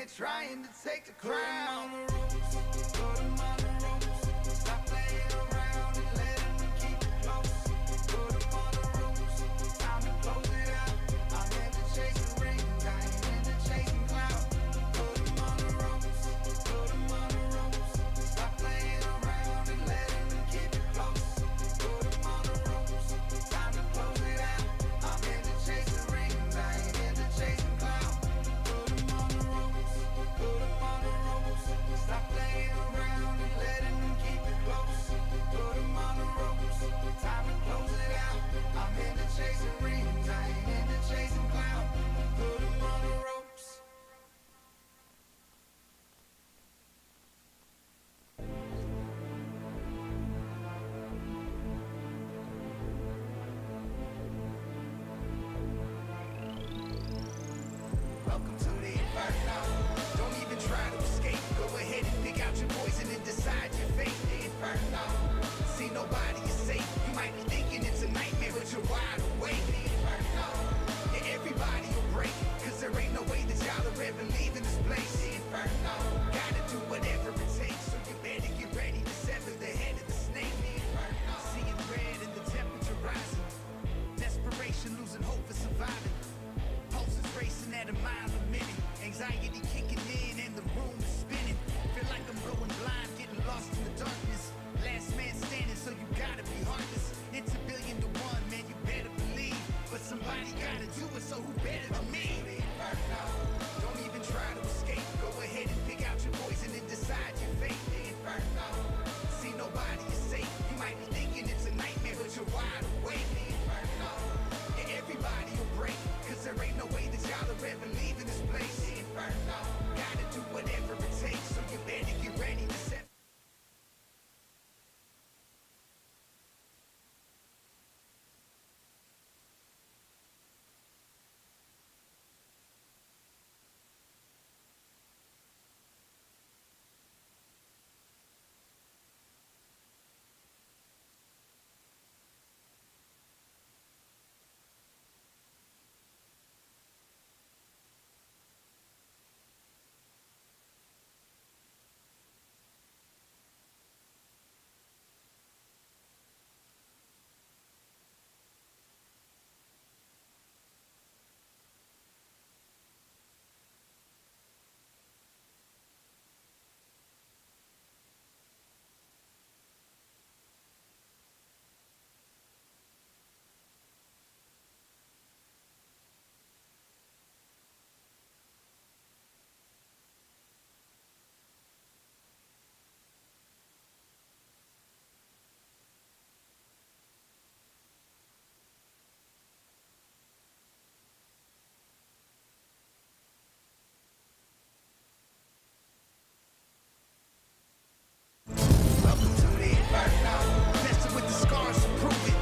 they're trying to take the crown. Put them on the ropes. Stop playing around and let them keep it close. Put them on the ropes. Time to close it out. I'm here to chase the rings. I ain't here to chasing clout. Put them on the ropes. Put them on the ropes. Stop playing around and let them keep it close. Put them on the ropes. Time to close it out. I'm here to chase the rings. I ain't here to chasing clout. Put them on the ropes. Put them on the ropes. Stop playing around and let them keep it close. Put them on the ropes. Time to close it out. I'm here to chase the rings. I ain't here to chasing clout. Put them on the ropes. Welcome to the inferno. Don't even try to escape. Go ahead and pick out your poison and decide your fate. The inferno. See, nobody is safe. You might be thinking it's a nightmare, but you're wide awake. The inferno. Yeah, everybody will break. Cause there ain't no way that y'all are ever leaving this place. The inferno. Gotta do whatever it takes. So you better get ready to sever the head of the snake. The inferno. Seeing red and the temperature rising. Desperation, losing hope for surviving. Pulses racing at a mile a minute. Anxiety kicking in and the room is spinning. Feel like I'm going blind, getting lost in the darkness. Last man standing, so you gotta be heartless. It's 1,000,000,000 to 1, man, you better believe. But somebody gotta do it, so who better than me? Don't even try to escape. Go ahead and pick out your poison and decide your fate. The inferno. See, nobody is safe. You might be thinking it's a nightmare, but you're wide awake. The inferno. Yeah, everybody will break. Cause there ain't no way that y'all are ever leaving this place. The inferno. Gotta do whatever it takes. So you better get ready to set. Welcome to the inferno. Tested with the scars to prove it.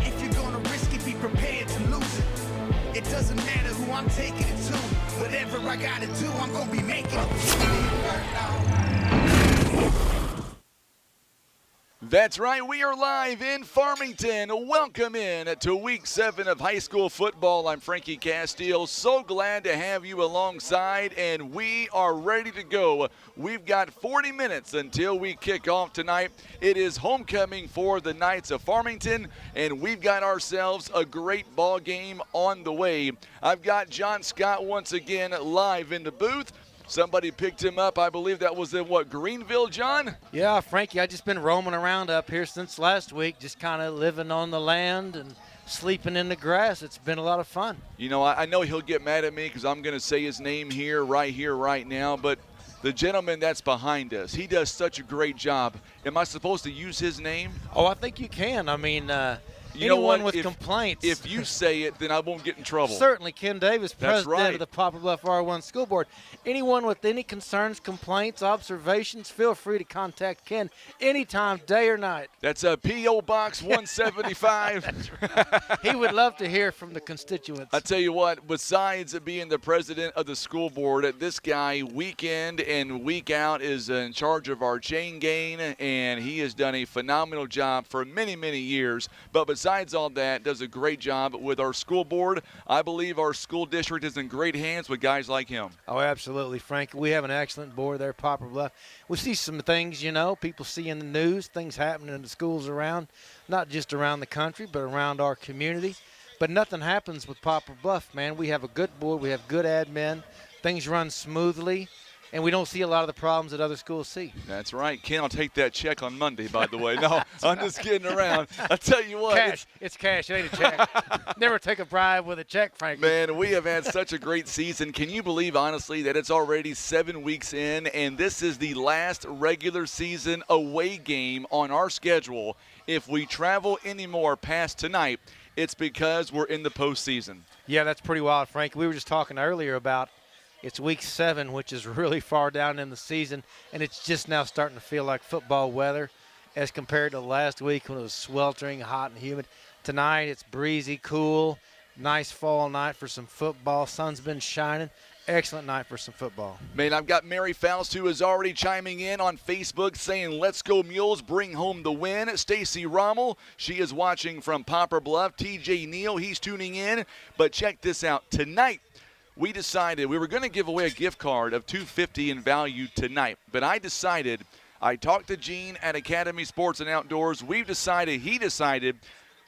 If you're gonna risk it, be prepared to lose it. It doesn't matter who I'm taking it to. Whatever I gotta do, I'm gonna be making it to the inferno. That's right, we are live in Farmington. Welcome in to Week 7 of high school football. I'm Frankie Castile. So glad to have you alongside, and we are ready to go. We've got 40 minutes until we kick off tonight. It is homecoming for the Knights of Farmington, and we've got ourselves a great ball game on the way. I've got John Scott once again live in the booth. Somebody picked him up. I believe that was in, Greenville, John? Yeah, Frankie, I've just been roaming around up here since last week, just kind of living on the land and sleeping in the grass. It's been a lot of fun. You know, I know he'll get mad at me because I'm going to say his name here, right now, but the gentleman that's behind us, he does such a great job. Am I supposed to use his name? Oh, I think you can. I mean, You know anyone what? with complaints. If you say it, then I won't get in trouble. Certainly, Ken Davis, That's president right. of the Poplar Bluff R1 School Board. Anyone with any concerns, complaints, observations, feel free to contact Ken anytime, day or night. That's a P.O. Box 175. That's right. He would love to hear from the constituents. I tell you what, besides being the president of the school board, this guy week in and week out is in charge of our chain gang, and he has done a phenomenal job for many, many years. But besides besides all that, does a great job with our school board. I believe our school district is in great hands with guys like him. Oh, absolutely, Frank. We have an excellent board there, Poplar Bluff. We see some things, people see in the news, things happening in the schools around, not just around the country, but around our community. But nothing happens with Poplar Bluff, man. We have a good board. We have good admin. Things run smoothly. And we don't see a lot of the problems that other schools see. That's right. Ken, I'll take that check on Monday, by the way. No, I'm just kidding around. I tell you what. Cash. It's cash. It ain't a check. Never take a bribe with a check, Frank. Man, we have had such a great season. Can you believe, honestly, that it's already 7 weeks in, and this is the last regular season away game on our schedule? If we travel any more past tonight, it's because we're in the postseason. Yeah, that's pretty wild, Frank. We were just talking earlier about it's week 7, which is really far down in the season, and it's just now starting to feel like football weather as compared to last week when it was sweltering, hot, and humid. Tonight it's breezy, cool, nice fall night for some football. Sun's been shining. Excellent night for some football. Man, I've got Mary Faust, who is already chiming in on Facebook saying, let's go Mules, bring home the win. Stacy Rommel, she is watching from Poplar Bluff. TJ Neal, he's tuning in. But check this out. Tonight, we decided we were going to give away a gift card of $250 in value tonight. But I talked to Gene at Academy Sports and Outdoors. He decided,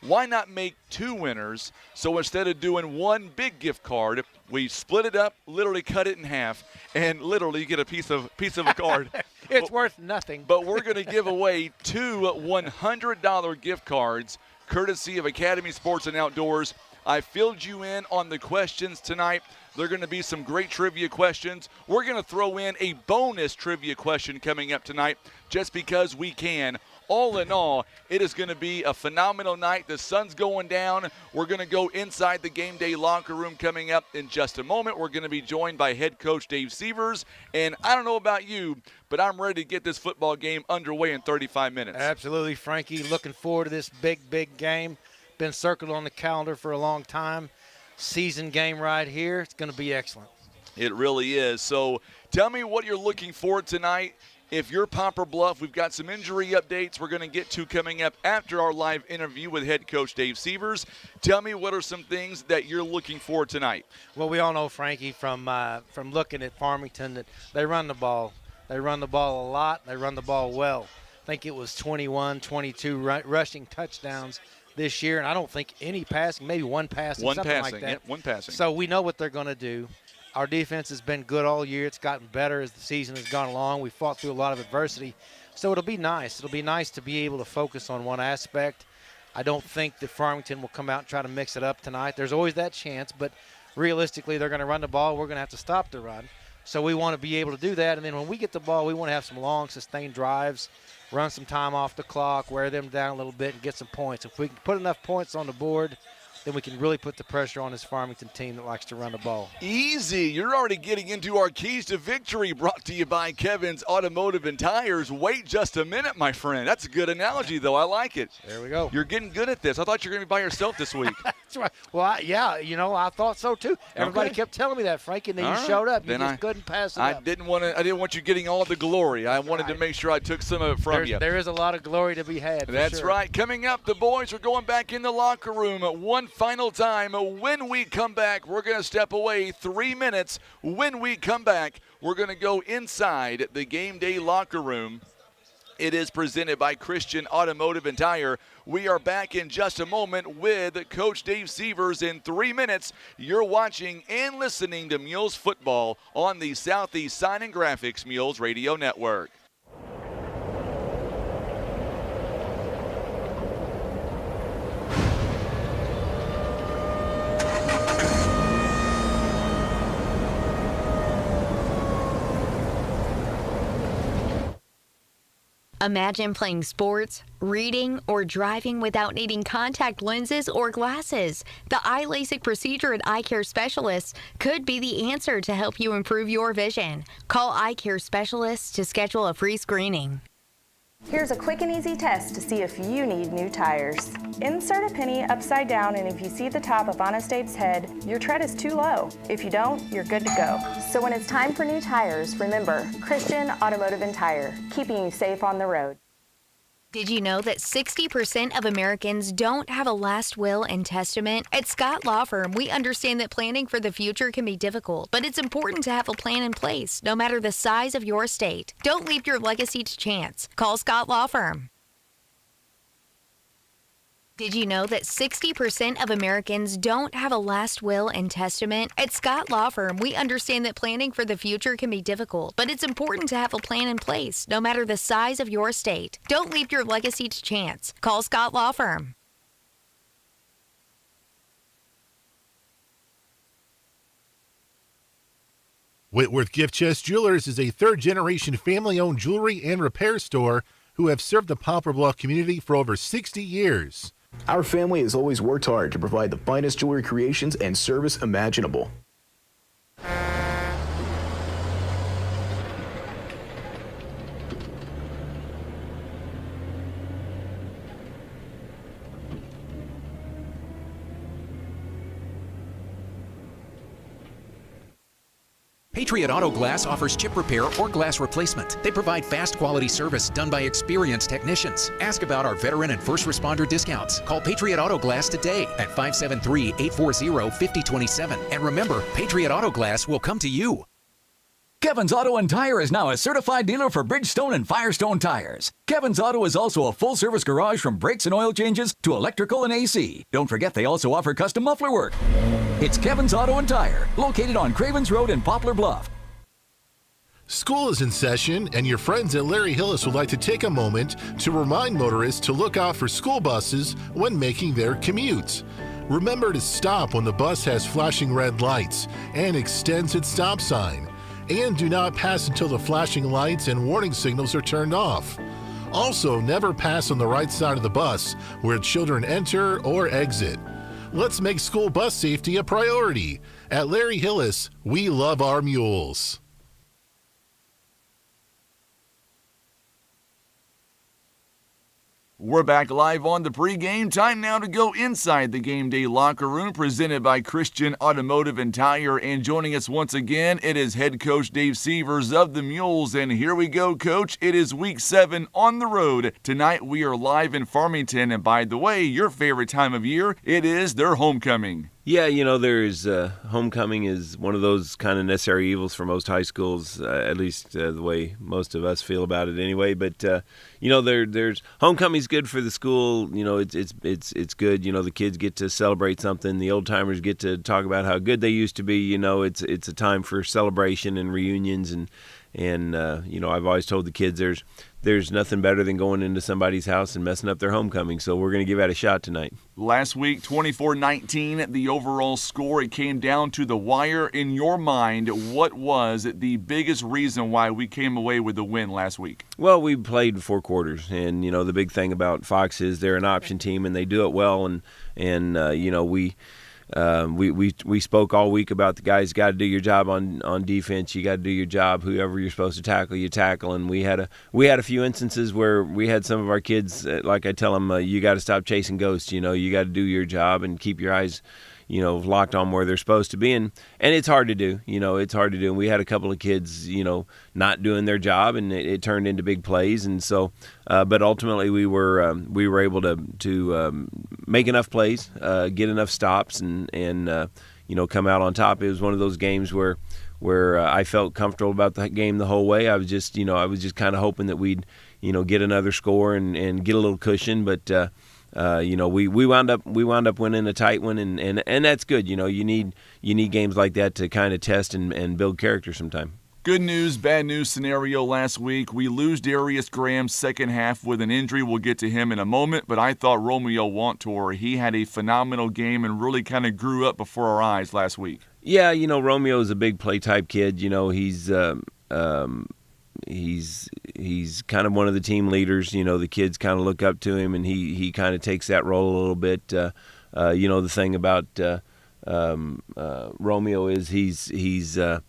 why not make 2 winners? So instead of doing one big gift card, we split it up, literally cut it in half, and literally get a piece of a card. It's worth nothing. But we're going to give away 2 $100 gift cards, courtesy of Academy Sports and Outdoors. I filled you in on the questions tonight. There are going to be some great trivia questions. We're going to throw in a bonus trivia question coming up tonight just because we can. All in all, it is going to be a phenomenal night. The sun's going down. We're going to go inside the game day locker room coming up in just a moment. We're going to be joined by head coach Dave Sievers. And I don't know about you, but I'm ready to get this football game underway in 35 minutes. Absolutely, Frankie. Looking forward to this big game. Been circled on the calendar for a long time. Season game right here. It's going to be excellent. It really is. So tell me what you're looking for tonight. If you're Poplar Bluff, we've got some injury updates we're going to get to coming up after our live interview with head coach Dave Sievers. Tell me what are some things that you're looking for tonight. Well, we all know, Frankie, from looking at Farmington, that they run the ball. They run the ball a lot. They run the ball well. I think it was 21, 22 rushing touchdowns this year, and I don't think any passing, maybe one passing, something like that. Yeah, one passing. So we know what they're going to do. Our defense has been good all year. It's gotten better as the season has gone along. We fought through a lot of adversity. So it'll be nice. It'll be nice to be able to focus on one aspect. I don't think that Farmington will come out and try to mix it up tonight. There's always that chance, but realistically they're going to run the ball. We're going to have to stop the run. So we want to be able to do that. And then when we get the ball, we want to have some long, sustained drives, run some time off the clock, wear them down a little bit, and get some points. If we can put enough points on the board, then we can really put the pressure on this Farmington team that likes to run the ball. Easy. You're already getting into our keys to victory, brought to you by Kevin's Automotive and Tires. Wait just a minute, my friend. That's a good analogy, though. I like it. There we go. You're getting good at this. I thought you were going to be by yourself this week. That's right. Well, I thought so, too. Everybody kept telling me that, Frank, and then you showed up. You just couldn't pass it up. I didn't want you getting all the glory. I wanted to make sure I took some of it from you. There is a lot of glory to be had. That's right. Coming up, the boys are going back in the locker room one final time. When we come back, we're going to step away 3 minutes. When we come back, we're going to go inside the game day locker room. It is presented by Christian Automotive and Tire. We are back in just a moment with Coach Dave Sievers in 3 minutes. You're watching and listening to Mules football on the Southeast Sign and Graphics Mules Radio Network. Imagine playing sports, reading, or driving without needing contact lenses or glasses. The eye LASIK procedure at Eye Care Specialists could be the answer to help you improve your vision. Call Eye Care Specialists to schedule a free screening. Here's a quick and easy test to see if you need new tires. Insert a penny upside down, and if you see the top of Honest Abe's head, your tread is too low. If you don't, you're good to go. So when it's time for new tires, remember Christian Automotive and Tire, keeping you safe on the road. Did you know that 60% of Americans don't have a last will and testament? At Scott Law Firm, we understand that planning for the future can be difficult, but it's important to have a plan in place, no matter the size of your estate. Don't leave your legacy to chance. Call Scott Law Firm. Did you know that 60% of Americans don't have a last will and testament? At Scott Law Firm, we understand that planning for the future can be difficult, but it's important to have a plan in place, no matter the size of your estate. Don't leave your legacy to chance. Call Scott Law Firm. Whitworth Gift Chest Jewelers is a third-generation family-owned jewelry and repair store who have served the Poplar Bluff community for over 60 years. Our family has always worked hard to provide the finest jewelry creations and service imaginable. Patriot Auto Glass offers chip repair or glass replacement. They provide fast quality service done by experienced technicians. Ask about our veteran and first responder discounts. Call Patriot Auto Glass today at 573-840-5027. And remember, Patriot Auto Glass will come to you. Kevin's Auto and Tire is now a certified dealer for Bridgestone and Firestone tires. Kevin's Auto is also a full-service garage from brakes and oil changes to electrical and AC. Don't forget they also offer custom muffler work. It's Kevin's Auto and Tire, located on Cravens Road in Poplar Bluff. School is in session, and your friends at Larry Hillis would like to take a moment to remind motorists to look out for school buses when making their commutes. Remember to stop when the bus has flashing red lights and extends its stop sign. And do not pass until the flashing lights and warning signals are turned off. Also, never pass on the right side of the bus where children enter or exit. Let's make school bus safety a priority. At Larry Hillis, we love our mules. We're back live on the pregame. Time now to go inside the game day locker room, presented by Christian Automotive and Tire. And joining us once again, it is head coach Dave Sievers of the Mules. And here we go, Coach. It is week 7 on the road. Tonight we are live in Farmington. And by the way, your favorite time of year, it is their homecoming. Yeah, you know, there's homecoming is one of those kind of necessary evils for most high schools, at least the way most of us feel about it anyway. But you know, there's homecoming's good for the school. You know, it's good. You know, the kids get to celebrate something. The old timers get to talk about how good they used to be. You know, it's a time for celebration and reunions and you know, I've always told the kids there's nothing better than going into somebody's house and messing up their homecoming. So we're going to give that a shot tonight. Last week, 24-19, the overall score. It came down to the wire. In your mind, what was the biggest reason why we came away with the win last week? Well, we played 4 quarters, and you know the big thing about Fox is they're an option team and they do it well. And you know we spoke all week about the guys got to do your job on defense. You got to do your job. Whoever you're supposed to tackle, you tackle. And we had a few instances where we had some of our kids, like I tell them, you got to stop chasing ghosts. You know, you got to do your job and keep your eyes, you know, locked on where they're supposed to be. And it's hard to do. You know, it's hard to do. And we had a couple of kids, you know, not doing their job, and it turned into big plays. And so, but ultimately we were able to make enough plays, get enough stops, and you know, come out on top. It was one of those games where I felt comfortable about the game the whole way. I was just kind of hoping that we'd, you know, get another score and get a little cushion. But you know, we wound up winning a tight one, and that's good. You know, you need games like that to kind of test and build character sometime. Good news, bad news scenario last week. We lose Darius Graham second half with an injury. We'll get to him in a moment, but I thought Romeo Wantor, he had a phenomenal game and really kind of grew up before our eyes last week. Yeah, you know, Romeo's a big play type kid. You know, he's kind of one of the team leaders. You know, the kids kind of look up to him, and he kind of takes that role a little bit. You know, the thing about Romeo is he's a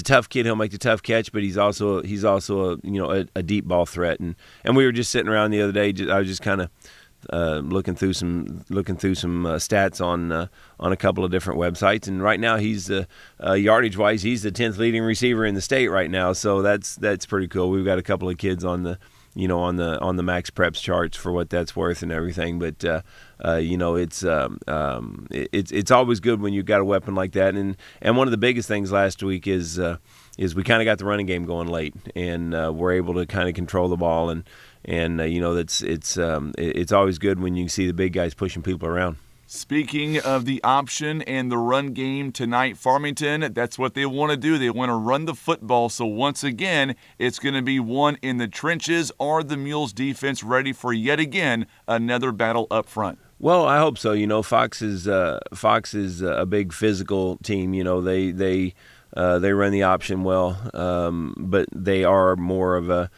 tough kid. He'll make the tough catch, but he's also a deep ball threat. And we were just sitting around the other day. I was just kind of looking through some stats on a couple of different websites. And right now he's yardage wise, he's the 10th leading receiver in the state right now. So that's pretty cool. We've got a couple of kids on on the Max Preps charts for what that's worth and everything. But it's always good when you've got a weapon like that. And one of the biggest things last week is we kind of got the running game going late, and we're able to kind of control the ball. And it's always good when you see the big guys pushing people around. Speaking of the option and the run game tonight, Farmington, that's what they want to do. They want to run the football. So once again, it's going to be one in the trenches. Are the Mules defense ready for yet again another battle up front? Well, I hope so. Fox is a big physical team. They run the option well, but they are more of a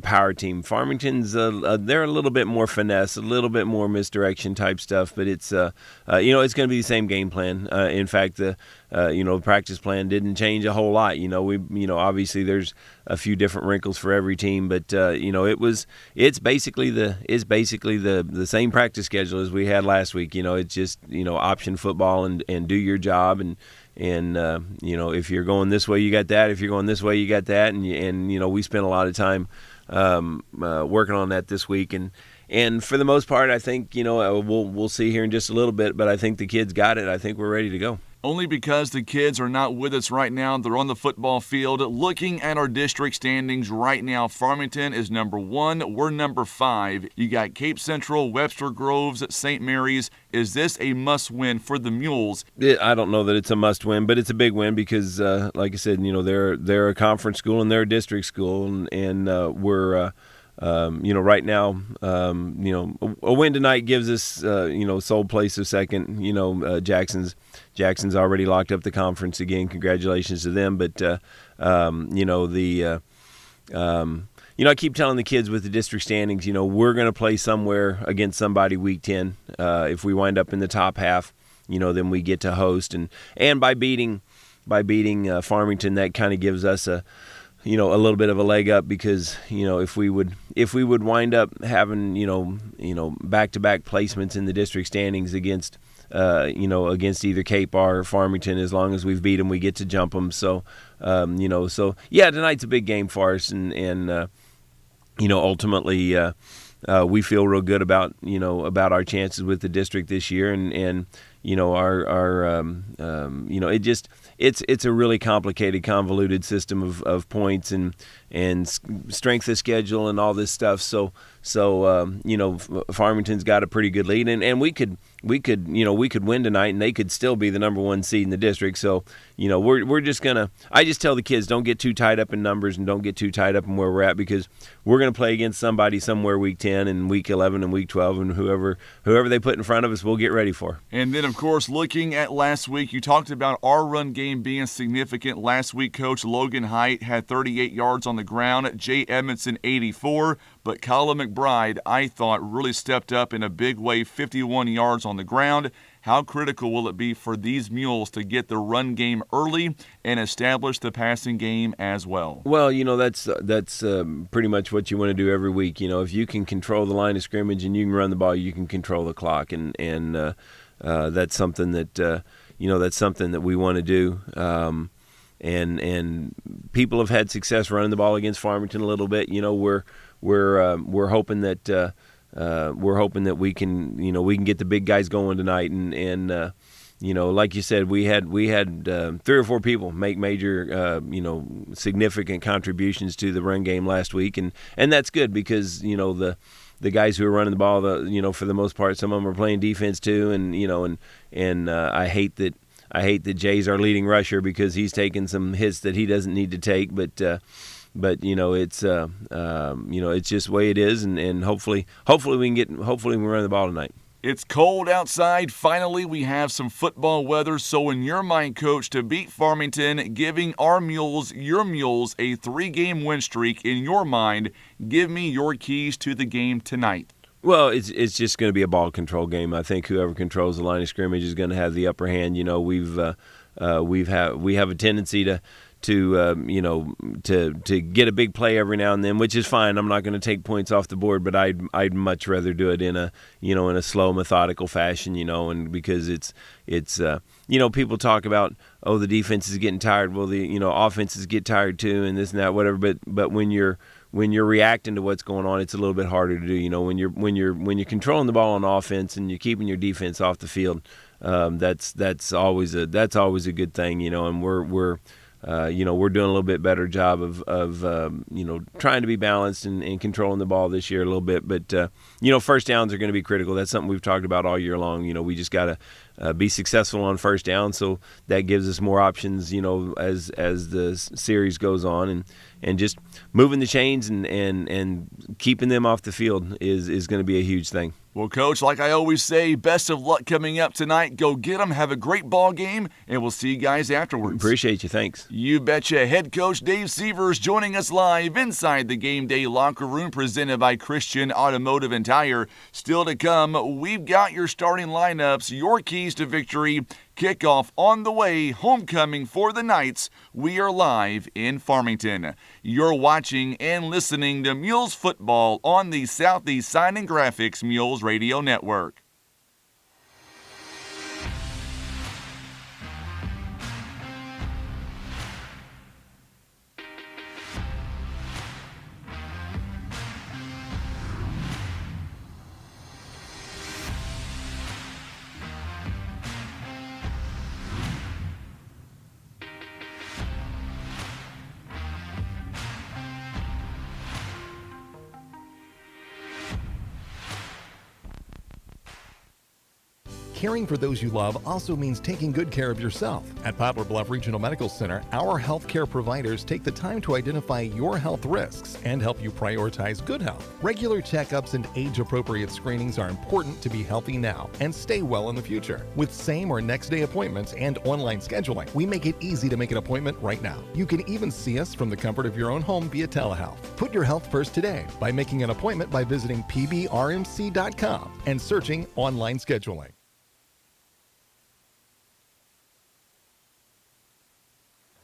power team. Farmington's they're a little bit more finesse, a little bit more misdirection type stuff, but it's it's going to be the same game plan. In fact, the practice plan didn't change a whole lot. Obviously there's a few different wrinkles for every team, but it's basically the same practice schedule as we had last week. It's just option football and do your job, and if you're going this way, you got that. If you're going this way, you got that. And we spent a lot of time working on that this week. And for the most part, I think we'll see here in just a little bit. But I think the kids got it. I think we're ready to go. Only because the kids are not with us right now. They're on the football field. Looking at our district standings right now, Farmington is number 1. We're number 5. You got Cape Central, Webster Groves, St. Mary's. Is this a must-win for the Mules? I don't know that it's a must-win, but it's a big win because, like I said, they're a conference school and they're a district school, and we're right now, a win tonight gives us, sole place of second. Jackson's already locked up the conference again. Congratulations to them. But, I keep telling the kids with the district standings, we're going to play somewhere against somebody week 10. If we wind up in the top half, then we get to host. And by beating Farmington, that kind of gives us a little bit of a leg up, because if we would wind up having back-to-back placements in the district standings against either Cape or Farmington, as long as we've beat them, we get to jump them. So tonight's a big game for us, and ultimately we feel real good about our chances with the district this year, and it's a really complicated, convoluted system of points and strength of schedule and all this stuff. So Farmington's got a pretty good lead, and we could win tonight, and they could still be the number 1 seed in the district. So we're just gonna. I just tell the kids, don't get too tied up in numbers and don't get too tied up in where we're at, because we're gonna play against somebody somewhere week 10 and week 11 and week 12, and whoever they put in front of us, we'll get ready for. And then, of course, looking at last week, you talked about our run game being significant. Last week, Coach Logan Height had 38 yards on the ground, Jay Edmondson 84, but Colin McBride, I thought, really stepped up in a big way, 51 yards on the ground. How critical will it be for these Mules to get the run game early and establish the passing game as well? Well, that's pretty much what you want to do every week. If you can control the line of scrimmage and you can run the ball, you can control the clock, and that's something that we want to do. And people have had success running the ball against Farmington a little bit. We're hoping that we can get the big guys going tonight, and like you said, we had 3 or 4 people make major significant contributions to the run game last week, and that's good, because the guys who are running the ball, for the most part, some of them are playing defense too, and I hate that Jay's our leading rusher, because he's taking some hits that he doesn't need to take, but it's just the way it is, and hopefully we can run the ball tonight. It's cold outside. Finally, we have some football weather. So in your mind, Coach, to beat Farmington, giving our Mules, your Mules, a 3-game win streak, in your mind, give me your keys to the game tonight. Well, it's just going to be a ball control game. I think whoever controls the line of scrimmage is going to have the upper hand. we have a tendency to get a big play every now and then, which is fine. I'm not going to take points off the board, but I'd much rather do it in a slow, methodical fashion, and because it's people talk about, oh, the defense is getting tired. Well, the offenses get tired too, and this and that, whatever. But when you're reacting to what's going on, it's a little bit harder to do. When you're controlling the ball on offense and you're keeping your defense off the field, that's always a good thing, and we're doing a little bit better job of trying to be balanced and controlling the ball this year a little bit. But, first downs are going to be critical. That's something we've talked about all year long. We just got to be successful on first down, so that gives us more options, as the series goes on. And just moving the chains and keeping them off the field is going to be a huge thing. Well, Coach, like I always say, best of luck coming up tonight. Go get them. Have a great ball game, and we'll see you guys afterwards. Appreciate you. Thanks. You betcha. Head coach Dave Sievers joining us live inside the Game Day Locker Room presented by Christian Automotive and Tire. Still to come, we've got your starting lineups, your keys to victory, kickoff on the way, homecoming for the Knights. We are live in Farmington. You're watching and listening to Mules Football on the Southeast Sign and Graphics Mules Radio Network. Caring for those you love also means taking good care of yourself. At Poplar Bluff Regional Medical Center, our healthcare providers take the time to identify your health risks and help you prioritize good health. Regular checkups and age-appropriate screenings are important to be healthy now and stay well in the future. With same or next day appointments and online scheduling, we make it easy to make an appointment right now. You can even see us from the comfort of your own home via telehealth. Put your health first today by making an appointment by visiting pbrmc.com and searching online scheduling.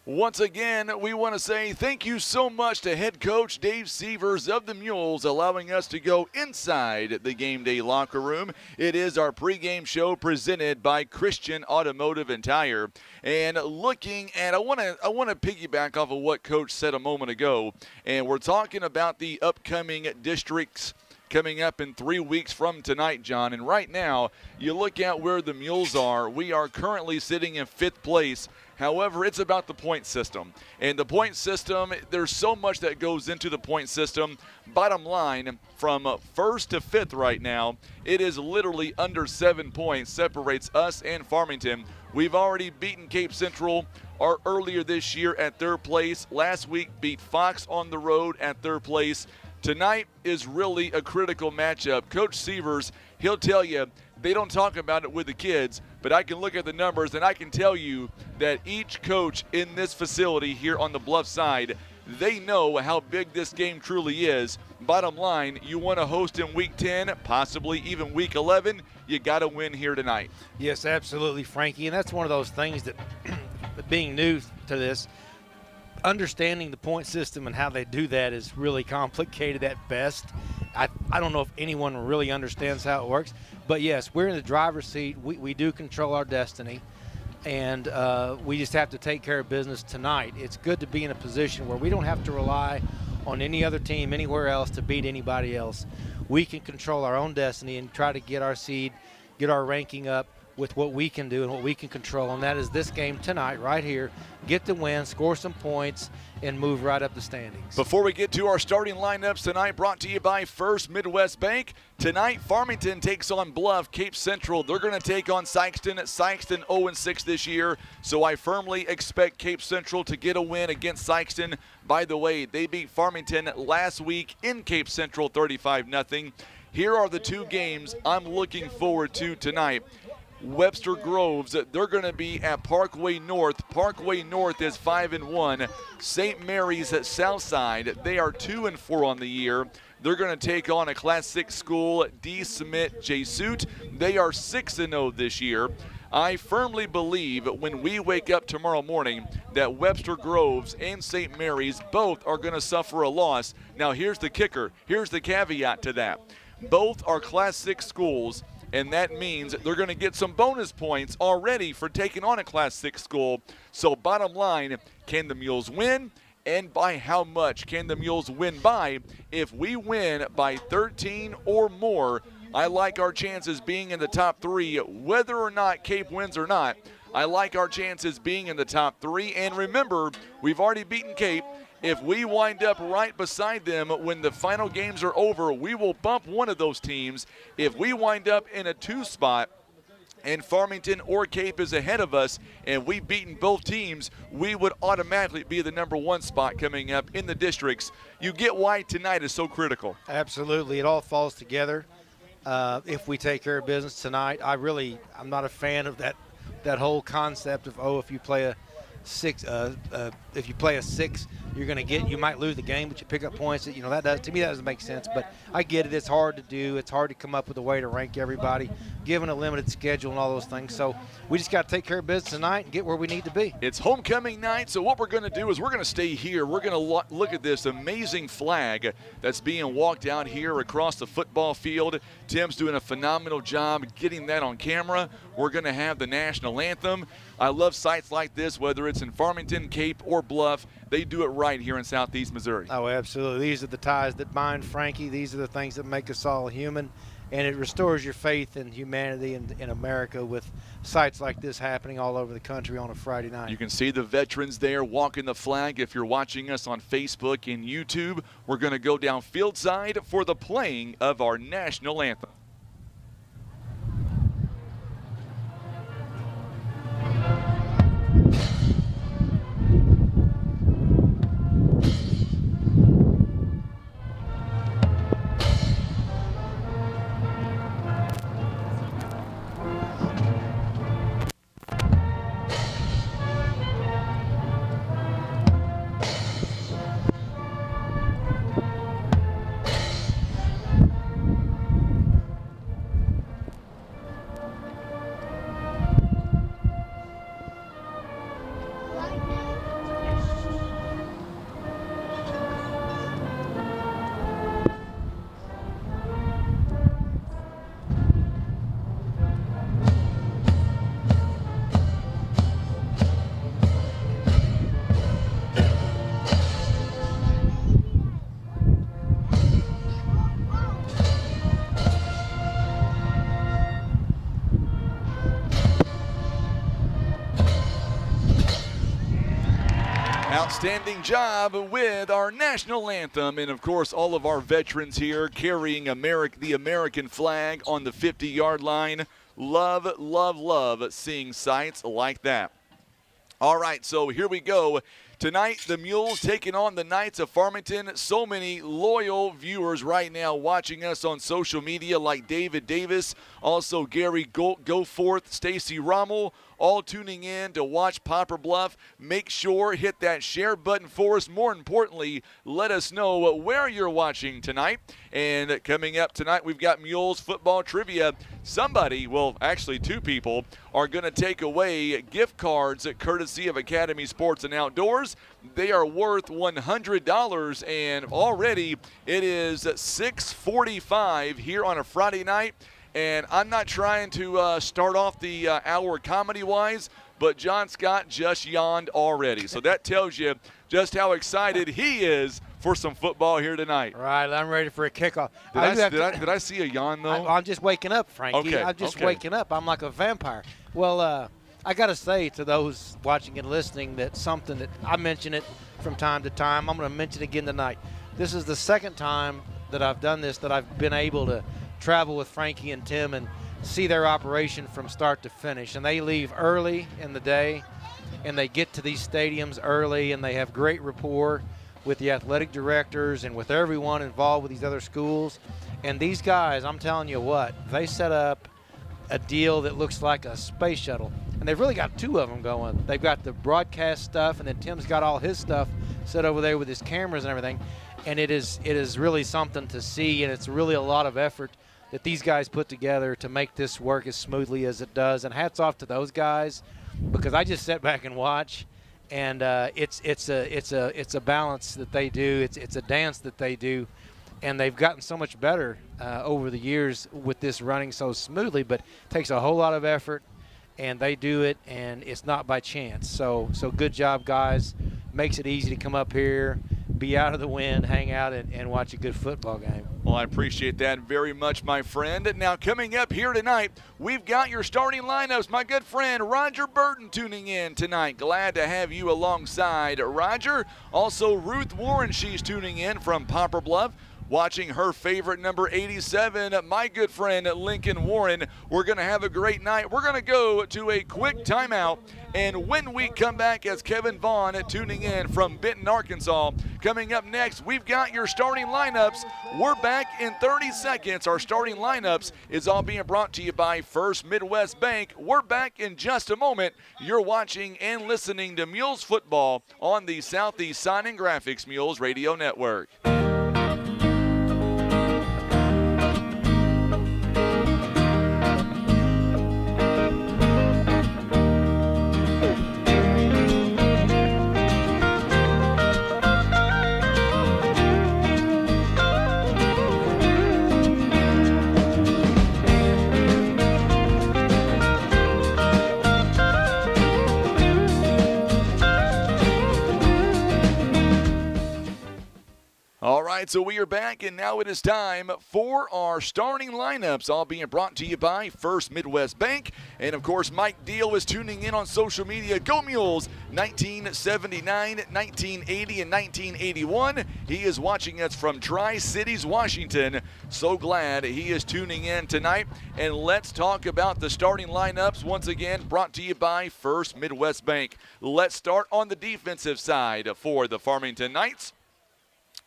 Once again, we want to say thank you so much to head coach Dave Sievers of the Mules, allowing us to go inside the Game Day Locker Room. It is our pregame show presented by Christian Automotive and Tire. And looking at, I want to piggyback off of what Coach said a moment ago, and we're talking about the upcoming districts coming up in 3 weeks from tonight, John. And right now, you look at where the Mules are. We are currently sitting in 5th place. However, it's about the point system. And the point system, there's so much that goes into the point system. Bottom line, from 1st to 5th right now, it is literally under 7 points, separates us and Farmington. We've already beaten Cape Central earlier this year at 3rd place. Last week, beat Fox on the road at 3rd place. Tonight is really a critical matchup. Coach Sievers, he'll tell you, they don't talk about it with the kids, but I can look at the numbers and I can tell you that each coach in this facility here on the Bluff side, they know how big this game truly is. Bottom line, you want to host in Week 10, possibly even Week 11, you got to win here tonight. Yes, absolutely, Frankie, and that's one of those things that being new to this, understanding the point system and how they do that is really complicated at best. I don't know if anyone really understands how it works, but yes, we're in the driver's seat. We do control our destiny, and we just have to take care of business tonight. It's good to be in a position where we don't have to rely on any other team anywhere else to beat anybody else. We can control our own destiny and try to get our seed, get our ranking up with what we can do and what we can control, and that is this game tonight right here. Get the win, score some points, and move right up the standings. Before we get to our starting lineups tonight, brought to you by First Midwest Bank. Tonight, Farmington takes on Bluff. Cape Central, they're going to take on Sikeston. Sikeston 0-6 this year, so I firmly expect Cape Central to get a win against Sikeston. By the way, they beat Farmington last week in Cape Central 35-0. Here are the two games I'm looking forward to tonight. Webster Groves, they're going to be at Parkway North. Parkway North is 5-1. St. Mary's at Southside, they are 2-4 on the year. They're going to take on a Class 6 school, D. Smith Jesuit. They are 6-0 this year. I firmly believe when we wake up tomorrow morning that Webster Groves and St. Mary's both are going to suffer a loss. Now, here's the kicker. Here's the caveat to that. Both are Class 6 schools, and that means they're going to get some bonus points already for taking on a Class 6 school. So bottom line, can the Mules win? And by how much can the Mules win by? If we win by 13 or more, I like our chances being in the top 3, whether or not Cape wins or not. I like our chances being in the top 3. And remember, we've already beaten Cape. If we wind up right beside them when the final games are over, we will bump one of those teams. If we wind up in a 2 spot and Farmington or Cape is ahead of us and we've beaten both teams, we would automatically be the number 1 spot coming up in the districts. You get why tonight is so critical. Absolutely. It all falls together. If we take care of business tonight, I'm not a fan of that whole concept of, if you play a 6, you might lose the game, but you pick up points. To me, that doesn't make sense. But I get it. It's hard to do. It's hard to come up with a way to rank everybody, given a limited schedule and all those things. So we just got to take care of business tonight and get where we need to be. It's homecoming night, so what we're going to do is we're going to stay here. We're going to look at this amazing flag that's being walked out here across the football field. Tim's doing a phenomenal job getting that on camera. We're going to have the national anthem. I love sites like this, whether it's in Farmington, Cape, or Bluff. They do it right here in Southeast Missouri. Oh, absolutely. These are the ties that bind Frankie. These are the things that make us all human. And it restores your faith in humanity and in America with sites like this happening all over the country on a Friday night. You can see the veterans there walking the flag. If you're watching us on Facebook and YouTube, we're going to go down field side for the playing of our national anthem. Outstanding job with our national anthem, and of course all of our veterans here carrying the American flag on the 50-yard line. Love, love, love seeing sights like that. All right, so here we go. Tonight, the Mules taking on the Knights of Farmington. So many loyal viewers right now watching us on social media, like David Davis, also Gary Goforth, Stacy Rommel, all tuning in to watch Poplar Bluff. Make sure hit that share button for us. More importantly, let us know where you're watching tonight. And coming up tonight, we've got Mules football trivia. Actually 2 people are going to take away gift cards courtesy of Academy Sports and Outdoors. They are worth $100, and already it is 6:45 here on a Friday night. And I'm not trying to start off the hour comedy-wise, but John Scott just yawned already. So that tells you just how excited he is for some football here tonight. All right, I'm ready for a kickoff. Did I see a yawn, though? I'm just waking up, Frankie. Okay, I'm just waking up. I'm like a vampire. Well, I got to say to those watching and listening that something that I mention it from time to time. I'm going to mention it again tonight. This is the second time that I've done this, that I've been able to travel with Frankie and Tim and see their operation from start to finish. And they leave early in the day, and they get to these stadiums early, and they have great rapport with the athletic directors and with everyone involved with these other schools. And these guys, I'm telling you what, they set up a deal that looks like a space shuttle. And they've really got 2 of them going. They've got the broadcast stuff, and then Tim's got all his stuff set over there with his cameras and everything. And it is really something to see, and it's really a lot of effort that these guys put together to make this work as smoothly as it does. And hats off to those guys, because I just sit back and watch, and it's a balance that they do. It's a dance that they do, and they've gotten so much better over the years with this running so smoothly. But it takes a whole lot of effort, and they do it, and it's not by chance. So good job, guys. Makes it easy to come up here, be out of the wind, hang out, and watch a good football game. Well, I appreciate that very much, my friend. Now, coming up here tonight, we've got your starting lineups. My good friend Roger Burton tuning in tonight. Glad to have you alongside Roger. Also, Ruth Warren, she's tuning in from Poplar Bluff, watching her favorite number 87, my good friend Lincoln Warren. We're going to have a great night. We're going to go to a quick timeout, and when we come back, as Kevin Vaughn tuning in from Benton, Arkansas. Coming up next, we've got your starting lineups. We're back in 30 seconds. Our starting lineups is all being brought to you by First Midwest Bank. We're back in just a moment. You're watching and listening to Mules football on the Southeast Sign and Graphics Mules Radio Network. All right, so we are back, and now it is time for our starting lineups, all being brought to you by First Midwest Bank. And, of course, Mike Deal is tuning in on social media. Go Mules, 1979, 1980, and 1981. He is watching us from Tri-Cities, Washington. So glad he is tuning in tonight. And let's talk about the starting lineups, once again, brought to you by First Midwest Bank. Let's start on the defensive side for the Farmington Knights.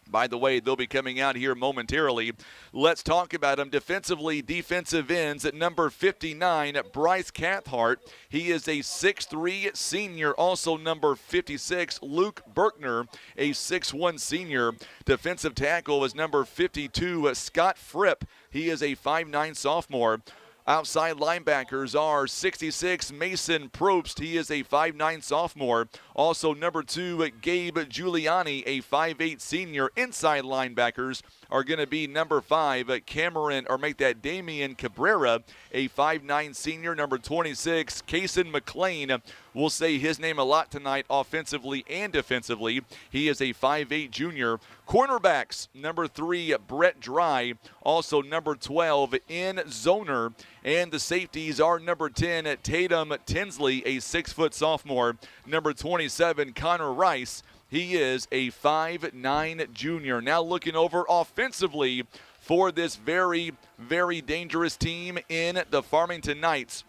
By the way, they'll be coming out here momentarily. Let's talk about them. Defensively, defensive ends at number 59, Bryce Cathhart. He is a 6'3 senior. Also number 56, Luke Berkner, a 6'1 senior. Defensive tackle is number 52, Scott Fripp. He is a 5'9 sophomore. Outside linebackers are 66, Mason Probst. He is a 5'9 sophomore. Also number 2, Gabe Giuliani, a 5'8 senior. Inside linebackers are going to be number 5, Damian Cabrera, a 5'9 senior. Number 26, Kaysen McLean. We'll say his name a lot tonight, offensively and defensively. He is a 5'8 junior. Cornerbacks, number 3, Brett Dry. Also number 12, In Zoner. And the safeties are number 10, Tatum Tinsley, a 6-foot sophomore. Number 27, Connor Rice. He is a 5'9 junior. Now looking over offensively for this very, very dangerous team in the Farmington Knights.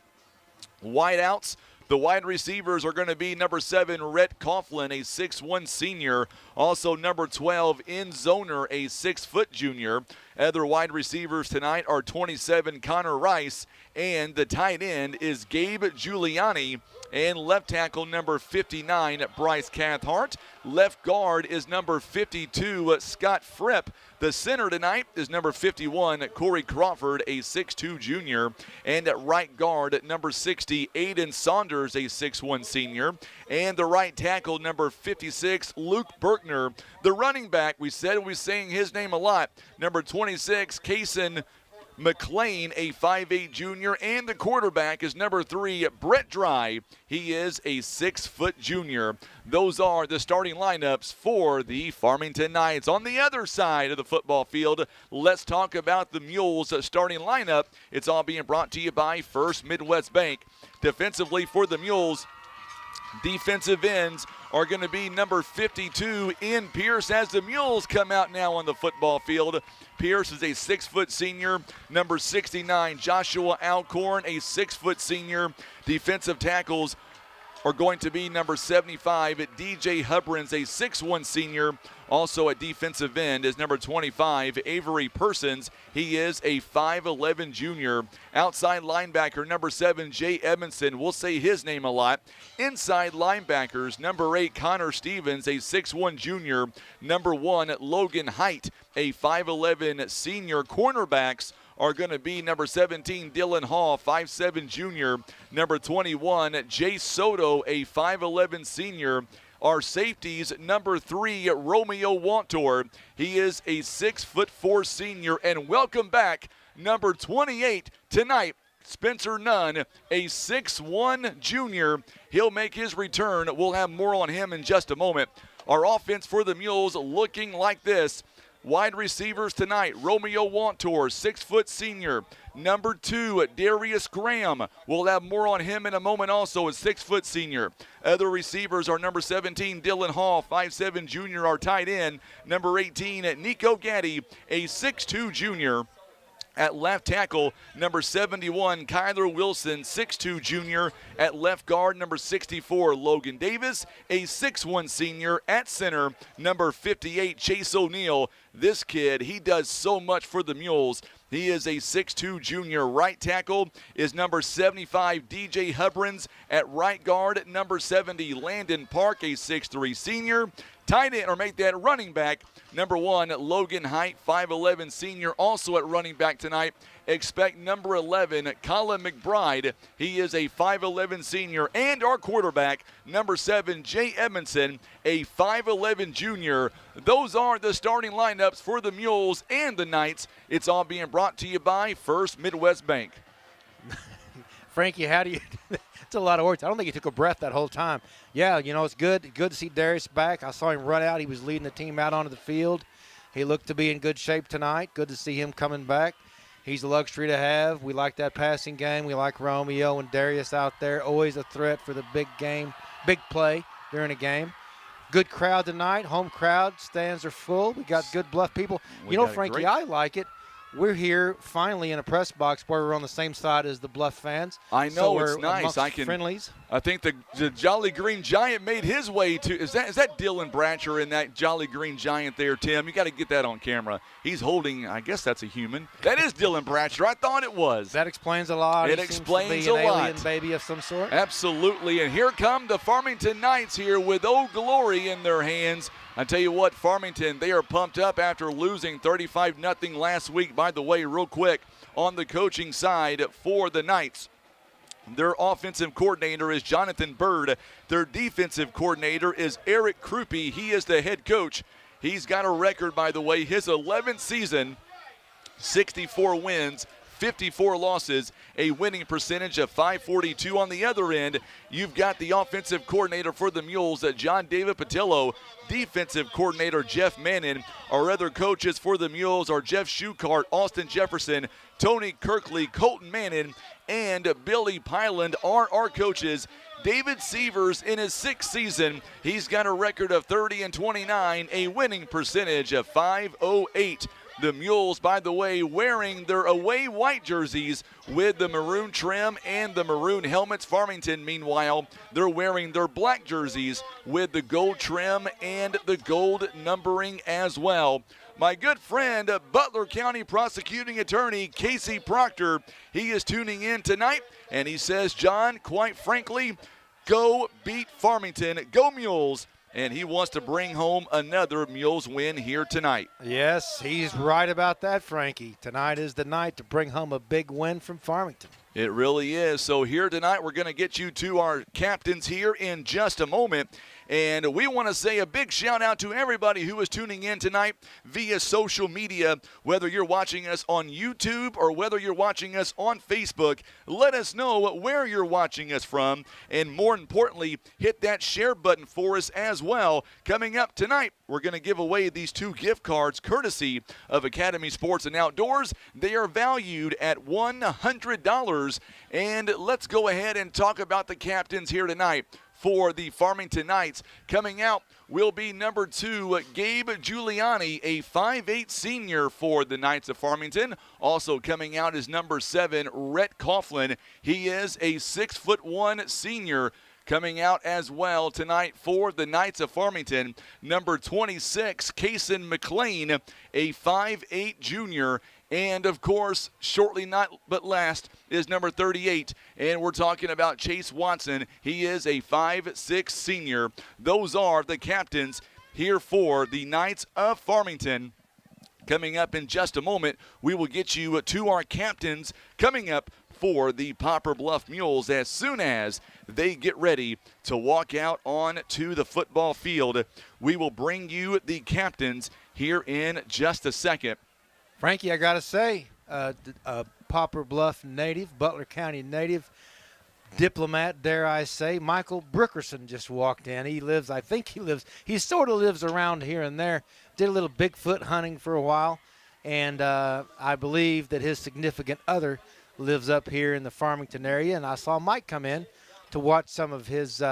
Wideouts. The wide receivers are going to be number 7, Rhett Coughlin, a 6'1 senior. Also number 12, In Zoner, a 6-foot junior. Other wide receivers tonight are 27, Connor Rice, and the tight end is Gabe Giuliani. And left tackle number 59, Bryce Cathhart. Left guard is number 52, Scott Fripp. The center tonight is number 51, Corey Crawford, a 6'2 junior. And at right guard, number 60, Aiden Saunders, a 6'1 senior. And the right tackle, number 56, Luke Berkner. The running back, we said we're saying his name a lot, number 26, Kaysen McLean, a 5'8 junior, and the quarterback is number 3, Brett Dry. He is a 6-foot junior. Those are the starting lineups for the Farmington Knights. On the other side of the football field, let's talk about the Mules starting lineup. It's all being brought to you by First Midwest Bank. Defensively for the Mules, defensive ends are going to be number 52, Ian Pierce, as the Mules come out now on the football field. Pierce is a 6-foot senior. Number 69, Joshua Alcorn, a 6-foot senior. Defensive tackles are going to be number 75, DJ Hubrins, a 6'1 senior. Also at defensive end is number 25, Avery Persons. He is a 5'11 junior. Outside linebacker, number 7, Jay Edmondson. We'll say his name a lot. Inside linebackers, number 8, Connor Stevens, a 6'1 junior. Number 1, Logan Height, a 5'11 senior. Cornerbacks are going to be number 17, Dylan Hall, 5'7" junior. Number 21, Jay Soto, a 5'11" senior. Our safeties, number 3, Romeo Wantor. He is a 6'4" senior. And welcome back, number 28 tonight, Spencer Nunn, a 6'1" junior. He'll make his return. We'll have more on him in just a moment. Our offense for the Mules looking like this. Wide receivers tonight, Romeo Wantor, 6' senior. Number 2, Darius Graham. We'll have more on him in a moment also, a 6' senior. Other receivers are number 17, Dylan Hall, 5'7" junior, our tight end. Number 18, Nico Gaddy, a 6'2" junior. At left tackle, number 71, Kyler Wilson, 6'2" junior. At left guard, number 64, Logan Davis, a 6'1" senior. At center, number 58, Chase O'Neal. This kid, he does so much for the Mules. He is a 6'2" junior. Right tackle is number 75, DJ Hubrins. At right guard, number 70, Landon Park, a 6'3" senior. Tight end, or make that running back, number 1, Logan Height, 5'11" senior. Also at running back tonight, expect number 11, Colin McBride. He is a 5'11" senior. And our quarterback, number 7, Jay Edmondson, a 5'11" junior. Those are the starting lineups for the Mules and the Knights. It's all being brought to you by First Midwest Bank. Frankie, how do you it's a lot of words. I don't think he took a breath that whole time. Yeah, you know, it's good to see Darius back. I saw him run out. He was leading the team out onto the field. He looked to be in good shape tonight. Good to see him coming back. He's a luxury to have. We like that passing game. We like Romeo and Darius out there. Always a threat for the big game, big play during a game. Good crowd tonight. Home crowd. Stands are full. We got good Bluff people. You know, Frankie, I like it. We're here finally in a press box where we're on the same side as the Bluff fans. I know, so it's nice. I can friendlies. I think the Jolly Green Giant made his way to. Is that Dylan Bratcher in that Jolly Green Giant there, Tim? You got to get that on camera. He's holding. I guess that's a human. That is Dylan Bratcher. I thought it was. That explains a lot. It he explains seems to be a an lot. alien baby of some sort. Absolutely. And here come the Farmington Knights here with Old Glory in their hands. I tell you what, Farmington, they are pumped up after losing 35-0 last week. By the way, real quick, on the coaching side for the Knights, their offensive coordinator is Jonathan Bird. Their defensive coordinator is Eric Krupe. He is the head coach. He's got a record, by the way, his 11th season, 64 wins, 54 losses, a winning percentage of .542. On the other end, you've got the offensive coordinator for the Mules, John David Patillo, defensive coordinator Jeff Mannon. Our other coaches for the Mules are Jeff Shukart, Austin Jefferson, Tony Kirkley, Colton Mannon, and Billy Pyland are our coaches. David Severs in his 6th season, he's got a record of 30-29, a winning percentage of .508. The Mules, by the way, wearing their away white jerseys with the maroon trim and the maroon helmets. Farmington, meanwhile, they're wearing their black jerseys with the gold trim and the gold numbering as well. My good friend, Butler County Prosecuting Attorney Casey Proctor, he is tuning in tonight, and he says, John, quite frankly, go beat Farmington, go Mules. And he wants to bring home another Mules win here tonight. Yes, he's right about that, Frankie. Tonight is the night to bring home a big win from Farmington. It really is. So here tonight, we're going to get you to our captains here in just a moment. And we want to say a big shout out to everybody who is tuning in tonight via social media, whether you're watching us on YouTube or whether you're watching us on Facebook. Let us know where you're watching us from. And more importantly, hit that share button for us as well. Coming up tonight, we're going to give away these 2 gift cards courtesy of Academy Sports and Outdoors. They are valued at $100. And let's go ahead and talk about the captains here tonight. For the Farmington Knights, coming out will be number 2, Gabe Giuliani, a 5'8" senior for the Knights of Farmington. Also coming out is number 7, Rhett Coughlin. He is a 6'1" senior. Coming out as well tonight for the Knights of Farmington, number 26, Kaysen McLean, a 5'8" junior. And, of course, shortly not but last is number 38. And we're talking about Chase Watson. He is a 5'6" senior. Those are the captains here for the Knights of Farmington. Coming up in just a moment, we will get you to our captains coming up for the Poplar Bluff Mules as soon as they get ready to walk out on to the football field. We will bring you the captains here in just a second. Frankie, I got to say, Poplar Bluff native, Butler County native, diplomat, dare I say, Michael Brookerson just walked in. He sort of lives around here and there. Did a little Bigfoot hunting for a while, and I believe that his significant other lives up here in the Farmington area, and I saw Mike come in to watch some of his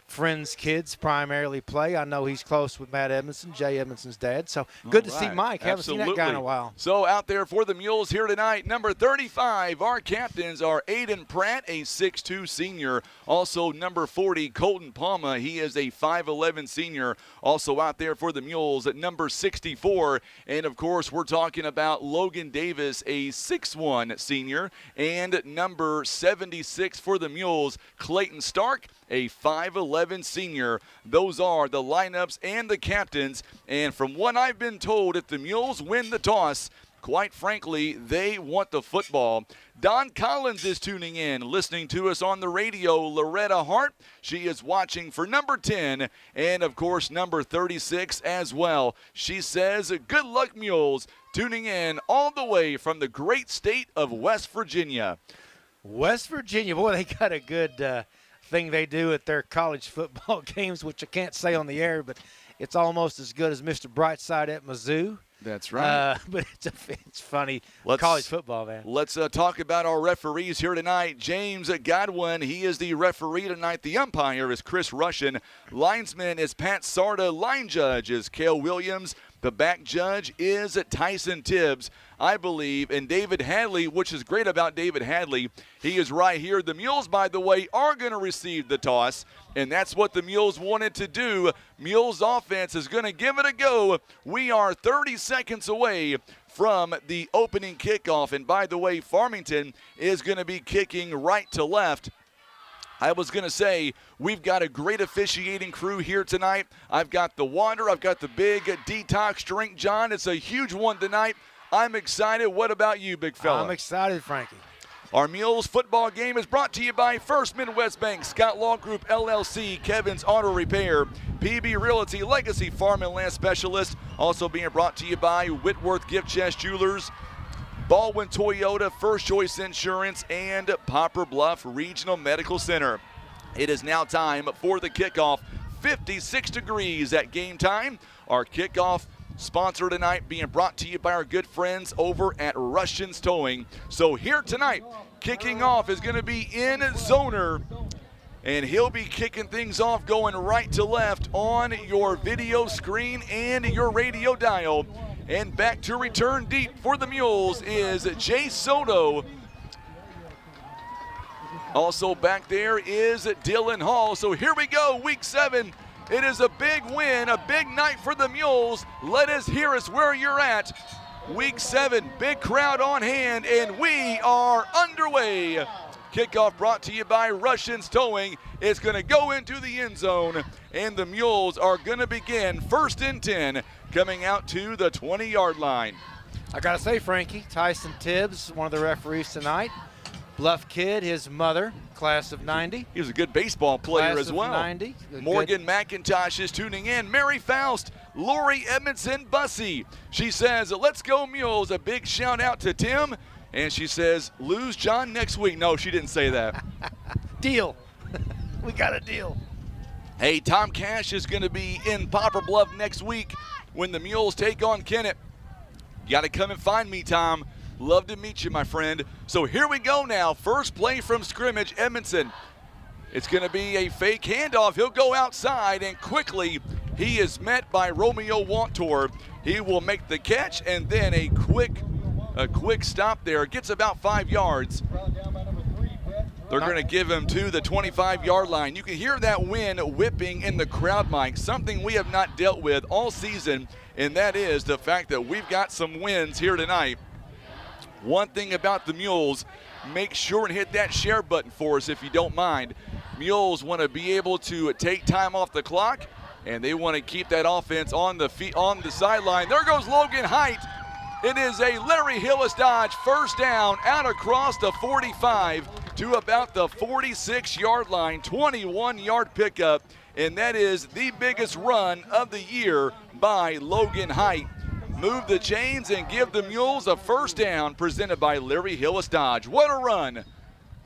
friends' kids primarily play. I know he's close with Matt Edmondson, Jay Edmondson's dad, so good to see Mike. Haven't seen that guy in a while. So out there for the Mules here tonight, number 35, our captains are Aiden Pratt, a 6'2 senior. Also number 40, Colton Palma. He is a 5'11 senior. Also out there for the Mules at number 64. And, of course, we're talking about Logan Davis, a 6'1 senior. And number 76 for the Mules, Clayton Stark, a 5'11 senior. Those are the lineups and the captains. And from what I've been told, if the Mules win the toss, quite frankly, they want the football. Don Collins is tuning in, listening to us on the radio. Loretta Hart, she is watching for number 10 and, of course, number 36 as well. She says, good luck, Mules, tuning in all the way from the great state of West Virginia. West Virginia, boy, they got a good thing they do at their college football games, which I can't say on the air, but it's almost as good as Mr. Brightside at Mizzou. That's right. But it's funny. College football, man. Let's talk about our referees here tonight. James Godwin, he is the referee tonight. The umpire is Chris Russian. Linesman is Pat Sarda. Line judge is Cale Williams. The back judge is Tyson Tibbs, I believe, and David Hadley, which is great about David Hadley. He is right here. The Mules, by the way, are going to receive the toss, and that's what the Mules wanted to do. Mules offense is going to give it a go. We are 30 seconds away from the opening kickoff, and by the way, Farmington is going to be kicking right to left. I was going to say, we've got a great officiating crew here tonight. I've got the water. I've got the big detox drink, John. It's a huge one tonight. I'm excited. What about you, big fella? I'm excited, Frankie. Our Mules football game is brought to you by First Midwest Bank, Scott Law Group, LLC, Kevin's Auto Repair, PB Realty, Legacy Farm and Land Specialist. Also being brought to you by Whitworth Gift Chest Jewelers, Baldwin Toyota, First Choice Insurance, and Poplar Bluff Regional Medical Center. It is now time for the kickoff. 56 degrees at game time. Our kickoff sponsor tonight being brought to you by our good friends over at Russian's Towing. So here tonight, kicking off is going to be in Zoner, and he'll be kicking things off going right to left on your video screen and your radio dial. And back to return deep for the Mules is Jay Soto. Also back there is Dylan Hall. So here we go, week 7. It is a big win, a big night for the Mules. Let us hear us where you're at. Week 7, big crowd on hand, and we are underway. Kickoff brought to you by Russian's Towing. It's going to go into the end zone, and the Mules are going to begin 1st and 10, coming out to the 20-yard line. I got to say, Frankie, Tyson Tibbs, one of the referees tonight. Bluff kid, his mother, class of 90. He was a good baseball player as well. 90. Morgan McIntosh is tuning in. Mary Faust, Lori Edmondson Bussey. She says, let's go Mules. A big shout out to Tim. And she says, lose John next week. No, she didn't say that. Deal. We got a deal. Hey, Tom Cash is going to be in Poplar Bluff next week when the Mules take on Kennett. You got to come and find me, Tom. Love to meet you, my friend. So here we go now. First play from scrimmage, Edmondson. It's going to be a fake handoff. He'll go outside, and quickly he is met by Romeo Wantor. He will make the catch, and then a quick stop there. Gets about 5 yards. They're going to give him to the 25-yard line. You can hear that wind whipping in the crowd mic, something we have not dealt with all season, and that is the fact that we've got some winds here tonight. One thing about the Mules, make sure and hit that share button for us if you don't mind. Mules want to be able to take time off the clock, and they want to keep that offense on the sideline. There goes Logan Height. It is a Larry Hillis Dodge first down out across the 45 to about the 46-yard line, 21-yard pickup, and that is the biggest run of the year by Logan Height. Move the chains and give the Mules a first down, presented by Larry Hillis Dodge. What a run.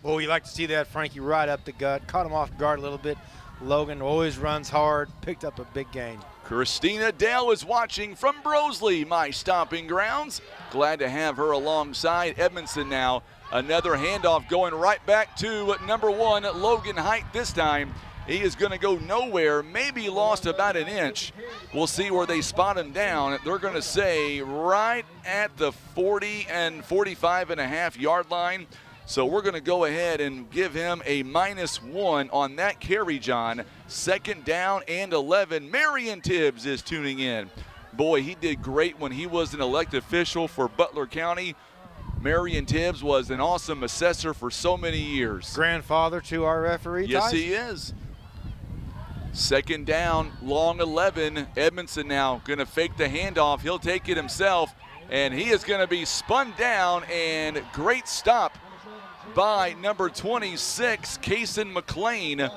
Well, you like to see that, Frankie, right up the gut. Caught him off guard a little bit. Logan always runs hard, picked up a big gain. Christina Dale is watching from Brosley, my stomping grounds. Glad to have her alongside Edmondson now. Another handoff going right back to number 1, Logan Height this time. He is going to go nowhere, maybe lost about an inch. We'll see where they spot him down. They're going to say right at the 40 and 45.5-yard line. So we're going to go ahead and give him a -1 on that carry, John. Second down and 11. Marion Tibbs is tuning in. Boy, he did great when he was an elected official for Butler County. Marion Tibbs was an awesome assessor for so many years. Grandfather to our referee. Yes, Tyson. he is. Second down, long 11. Edmondson now going to fake the handoff. He'll take it himself, and he is going to be spun down, and great stop by number 26, Kaysen McLean,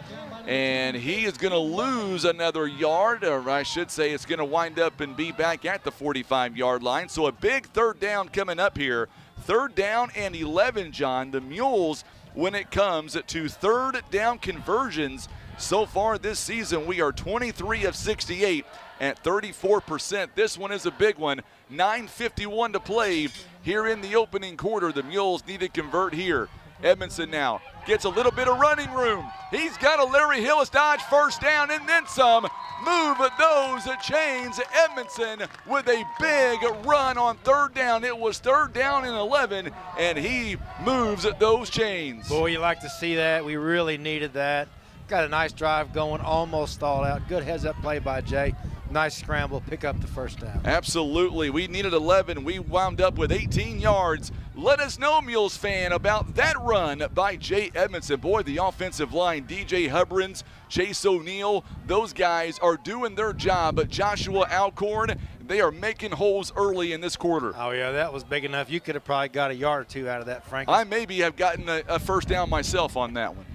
and he is going to lose another yard, or I should say it's going to wind up and be back at the 45-yard line. So a big third down coming up here. Third down and 11, John. The Mules, when it comes to third down conversions, so far this season, we are 23 of 68 at 34%. This one is a big one. 9:51 to play here in the opening quarter. The Mules need to convert here. Edmondson now gets a little bit of running room. He's got a Larry Hillis Dodge first down and then some. Move those chains. Edmondson with a big run on third down. It was third down and 11, and he moves those chains. Boy, you like to see that. We really needed that. Got a nice drive going, almost stalled out. Good heads-up play by Jay. Nice scramble, pick up the first down. Absolutely. We needed 11. We wound up with 18 yards. Let us know, Mules fan, about that run by Jay Edmondson. Boy, the offensive line, DJ Hubrins, Chase O'Neal, those guys are doing their job. But Joshua Alcorn, they are making holes early in this quarter. Oh, yeah, that was big enough. You could have probably got a yard or two out of that, Frankie. I maybe have gotten a first down myself on that one.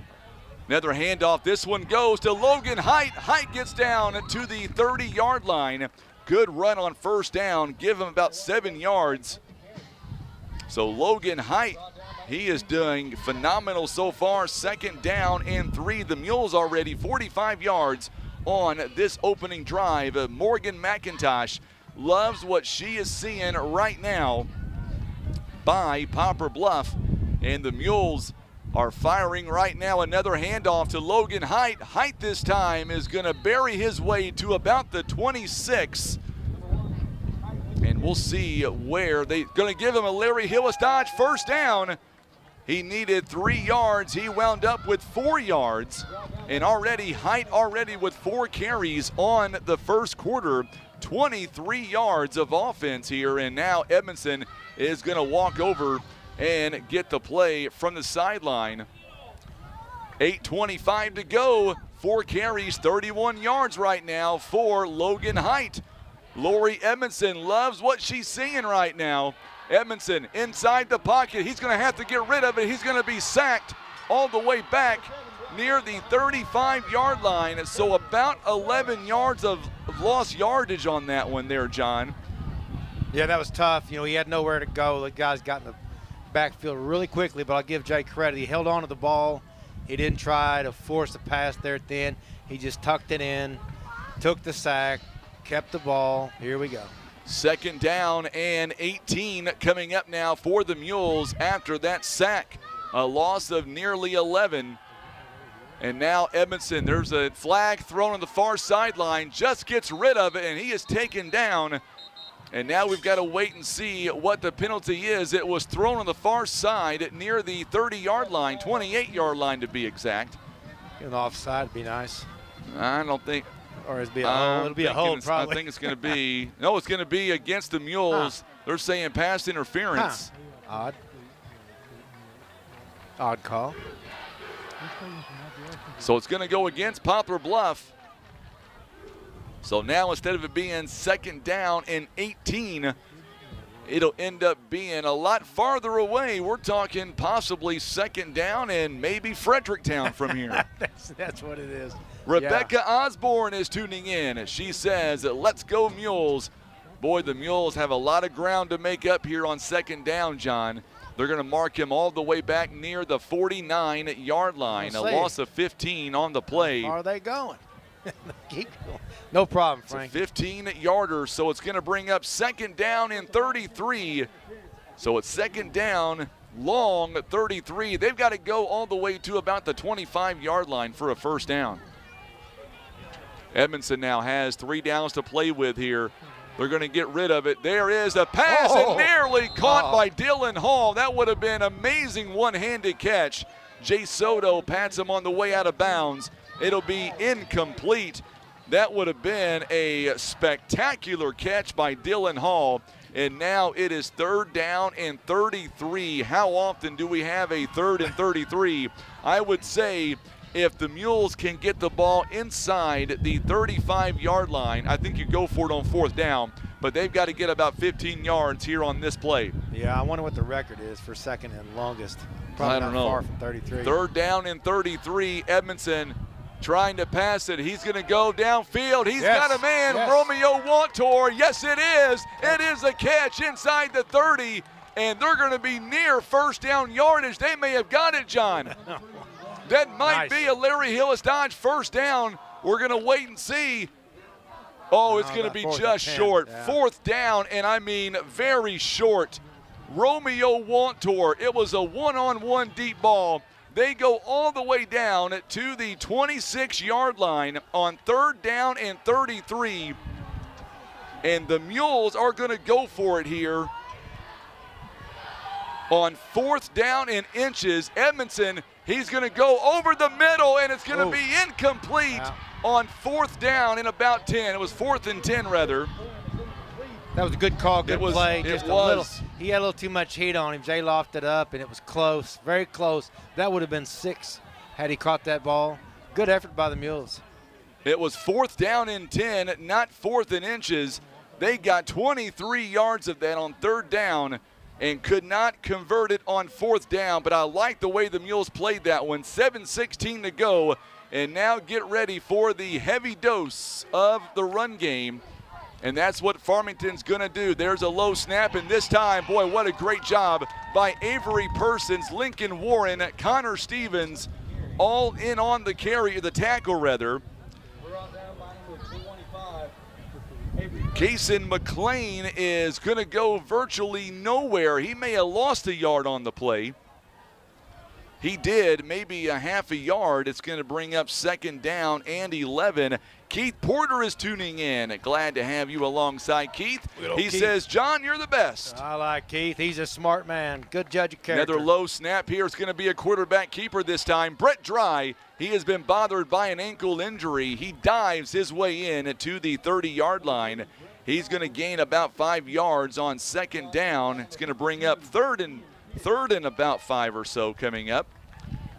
Another handoff. This one goes to Logan Height. Height gets down to the 30-yard line. Good run on first down. Give him about 7 yards. So Logan Height, he is doing phenomenal so far. Second down and 3. The Mules already 45 yards on this opening drive. Morgan McIntosh loves what she is seeing right now by Poplar Bluff. And the Mules are firing right now. Another handoff to Logan Height. Height this time is going to bury his way to about the 26. And we'll see where they're going to give him a Larry Hillis Dodge first down. He needed 3 yards. He wound up with 4 yards. And already, Height already with 4 carries on the first quarter. 23 yards of offense here. And now Edmondson is going to walk over and get the play from the sideline. 8:25 to go. 4 carries, 31 yards right now for Logan Height. Lori Edmondson loves what she's seeing right now. Edmondson inside the pocket. He's going to have to get rid of it. He's going to be sacked all the way back near the 35-yard line. So about 11 yards of lost yardage on that one there, John. Yeah, that was tough. You know, he had nowhere to go. The guy's got in the backfield really quickly, but I'll give Jay credit. He held on to the ball. He didn't try to force a pass there at the end. He just tucked it in, took the sack, kept the ball. Here we go. Second down and 18 coming up now for the Mules after that sack. A loss of nearly 11. And now Edmondson, there's a flag thrown on the far sideline, just gets rid of it, and he is taken down. And now we've got to wait and see what the penalty is. It was thrown on the far side near the 30-yard line, 28-yard line to be exact. An offside would be nice. I don't think. Or it'll be a hold. It'll be a hold, probably. I think it's going to be. No, it's going to be against the Mules. They're saying pass interference. Odd call. So it's going to go against Poplar Bluff. So now instead of it being second down and 18, it'll end up being a lot farther away. We're talking possibly second down and maybe Fredericktown from here. That's what it is. Rebecca Osborne is tuning in. She says, let's go Mules. Boy, the Mules have a lot of ground to make up here on second down, John. They're going to mark him all the way back near the 49-yard line. A loss of 15 on the play. How far are they going? Keep going. No problem, Frank. It's a 15-yarder, so it's going to bring up second down and 33. So it's second down, long 33. They've got to go all the way to about the 25-yard line for a first down. Edmondson now has 3 downs to play with here. They're going to get rid of it. There is a pass and nearly caught by Dylan Hall. That would have been an amazing one-handed catch. Jay Soto pats him on the way out of bounds. It'll be incomplete. That would have been a spectacular catch by Dylan Hall. And now it is third down and 33. How often do we have a third and 33? I would say if the Mules can get the ball inside the 35-yard line, I think you go for it on fourth down. But they've got to get about 15 yards here on this play. Yeah, I wonder what the record is for second and longest. Probably I don't not know. Far from 33. Third down and 33. Edmondson trying to pass it. He's going to go downfield. He's got a man, Romeo Wantor. Yes, it is. It is a catch inside the 30, and they're going to be near first down yardage. They may have got it, John. That might be a Larry Hillis Dodge first down. We're going to wait and see. Oh, it's going to be just short. Yeah. Fourth down, and I mean very short. Romeo Wantor. It was a one-on-one deep ball. They go all the way down to the 26-yard line on third down and 33. And the Mules are going to go for it here on fourth down and inches. Edmondson, he's going to go over the middle, and it's going to be incomplete on fourth down and about 10. It was fourth and 10, rather. That was a good call, good play. Just a little. He had a little too much heat on him. Jay lofted up, and it was close, very close. That would have been 6 had he caught that ball. Good effort by the Mules. It was fourth down and 10, not fourth and inches. They got 23 yards of that on third down and could not convert it on fourth down. But I like the way the Mules played that one. 7:16 to go, and now get ready for the heavy dose of the run game. And that's what Farmington's going to do. There's a low snap, and this time, boy, what a great job by Avery Persons, Lincoln Warren, Connor Stevens, all in on the carry, the tackle, rather. Kason McLean is going to go virtually nowhere. He may have lost a yard on the play. He did, maybe a half a yard. It's going to bring up second down and 11. Keith Porter is tuning in. Glad to have you alongside, Keith. He says, John, you're the best. I like Keith. He's a smart man. Good judge of character. Another low snap here. It's going to be a quarterback keeper this time. Brett Dry, he has been bothered by an ankle injury. He dives his way in to the 30-yard line. He's going to gain about 5 yards on second down. It's going to bring up third and about 5 or so coming up.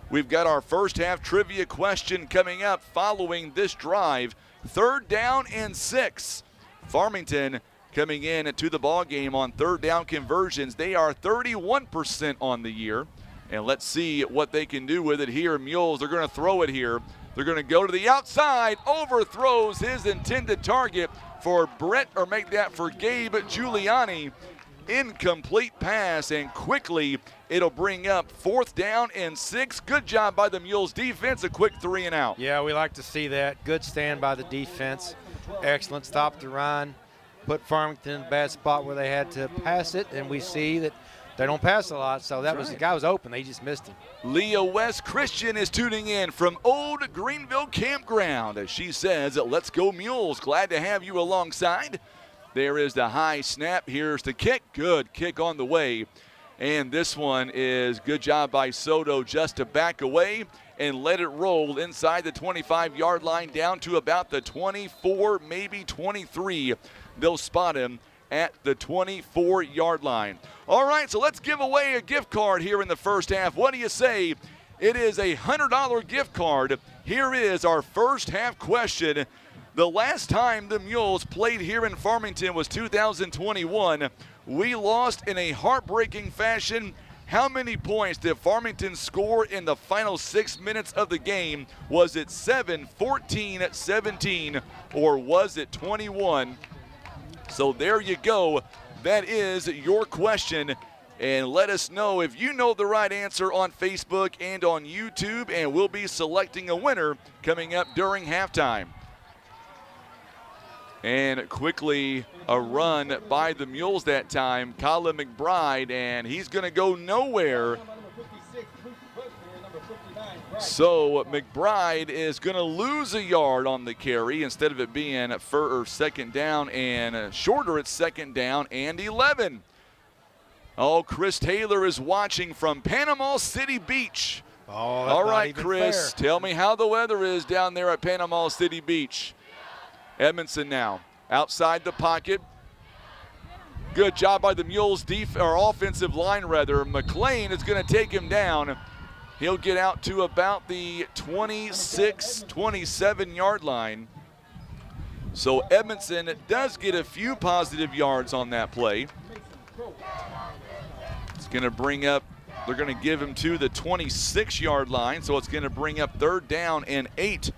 We've got our first half trivia question coming up following this drive. Third down and 6. Farmington coming in to the ball game on third down conversions. They are 31% on the year. And let's see what they can do with it here. Mules, they're going to throw it here. They're going to go to the outside, overthrows his intended target for Gabe Giuliani. Incomplete pass, and quickly it'll bring up fourth down and 6. Good job by the Mules defense, a quick 3 and out. Yeah, we like to see that. Good stand by the defense. Excellent stop to run. Put Farmington in a bad spot where they had to pass it, and we see that they don't pass a lot, so that was the guy was open. They just missed him. Leah West Christian is tuning in from Old Greenville Campground. As she says, let's go Mules. Glad to have you alongside. There is the high snap. Here's the kick. Good kick on the way. And this one is good job by Soto just to back away and let it roll inside the 25-yard line down to about the 24, maybe 23. They'll spot him at the 24-yard line. All right, so let's give away a gift card here in the first half. What do you say? It is a $100 gift card. Here is our first half question. The last time the Mules played here in Farmington was 2021. We lost in a heartbreaking fashion. How many points did Farmington score in the final 6 minutes of the game? Was it 7, 14, 17, or was it 21? So there you go. That is your question. And let us know if you know the right answer on Facebook and on YouTube, and we'll be selecting a winner coming up during halftime. And quickly a run by the Mules that time, Colin McBride, and he's going to go nowhere. So McBride is going to lose a yard on the carry. Instead of it being second down and shorter, it's second down and 11. Oh, Chris Taylor is watching from Panama City Beach. Oh, all right, Chris, tell me how the weather is down there at Panama City Beach. Edmondson now outside the pocket. Good job by the Mules offensive line rather. McLean is going to take him down. He'll get out to about the 26, 27 yard line. So Edmondson does get a few positive yards on that play. It's going to bring up, they're going to give him to the 26 yard line. So it's going to bring up 3rd down and 8.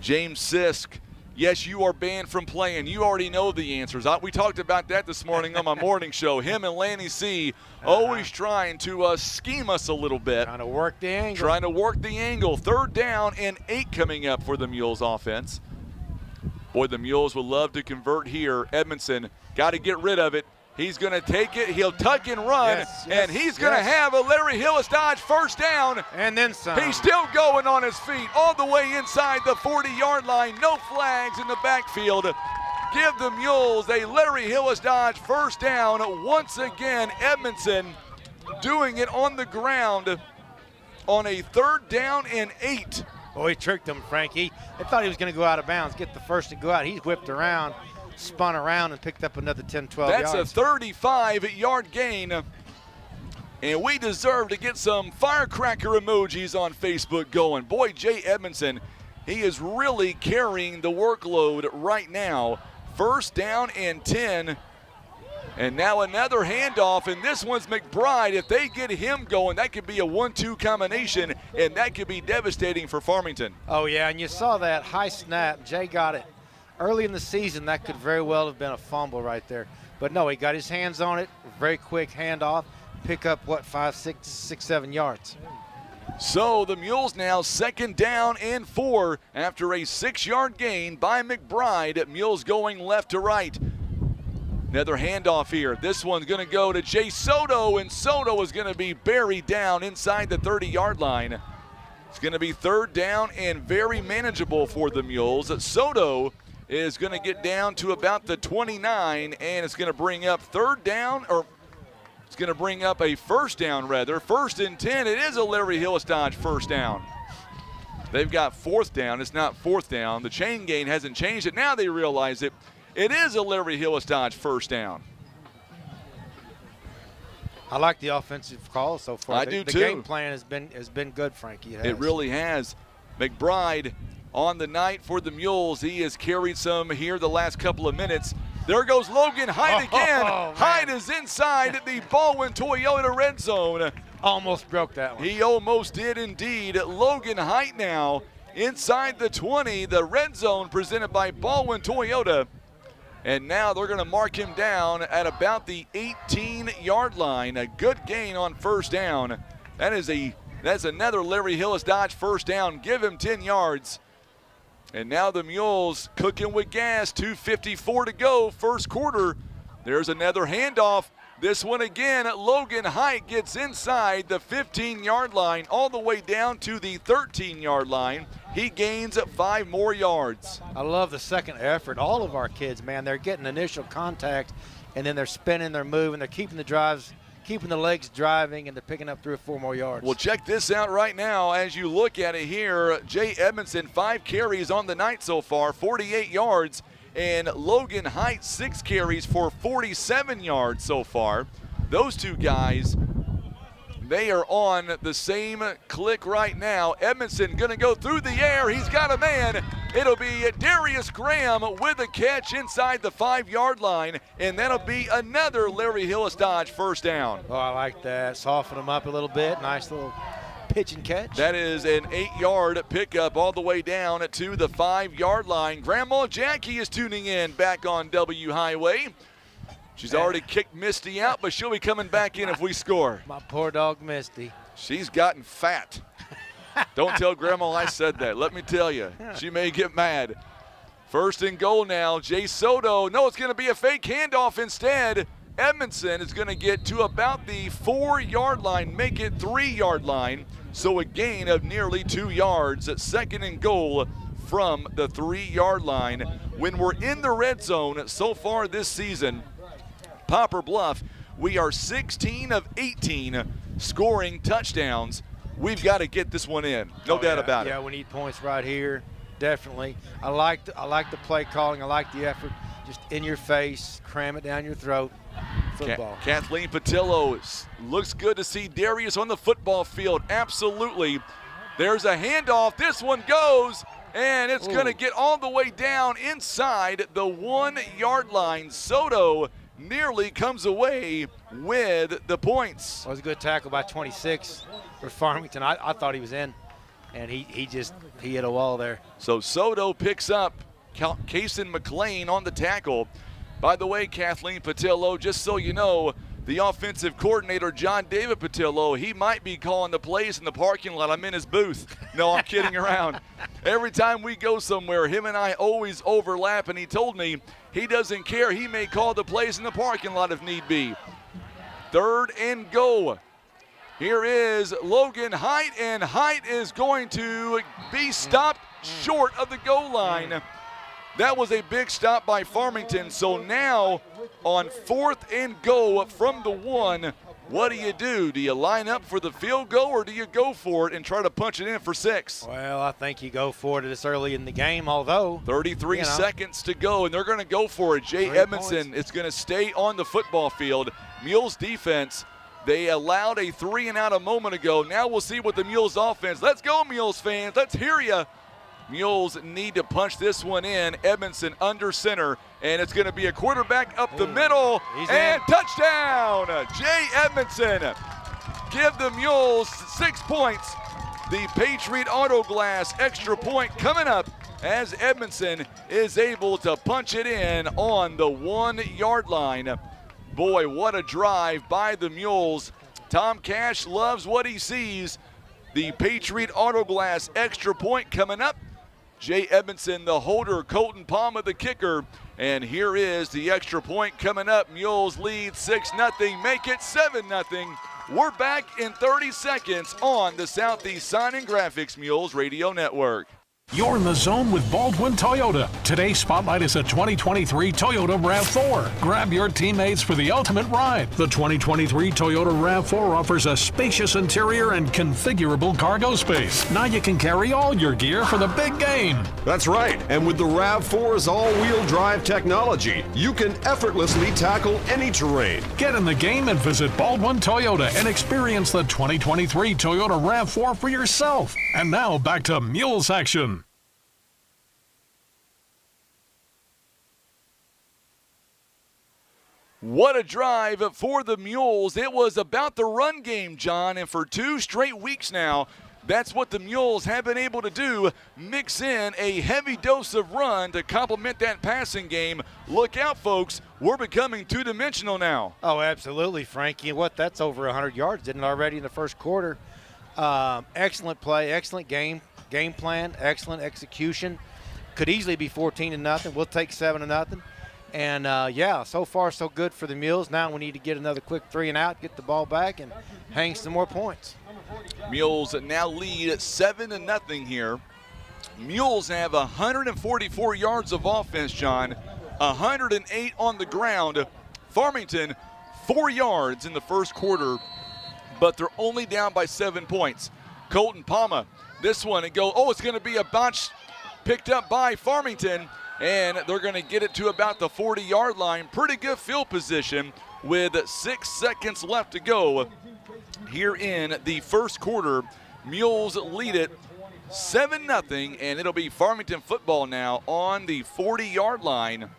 James Sisk, yes, you are banned from playing. You already know the answers. We talked about that this morning on my morning show. Him and Lanny C. always trying to scheme us a little bit. Trying to work the angle. 3rd down and 8 coming up for the Mules offense. Boy, the Mules would love to convert here. Edmondson got to get rid of it. He's going to take it. He'll tuck and run, and he's going to have a Larry Hillis Dodge 1st down. And then some. He's still going on his feet all the way inside the 40-yard line. No flags in the backfield. Give the Mules a Larry Hillis Dodge 1st down. Once again, Edmondson doing it on the ground on a 3rd down and 8. Oh, he tricked him, Frankie. They thought he was going to go out of bounds, get the first to go out. He whipped around, spun around, and picked up another 10, 12 yards. That's a 35-yard gain. And we deserve to get some firecracker emojis on Facebook going. Boy, Jay Edmondson, he is really carrying the workload right now. 1st down and 10. And now another handoff, and this one's McBride. If they get him going, that could be a 1-2 combination, and that could be devastating for Farmington. Oh, yeah, and you saw that high snap. Jay got it. Early in the season, that could very well have been a fumble right there. But no, he got his hands on it. Very quick handoff. Pick up, 5, 6, 7 yards. So the Mules now 2nd down and 4 after a 6-yard gain by McBride. Mules going left to right. Another handoff here. This one's going to go to Jay Soto, and Soto is going to be buried down inside the 30-yard line. It's going to be 3rd down and very manageable for the Mules. Soto is going to get down to about the 29, and it's going to bring up 3rd down, or it's going to bring up a 1st down rather. 1st and 10. It is a Larry Hillis Dodge 1st down. They've got 4th down. It's not 4th down. The chain gain hasn't changed it. Now they realize it. It is a Larry Hillis Dodge 1st down. I like the offensive call so far. I do too. The game plan has been good, Frankie. It really has. McBride on the night for the Mules. He has carried some here the last couple of minutes. There goes Logan Height again. Height is inside the Baldwin Toyota red zone. Almost broke that one. He almost did indeed. Logan Height now inside the 20. The red zone presented by Baldwin Toyota. And now they're going to mark him down at about the 18-yard line. A good gain on 1st down. That's another Larry Hillis Dodge 1st down. Give him 10 yards. And now the Mules cooking with gas. 2:54 to go, 1st quarter. There's another handoff. This one again, Logan Height gets inside the 15-yard line all the way down to the 13-yard line. He gains 5 more yards. I love the second effort. All of our kids, man, they're getting initial contact, and then they're spinning, they're moving, they're keeping the drives, keeping the legs driving, and they're picking up 3 or 4 more yards. Well, check this out right now as you look at it here. Jay Edmondson, 5 carries on the night so far, 48 yards. And Logan Height, 6 carries for 47 yards so far. Those two guys, they are on the same click right now. Edmondson going to go through the air. He's got a man. It'll be Darius Graham with a catch inside the 5-yard line, and that'll be another Larry Hillis Dodge first down. Oh, I like that. Soften them up a little bit. Nice little pitch and catch. That is an 8-yard pickup all the way down to the 5-yard line. Grandma Jackie is tuning in back on W Highway. She's already kicked Misty out, but she'll be coming back in if we score. My poor dog Misty. She's gotten fat. Don't tell Grandma I said that. Let me tell you, she may get mad. First and goal now, Jay Soto. No, it's going to be a fake handoff instead. Edmondson is going to get to about the 4-yard line, make it 3-yard line. So a gain of nearly 2 yards at second and goal from the 3-yard line. When we're in the red zone so far this season, Poplar Bluff, we are 16 of 18 scoring touchdowns. We've got to get this one in, no doubt about it. Yeah, we need points right here, definitely. I like the play calling. I like the effort. Just in your face, cram it down your throat. Football. Kathleen Patillo, looks good to see Darius on the football field. Absolutely. There's a handoff. This one goes, and it's going to get all the way down inside the 1-yard line. Soto nearly comes away with the points. That was a good tackle by 26 for Farmington. I thought he was in, and he hit a wall there. So Soto picks up Kason McLean on the tackle. By the way, Kathleen Patillo, just so you know, the offensive coordinator, John David Patillo, he might be calling the plays in the parking lot. I'm in his booth. No, I'm kidding around. Every time we go somewhere, him and I always overlap, and he told me he doesn't care. He may call the plays in the parking lot if need be. Third and goal. Here is Logan Height, and Height is going to be stopped short of the goal line. That was a big stop by Farmington. So now on 4th and goal from the 1, what do? Do you line up for the field goal, or do you go for it and try to punch it in for 6? Well, I think you go for it this early in the game, although 33 seconds to go, and they're going to go for it. Jay Edmondson is going to stay on the football field. Mules defense, they allowed a 3-and-out a moment ago. Now we'll see what the Mules offense. Let's go, Mules fans. Let's hear you. Mules need to punch this one in. Edmondson under center, and it's going to be a quarterback up the middle, and touchdown! Jay Edmondson. Give the Mules 6 points. The Patriot Auto Glass extra point coming up as Edmondson is able to punch it in on the 1-yard line. Boy, what a drive by the Mules. Tom Cash loves what he sees. The Patriot Auto Glass extra point coming up. Jay Edmondson, the holder, Colton Palma, the kicker. And here is the extra point coming up. Mules lead 6-0, make it 7-0. We're back in 30 seconds on the Southeast Sign and Graphics Mules Radio Network. You're in the zone with Baldwin Toyota. Today's spotlight is a 2023 Toyota RAV4. Grab your teammates for the ultimate ride. The 2023 Toyota RAV4 offers a spacious interior and configurable cargo space. Now you can carry all your gear for the big game. That's right. And with the RAV4's all-wheel drive technology, you can effortlessly tackle any terrain. Get in the game and visit Baldwin Toyota and experience the 2023 Toyota RAV4 for yourself. And now back to Mules action. What a drive for the Mules. It was about the run game, John, and for 2 straight weeks now, that's what the Mules have been able to do, mix in a heavy dose of run to complement that passing game. Look out, folks. We're becoming two-dimensional now. Oh, absolutely, Frankie. That's over 100 yards, didn't it, already in the first quarter? Excellent play, excellent game plan, excellent execution. Could easily be 14-0. We'll take 7-0. And, so far so good for the Mules. Now we need to get another quick 3-and-out, get the ball back, and hang some more points. Mules now lead at 7-0 here. Mules have 144 yards of offense, John, 108 on the ground. Farmington, 4 yards in the first quarter, but they're only down by 7 points. Colton Palma, this one, it's going to be a botch picked up by Farmington. And they're going to get it to about the 40-yard line. Pretty good field position with 6 seconds left to go here in the first quarter. Mules lead it 7-0, and it'll be Farmington football now on the 40-yard line.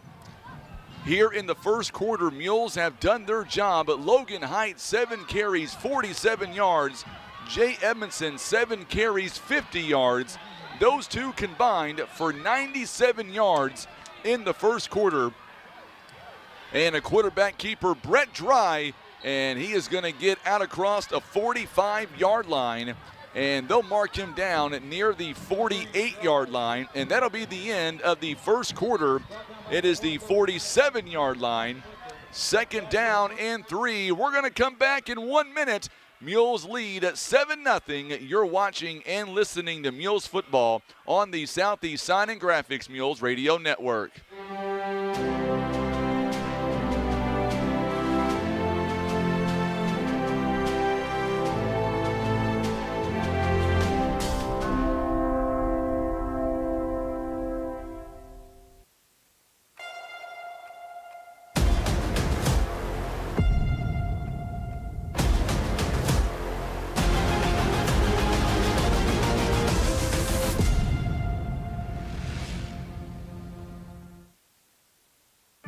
Here in the first quarter, Mules have done their job. Logan Height, 7 carries, 47 yards. Jay Edmondson, 7 carries, 50 yards. Those two combined for 97 yards in the first quarter. And a quarterback keeper, Brett Dry, and he is going to get out across the 45-yard line. And they'll mark him down near the 48-yard line, and that'll be the end of the first quarter. It is the 47-yard line. 2nd down and 3. We're going to come back in 1 minute. Mules lead 7-0. You're watching and listening to Mules football on the Southeast Sign and Graphics Mules Radio Network.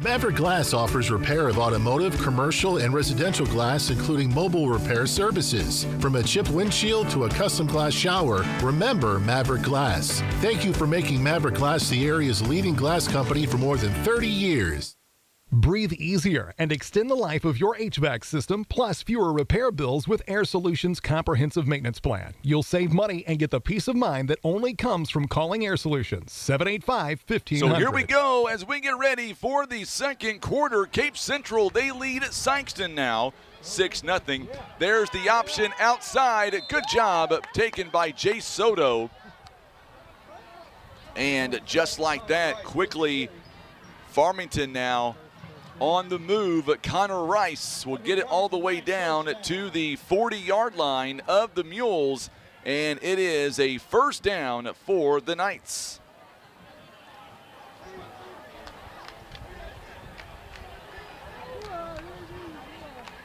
Maverick Glass offers repair of automotive, commercial, and residential glass, including mobile repair services. From a chipped windshield to a custom glass shower, remember Maverick Glass. Thank you for making Maverick Glass the area's leading glass company for more than 30 years. Breathe easier and extend the life of your HVAC system, plus fewer repair bills with Air Solutions Comprehensive Maintenance Plan. You'll save money and get the peace of mind that only comes from calling Air Solutions. 785-1500. So here we go as we get ready for the second quarter. Cape Central, they lead Sykeston now, 6-0. There's the option outside. Good job taken by Jay Soto. And just like that, quickly, Farmington now on the move. Connor Rice will get it all the way down to the 40-yard line of the Mules, and it is a 1st down for the Knights.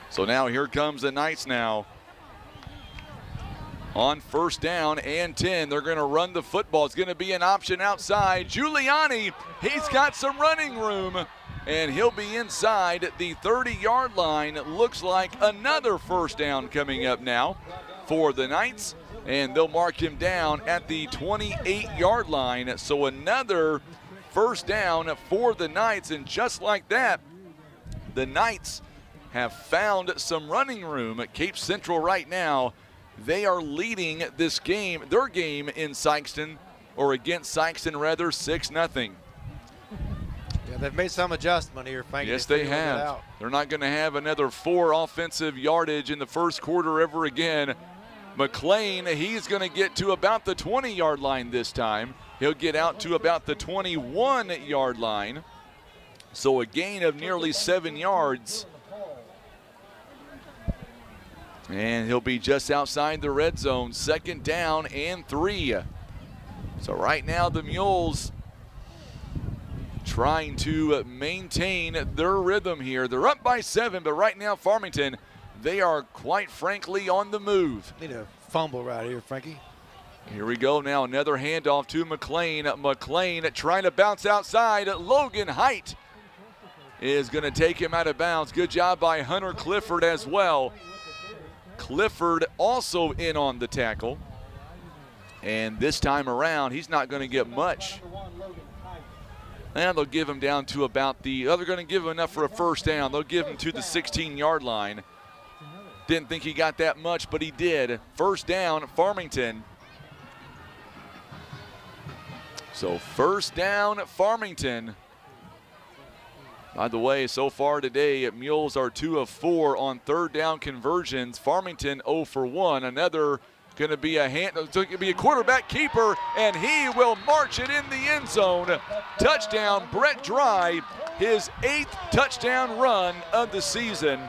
So now here comes the Knights now. On 1st down and 10, they're going to run the football. It's going to be an option outside. Giuliani, he's got some running room, and he'll be inside the 30-yard line. It looks like another 1st down coming up now for the Knights, and they'll mark him down at the 28-yard line. So another 1st down for the Knights, and just like that, the Knights have found some running room at Cape Central right now. They are leading this game, their game in Sykeston, or against Sykeston rather, 6-0. Yeah, they've made some adjustment here, Frank. Yes, they have. They're not going to have another 4 offensive yardage in the first quarter ever again. McLean, he's going to get to about the 20-yard line this time. He'll get out to about the 21-yard line. So a gain of nearly 7 yards. And he'll be just outside the red zone. 2nd down and 3. So right now the Mules trying to maintain their rhythm here. They're up by 7, but right now Farmington, they are quite frankly on the move. Need a fumble right here, Frankie. Here we go now, another handoff to McLean. McLean trying to bounce outside. Logan Height is going to take him out of bounds. Good job by Hunter Clifford as well. Clifford also in on the tackle. And this time around, he's not going to get much. And they'll give him down to about the, they're going to give him enough for a 1st down. They'll give him to the 16-yard line. Didn't think he got that much, but he did. 1st down, Farmington. So 1st down, Farmington. By the way, so far today, Mules are 2 of 4 on 3rd down conversions. Farmington 0 for 1. Another going to be a quarterback keeper, and he will march it in the end zone. Touchdown, Brett Dry, his 8th touchdown run of the season.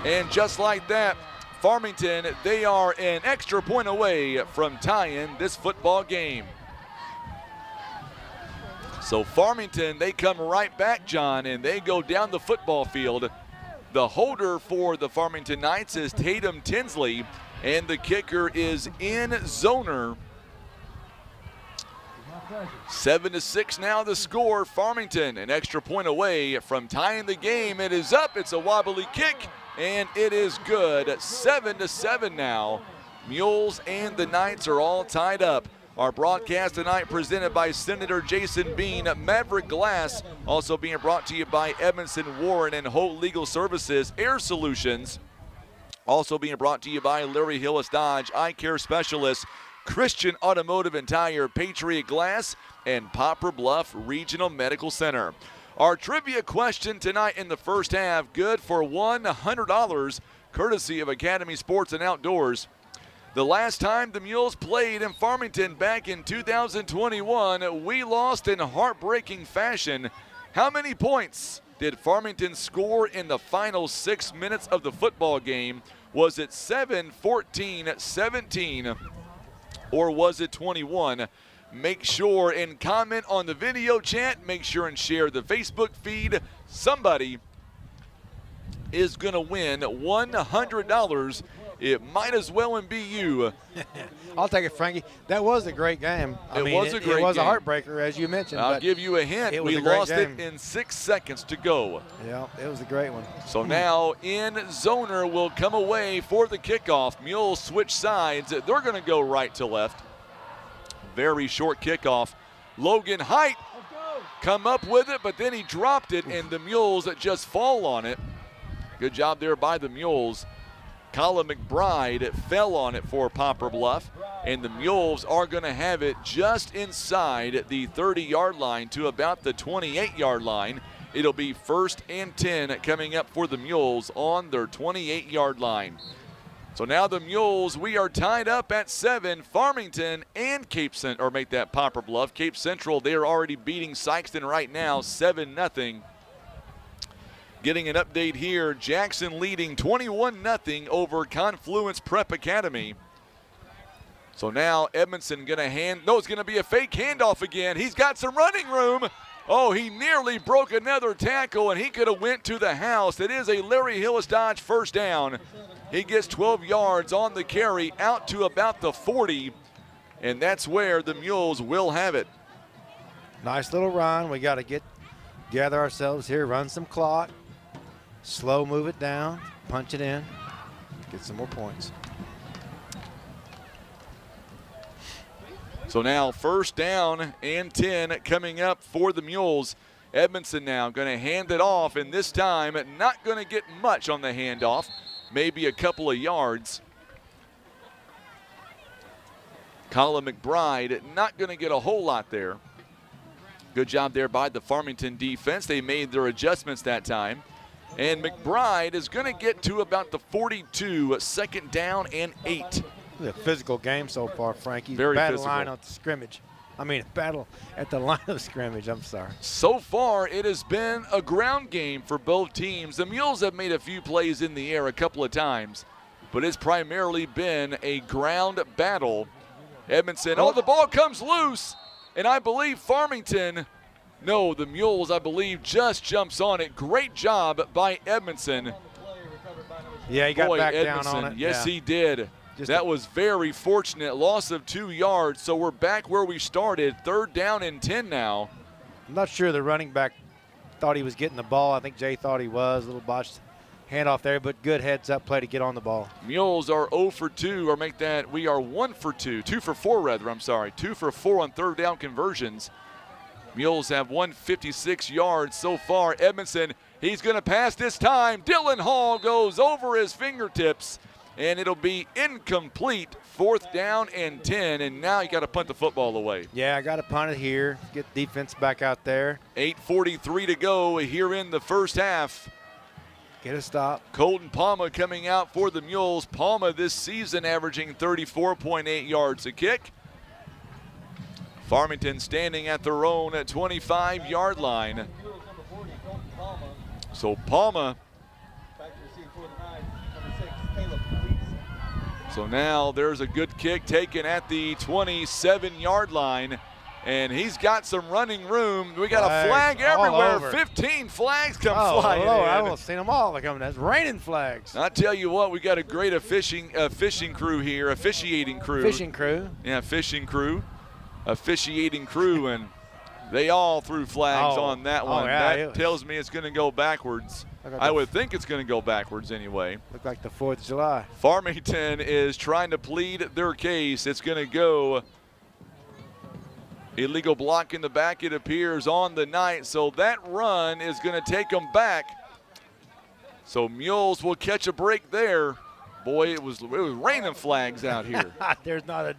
And just like that, Farmington, they are an extra point away from tying this football game. So Farmington, they come right back, John, and they go down the football field. The holder for the Farmington Knights is Tatum Tinsley, and the kicker is in zoner. 7-6 now the score. Farmington an extra point away from tying the game. It is up. It's a wobbly kick, and it is good. 7-7 now. Mules and the Knights are all tied up. Our broadcast tonight presented by Senator Jason Bean, Maverick Glass, also being brought to you by Edmondson Warren and Holt Legal Services, Air Solutions, also being brought to you by Larry Hillis Dodge, Eye Care Specialists, Christian Automotive and Tire, Patriot Glass, and Poplar Bluff Regional Medical Center. Our trivia question tonight in the first half, good for $100, courtesy of Academy Sports and Outdoors. The last time the Mules played in Farmington back in 2021, we lost in heartbreaking fashion. How many points did Farmington score in the final 6 minutes of the football game? Was it 7, 14, 17, or was it 21? Make sure and comment on the video chat. Make sure and share the Facebook feed. Somebody is going to win $100. It might as well be you. I'll take it, Frankie. That was a great game. It was a heartbreaker, as you mentioned. I'll give you a hint. We lost it in 6 seconds to go. Yeah, it was a great one. So now in zoner will come away for the kickoff. Mules switch sides. They're going to go right to left. Very short kickoff. Logan Height come up with it, but then he dropped it, and the Mules just fall on it. Good job there by the Mules. Colin McBride fell on it for Poplar Bluff, and the Mules are going to have it just inside the 30-yard line to about the 28-yard line. It'll be 1st and 10 coming up for the Mules on their 28-yard line. So now the Mules, we are tied up at 7. Farmington and Poplar Bluff. Cape Central, they are already beating Sykeston right now, 7-0. Getting an update here, Jackson leading 21-0 over Confluence Prep Academy. So now Edmondson going to it's going to be a fake handoff again. He's got some running room. Oh, he nearly broke another tackle, and he could have went to the house. It is a Larry Hillis Dodge first down. He gets 12 yards on the carry out to about the 40, and that's where the Mules will have it. Nice little run. We got to gather ourselves here, run some clock. Slow move it down, punch it in, get some more points. So now 1st down and 10 coming up for the Mules. Edmondson now going to hand it off, and this time not going to get much on the handoff, maybe a couple of yards. Colin McBride not going to get a whole lot there. Good job there by the Farmington defense. They made their adjustments that time. And McBride is going to get to about the 42, 2nd down and 8. It's a physical game so far, Frankie. Very battle physical. line of scrimmage. Battle at the line of scrimmage, I'm sorry. So far, it has been a ground game for both teams. The Mules have made a few plays in the air a couple of times, but it's primarily been a ground battle. Edmondson, the ball comes loose, and I believe the Mules, I believe, just jumps on it. Great job by Edmondson. Yeah, he got back down on it. Yes, he did. That was very fortunate. Loss of 2 yards, so we're back where we started. 3rd down and 10 now. I'm not sure the running back thought he was getting the ball. I think Jay thought he was. A little botched handoff there, but good heads-up play to get on the ball. Mules are 0 for 2, or make that, we are 1 for 2. 2 for 4, rather, I'm sorry. 2 for 4 on 3rd down conversions. Mules have 156 yards so far. Edmondson, he's going to pass this time. Dylan Hall goes over his fingertips, and it'll be incomplete. 4th down and 10, and now you got to punt the football away. Yeah, I got to punt it here. Get defense back out there. 8:43 to go here in the first half. Get a stop. Colton Palma coming out for the Mules. Palma this season averaging 34.8 yards a kick. Farmington standing at their own 25-yard line. So Palma. So now there's a good kick taken at the 27-yard line. And he's got some running room. We got a flag everywhere. 15 flags come flying in. I almost seen them all coming. That's raining flags. I tell you what, we got a great fishing crew here, officiating crew. Fishing crew. Yeah, fishing crew. officiating crew, and they all threw flags on that one. Yeah, that tells me it's going to go backwards. I would think it's going to go backwards anyway. Look like the 4th of July. Farmington is trying to plead their case. It's going to go illegal block in the back, it appears, on the Knights. So that run is going to take them back. So Mules will catch a break there. Boy, it was raining flags out here. There's not a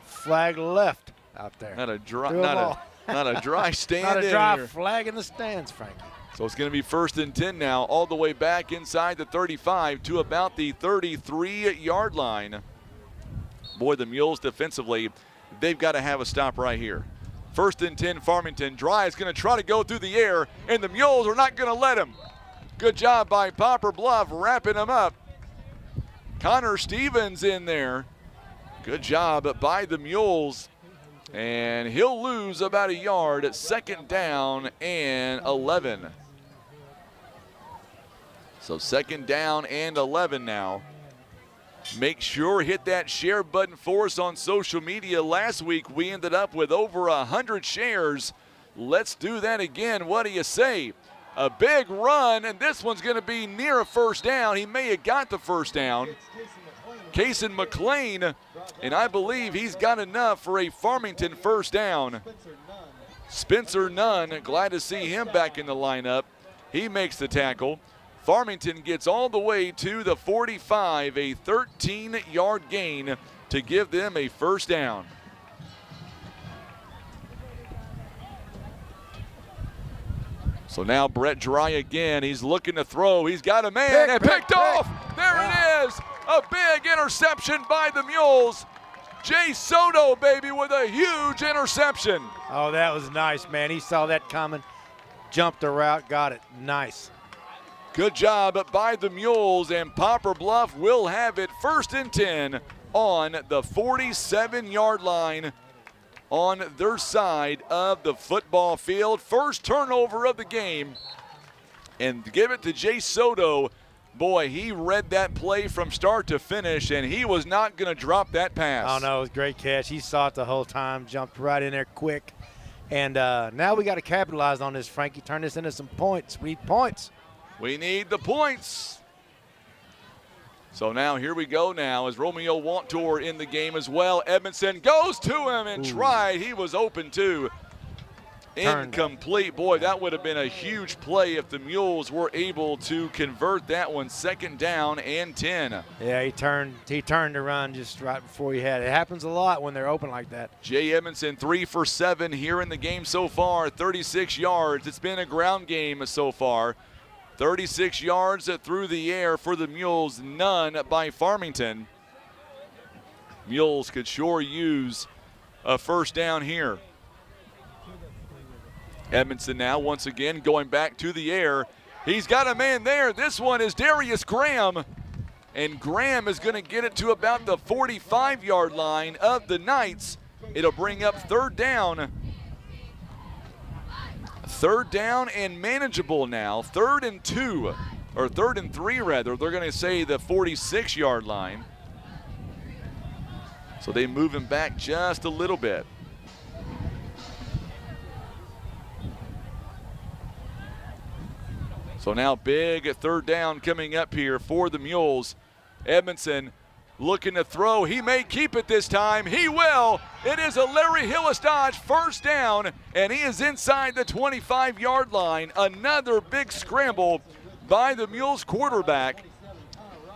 flag left out there. Not a dry stand. Not a dry here. flag in the stands, Frankie. So it's going to be 1st and 10 now, all the way back inside the 35 to about the 33-yard line. Boy, the Mules defensively, they've got to have a stop right here. 1st and 10, Farmington. Dry is going to try to go through the air, and the Mules are not going to let him. Good job by Poplar Bluff wrapping him up. Connor Stevens in there. Good job by the Mules. And he'll lose about a yard at 2nd down and 11. So 2nd down and 11 now. Make sure hit that share button for us on social media. Last week we ended up with over 100 shares. Let's do that again. What do you say? A big run, and this one's going to be near a 1st down. He may have got the 1st down. Cason McLean, and I believe he's got enough for a Farmington 1st down. Spencer Nunn, glad to see him back in the lineup. He makes the tackle. Farmington gets all the way to the 45, a 13-yard gain to give them a 1st down. So now Brett Dry again. He's looking to throw. He's got a man and picked off. There it is. A big interception by the Mules. Jay Soto, baby, with a huge interception. Oh, that was nice, man. He saw that coming, jumped the route, got it. Nice. Good job by the Mules, and Poplar Bluff will have it 1st and 10 on the 47-yard line on their side of the football field. First turnover of the game, and give it to Jay Soto. Boy, he read that play from start to finish, and he was not going to drop that pass. Oh, no, it was a great catch. He saw it the whole time, jumped right in there quick. And now we got to capitalize on this, Frankie. Turn this into some points. We need points. We need the points. So now here we go now as Romeo Wantor in the game as well. Edmondson goes to him and tried. He was open too. Incomplete. Boy, that would have been a huge play if the Mules were able to convert that one. 2nd down and 10. Yeah, he turned to run just right before he had it. It happens a lot when they're open like that. Jay Edmondson 3 for 7 here in the game so far, 36 yards. It's been a ground game so far. 36 yards through the air for the Mules, none by Farmington. Mules could sure use a 1st down here. Edmondson now once again going back to the air. He's got a man there. This one is Darius Graham. And Graham is going to get it to about the 45-yard line of the Knights. It'll bring up 3rd down. 3rd down and manageable now. 3rd and 2, or 3rd and 3 rather. They're going to say the 46-yard line. So they move him back just a little bit. So now big 3rd down coming up here for the Mules. Edmondson looking to throw. He may keep it this time. He will. It is a Larry Hillis Dodge 1st down, and he is inside the 25-yard line. Another big scramble by the Mules quarterback,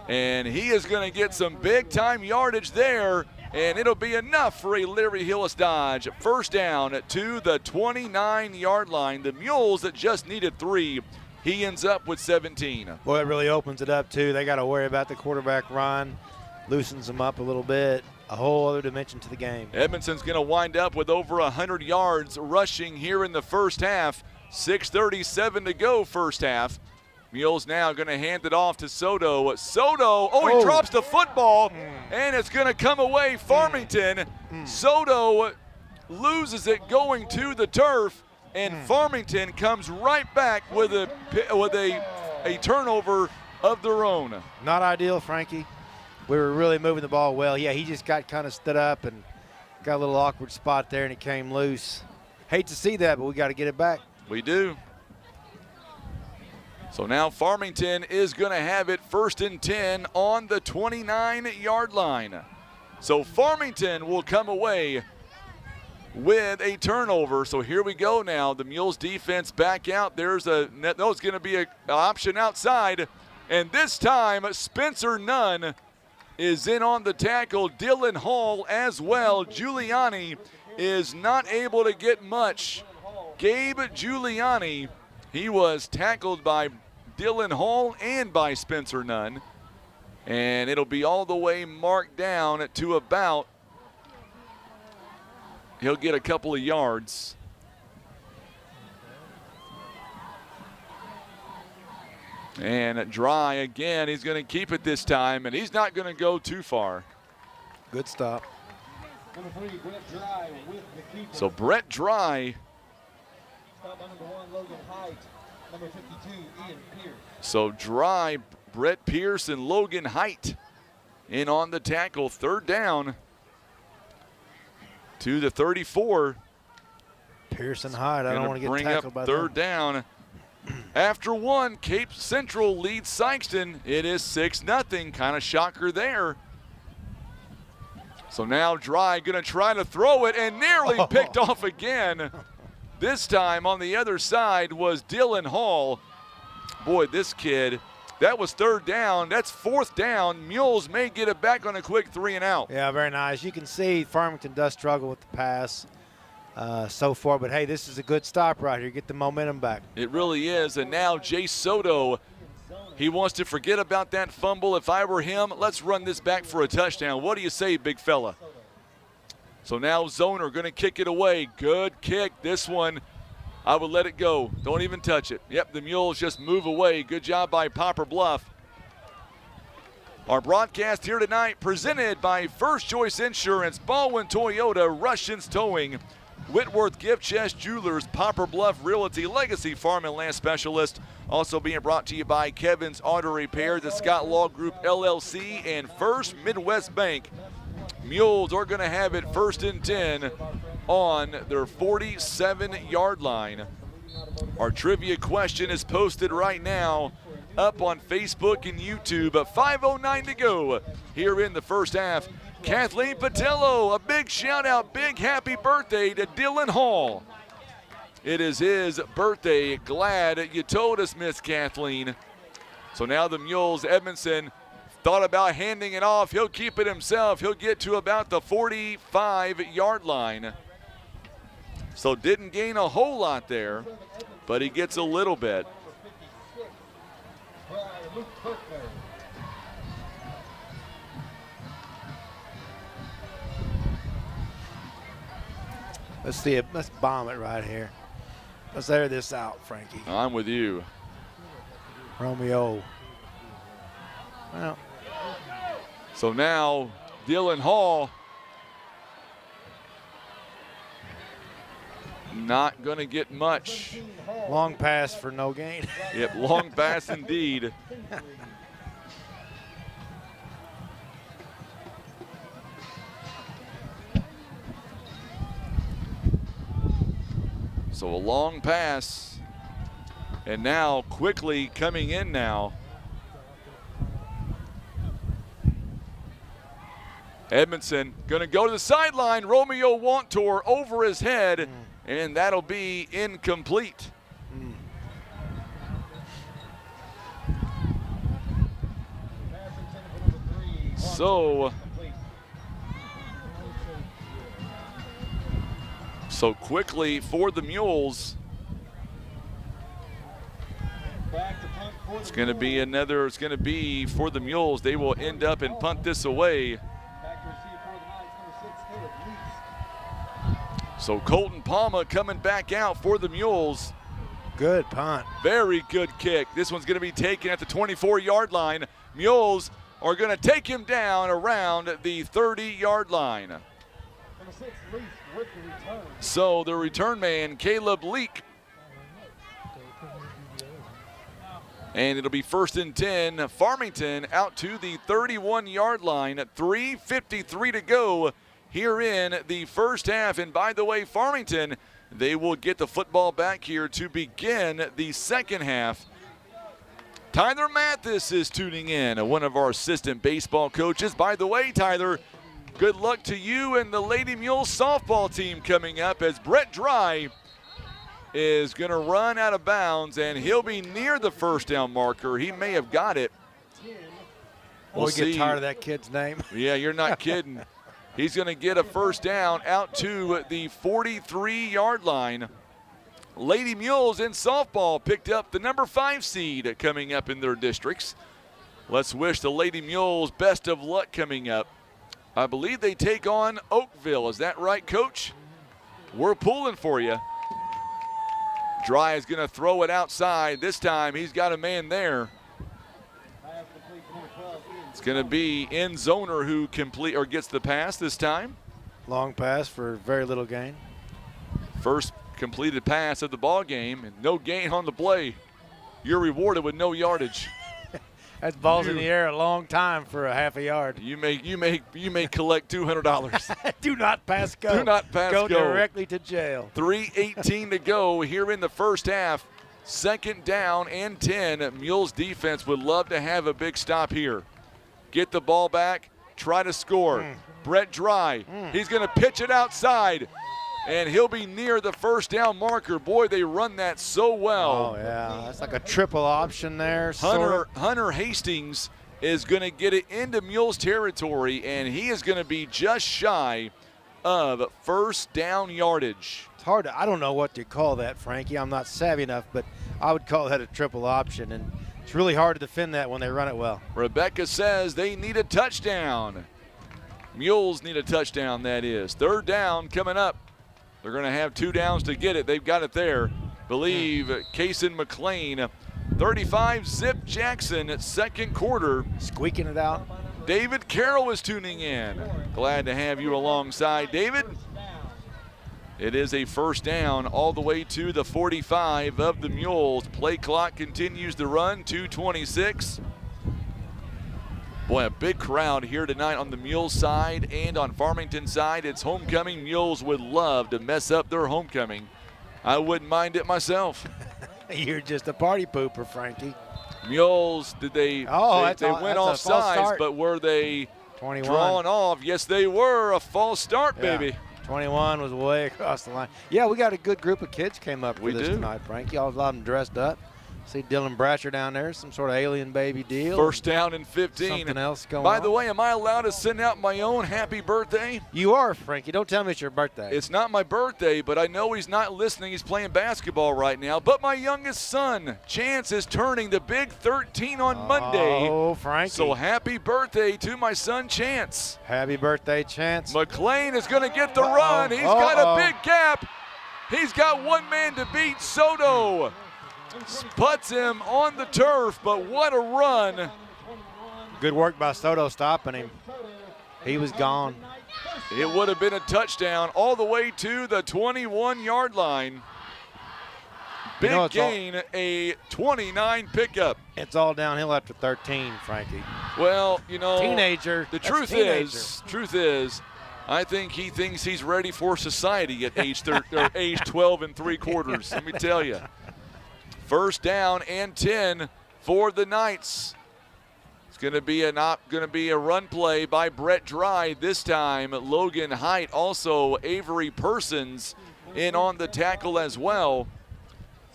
and he is going to get some big-time yardage there, and it'll be enough for a Larry Hillis Dodge. 1st down to the 29-yard line. The Mules that just needed 3. He ends up with 17. Boy, it really opens it up, too. They got to worry about the quarterback run. Loosens them up a little bit. A whole other dimension to the game. Edmondson's going to wind up with over 100 yards rushing here in the 1st half. 6:37 to go 1st half. Mules now going to hand it off to Soto. Soto, he drops the football, and it's going to come away Farmington. Soto loses it going to the turf, and Farmington comes right back with a turnover of their own. Not ideal, Frankie. We were really moving the ball well. Yeah, he just got kind of stood up and Got a little awkward spot there, and he came loose. Hate to see that, but we got to get it back. We do. So now Farmington is going to have it 1st and 10 on the 29-yard line. So Farmington will come away with a turnover. So here we go now. The Mules defense back out. There's a net. No, it's going to be an option outside. And this time, Spencer Nunn is in on the tackle. Dylan Hall as well. Giuliani is not able to get much. Gabe Giuliani, he was tackled by Dylan Hall and by Spencer Nunn. And it'll be all the way marked down to about, he'll get a couple of yards. And Dry again, he's going to keep it this time, and he's not going to go too far. Good stop. Number 3, Brett Dry with the keeper. So Brett Dry. Stop by number 1, Logan Height. Number 52, Ian Pierce. So Dry, Brett Pierce, and Logan Height in on the tackle. 3rd down to the 34. Pierce and Hyde, I don't want to get tackled by them. 3rd down. After 1, Cape Central leads Sykeston. It is 6-0. Kind of shocker there. So now Dry going to try to throw it and nearly picked off again. This time on the other side was Dylan Hall. Boy, this kid, that was 3rd down. That's 4th down. Mules may get it back on a quick 3 and out. Yeah, very nice. You can see Farmington does struggle with the pass so far, but hey, this is a good stop right here. Get the momentum back. It really is. And now Jay Soto, he wants to forget about that fumble. If I were him, let's run this back for a touchdown. What do you say, big fella? So now Zoner going to kick it away. Good kick. This one, I would let it go. Don't even touch it. Yep, the Mules just move away. Good job by Poplar Bluff. Our broadcast here tonight presented by First Choice Insurance, Baldwin Toyota, Russians Towing, Whitworth Gift Chest Jewelers, Poplar Bluff Realty, Legacy Farm and Land Specialist. Also being brought to you by Kevin's Auto Repair, the Scott Law Group LLC, and First Midwest Bank. Mules are going to have it 1st and 10 on their 47-yard line. Our trivia question is posted right now up on Facebook and YouTube. 5:09 to go here in the first half. Kathleen Patello, a big shout out, big happy birthday to Dylan Hall. It is his birthday. Glad you told us, Miss Kathleen. So now the Mules, Edmondson thought about handing it off. He'll keep it himself. He'll get to about the 45-yard line. So didn't gain a whole lot there, but he gets a little bit. Let's see it. Let's bomb it right here. Let's air this out, Frankie. I'm with you. Romeo. Well. So now Dylan Hall not going to get much. Long pass for no gain. Yep, long pass indeed. So a long pass, and now quickly coming in now. Edmondson going to go to the sideline. Romeo Wantor over his head, and that'll be incomplete. So quickly for the Mules. It's going to be another, it's going to be for the Mules. They will end up and punt this away. So Colton Palma coming back out for the Mules. Good punt. Very good kick. This one's going to be taken at the 24-yard line. Mules are going to take him down around the 30-yard line. So the return man, Caleb Leak. And it'll be 1st and 10. Farmington out to the 31-yard line. 3:53 to go here in the first half. And by the way, Farmington, they will get the football back here to begin the second half. Tyler Mathis is tuning in, one of our assistant baseball coaches. By the way, Tyler, good luck to you and the Lady Mules softball team coming up as Brett Dry is going to run out of bounds, and he'll be near the first down marker. He may have got it. We'll get tired of that kid's name. Yeah, you're not kidding. He's going to get a first down out to the 43-yard line. Lady Mules in softball picked up the number 5 seed coming up in their districts. Let's wish the Lady Mules best of luck coming up. I believe they take on Oakville. Is that right, Coach? We're pulling for you. Dry is going to throw it outside. This time he's got a man there. It's going to be end zoner who gets the pass this time. Long pass for very little gain. First completed pass of the ball game, and no gain on the play. You're rewarded with no yardage. That ball's in the air a long time for a half a yard. You may collect $200. Do not pass go. Do not pass go. Go directly to jail. 3:18 to go here in the first half. Second down and 10. Mules defense would love to have a big stop here. Get the ball back, try to score. Brett Dry, he's going to pitch it outside, and he'll be near the first down marker. Boy, they run that so well. Oh, yeah, that's like a triple option there. Hunter Hastings is going to get it into Mules territory, and he is going to be just shy of first down yardage. It's hard I don't know what to call that, Frankie. I'm not savvy enough, but I would call that a triple option, and it's really hard to defend that when they run it well. Rebecca says they need a touchdown. Mules need a touchdown, that is. Third down coming up. They're going to have 2 downs to get it. They've got it there. Believe Kaysen McLean. 35, Zip Jackson at second quarter. Squeaking it out. David Carroll is tuning in. Glad to have you alongside, David. It is a first down all the way to the 45 of the Mules. Play clock continues to run, 2:26. Boy, a big crowd here tonight on the Mules side and on Farmington side. It's homecoming. Mules would love to mess up their homecoming. I wouldn't mind it myself. You're just a party pooper, Frankie. Mules, they went off sides, but were they 21. Drawn off? Yes, they were. A false start, baby. 21 was way across the line. Yeah, we got a good group of kids came up for this tonight, Frankie. A lot of them dressed up. See Dylan Bratcher down there, some sort of alien baby deal. First down and 15. Something else going on. By the way, am I allowed to send out my own happy birthday? You are, Frankie. Don't tell me it's your birthday. It's not my birthday, but I know he's not listening. He's playing basketball right now. But my youngest son, Chance, is turning the big 13 on Monday. Oh, Frankie. So happy birthday to my son, Chance. Happy birthday, Chance. McLean is going to get the run. He's got a big gap. He's got one man to beat. Soto puts him on the turf, but what a run. Good work by Soto stopping him. He was gone. It would have been a touchdown all the way to the 21-yard line. Big gain, a 29 pickup. It's all downhill after 13, Frankie. Well, you know, teenager. The truth is, I think he thinks he's ready for society at age 12 and 3/4. Let me tell you. First down and 10 for the Knights. It's going to be a run play by Brett Dry this time. Logan Height, also Avery Persons in on the tackle as well.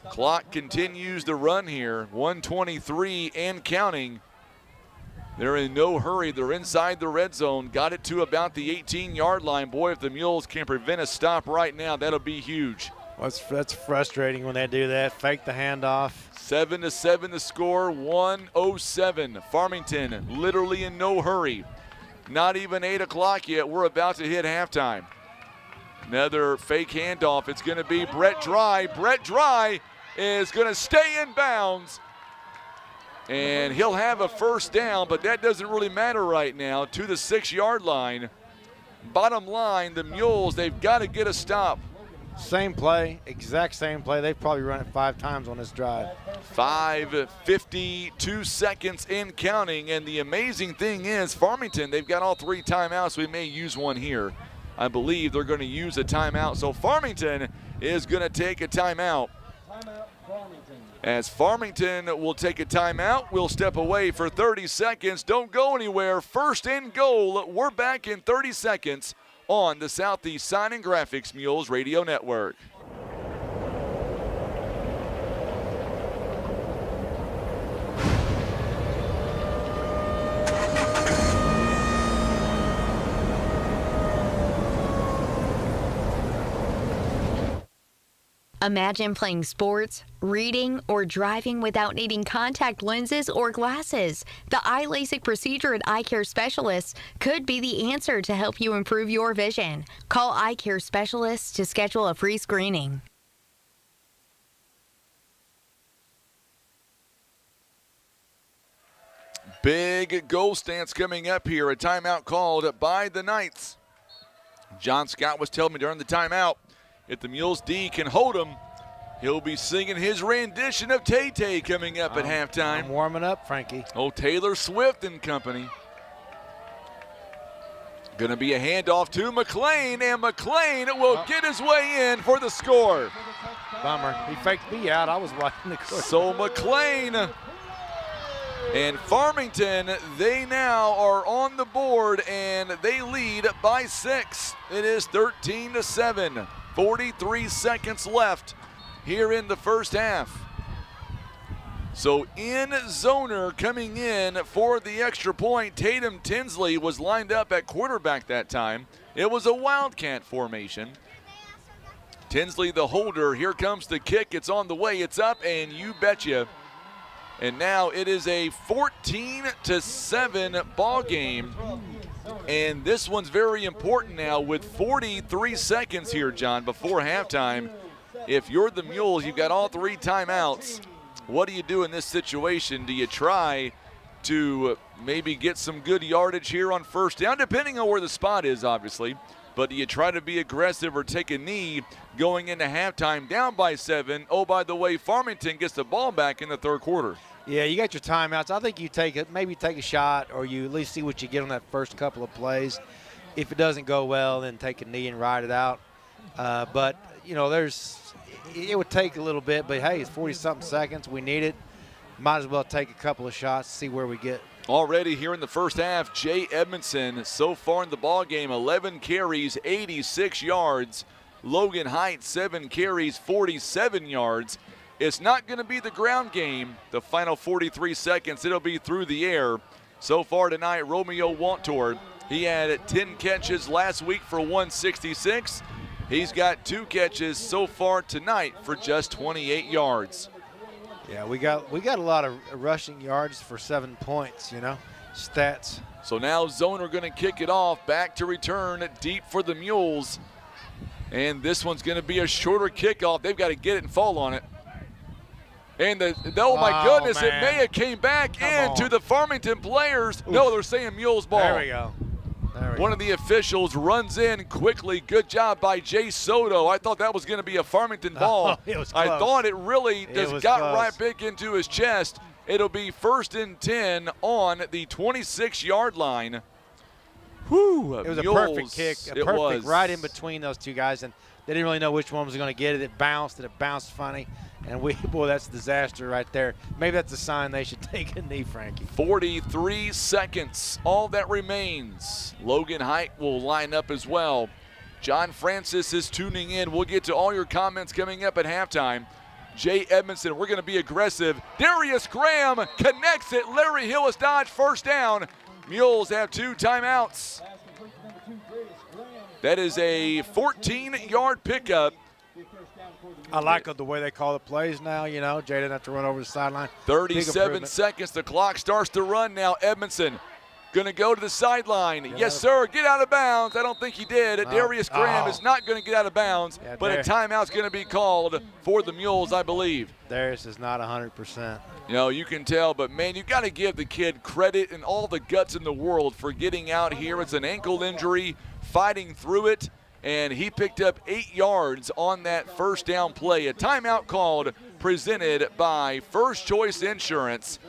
Clock continues to run here. 1:23 and counting. They're in no hurry. They're inside the red zone. Got it to about the 18-yard line. Boy, if the Mules can prevent a stop right now, that'll be huge. That's frustrating when they do that. Fake the handoff. 7-7 the score, 1:07. Farmington literally in no hurry. Not even 8 o'clock yet. We're about to hit halftime. Another fake handoff. It's going to be Brett Dry. Brett Dry is going to stay in bounds. And he'll have a first down, but that doesn't really matter right now, to the 6-yard line. Bottom line, the Mules, they've got to get a stop. Same play, exact same play. They've probably run it 5 times on this drive. 5:52 seconds in counting, and the amazing thing is Farmington, they've got all 3 timeouts. We may use one here. I believe they're going to use a timeout. So Farmington is going to take a timeout. As Farmington will take a timeout, we'll step away for 30 seconds. Don't go anywhere. First and goal. We're back in 30 seconds on the Southeast Sign and Graphics Mules Radio Network. Imagine playing sports, reading, or driving without needing contact lenses or glasses. The eye LASIK procedure at Eye Care Specialists could be the answer to help you improve your vision. Call Eye Care Specialists to schedule a free screening. Big goal stance coming up here. A timeout called by the Knights. John Scott was telling me during the timeout, if the Mules D can hold him, he'll be singing his rendition of Tay-Tay coming up at halftime. I'm warming up, Frankie. Oh, Taylor Swift and company. Going to be a handoff to McLean, and McLean will get his way in for the score. Bummer. He faked me out. I was watching the court. So McLean and Farmington, they now are on the board, and they lead by 6. It is 13-7. 43 seconds left here in the first half. So in zoner coming in for the extra point, Tatum Tinsley was lined up at quarterback that time. It was a Wildcat formation. Tinsley the holder. Here comes the kick. It's on the way. It's up, and you betcha. And now it is a 14-7 ball game. And this one's very important now with 43 seconds here, John, before halftime. If you're the Mules, you've got all 3 timeouts. What do you do in this situation? Do you try to maybe get some good yardage here on first down, depending on where the spot is, obviously? But do you try to be aggressive or take a knee going into halftime down by 7? Oh, by the way, Farmington gets the ball back in the third quarter. Yeah, you got your timeouts. I think you take it, maybe take a shot, or you at least see what you get on that first couple of plays. If it doesn't go well, then take a knee and ride it out. But you know, it would take a little bit. But hey, it's 40-something seconds. We need it. Might as well take a couple of shots, see where we get. Already here in the first half, Jay Edmondson so far in the ball game, 11 carries, 86 yards. Logan Height, 7 carries, 47 yards. It's not going to be the ground game, the final 43 seconds. It'll be through the air. So far tonight, Romeo Wantor, he had 10 catches last week for 166. He's got 2 catches so far tonight for just 28 yards. Yeah, we got a lot of rushing yards for 7 points, you know, stats. So now Zoner going to kick it off, back to return deep for the Mules. And this one's going to be a shorter kickoff. They've got to get it and fall on it. And oh my goodness, man. It may have came back into the Farmington players. Oof. No, they're saying Mules ball. There we go. One of the officials runs in quickly. Good job by Jay Soto. I thought that was going to be a Farmington ball. It was close. I thought it really just got close. right big into his chest. It'll be 1st and 10 on the 26-yard line. Whew, it was Mules, a perfect kick. Perfect right in between those two guys, and they didn't really know which one was going to get it. It bounced funny. And boy, that's a disaster right there. Maybe that's a sign they should take a knee, Frankie. 43 seconds, all that remains. Logan Height will line up as well. John Francis is tuning in. We'll get to all your comments coming up at halftime. Jay Edmondson, we're going to be aggressive. Darius Graham connects it. Larry Hillis Dodge, first down. Mules have 2 timeouts. That is a 14-yard pickup. I like the way they call the plays now, you know. Jay didn't have to run over the sideline. 37 seconds. The clock starts to run now. Edmondson going to go to the sideline. Yes, sir. Get out of bounds. I don't think he did. Darius Graham is not going to get out of bounds, but a timeout's going to be called for the Mules, I believe. Darius is not 100%. You know, you can tell, but, man, you got to give the kid credit and all the guts in the world for getting out here. It's an ankle injury, fighting through it. And he picked up 8 yards on that first down play. A timeout called, presented by First Choice Insurance.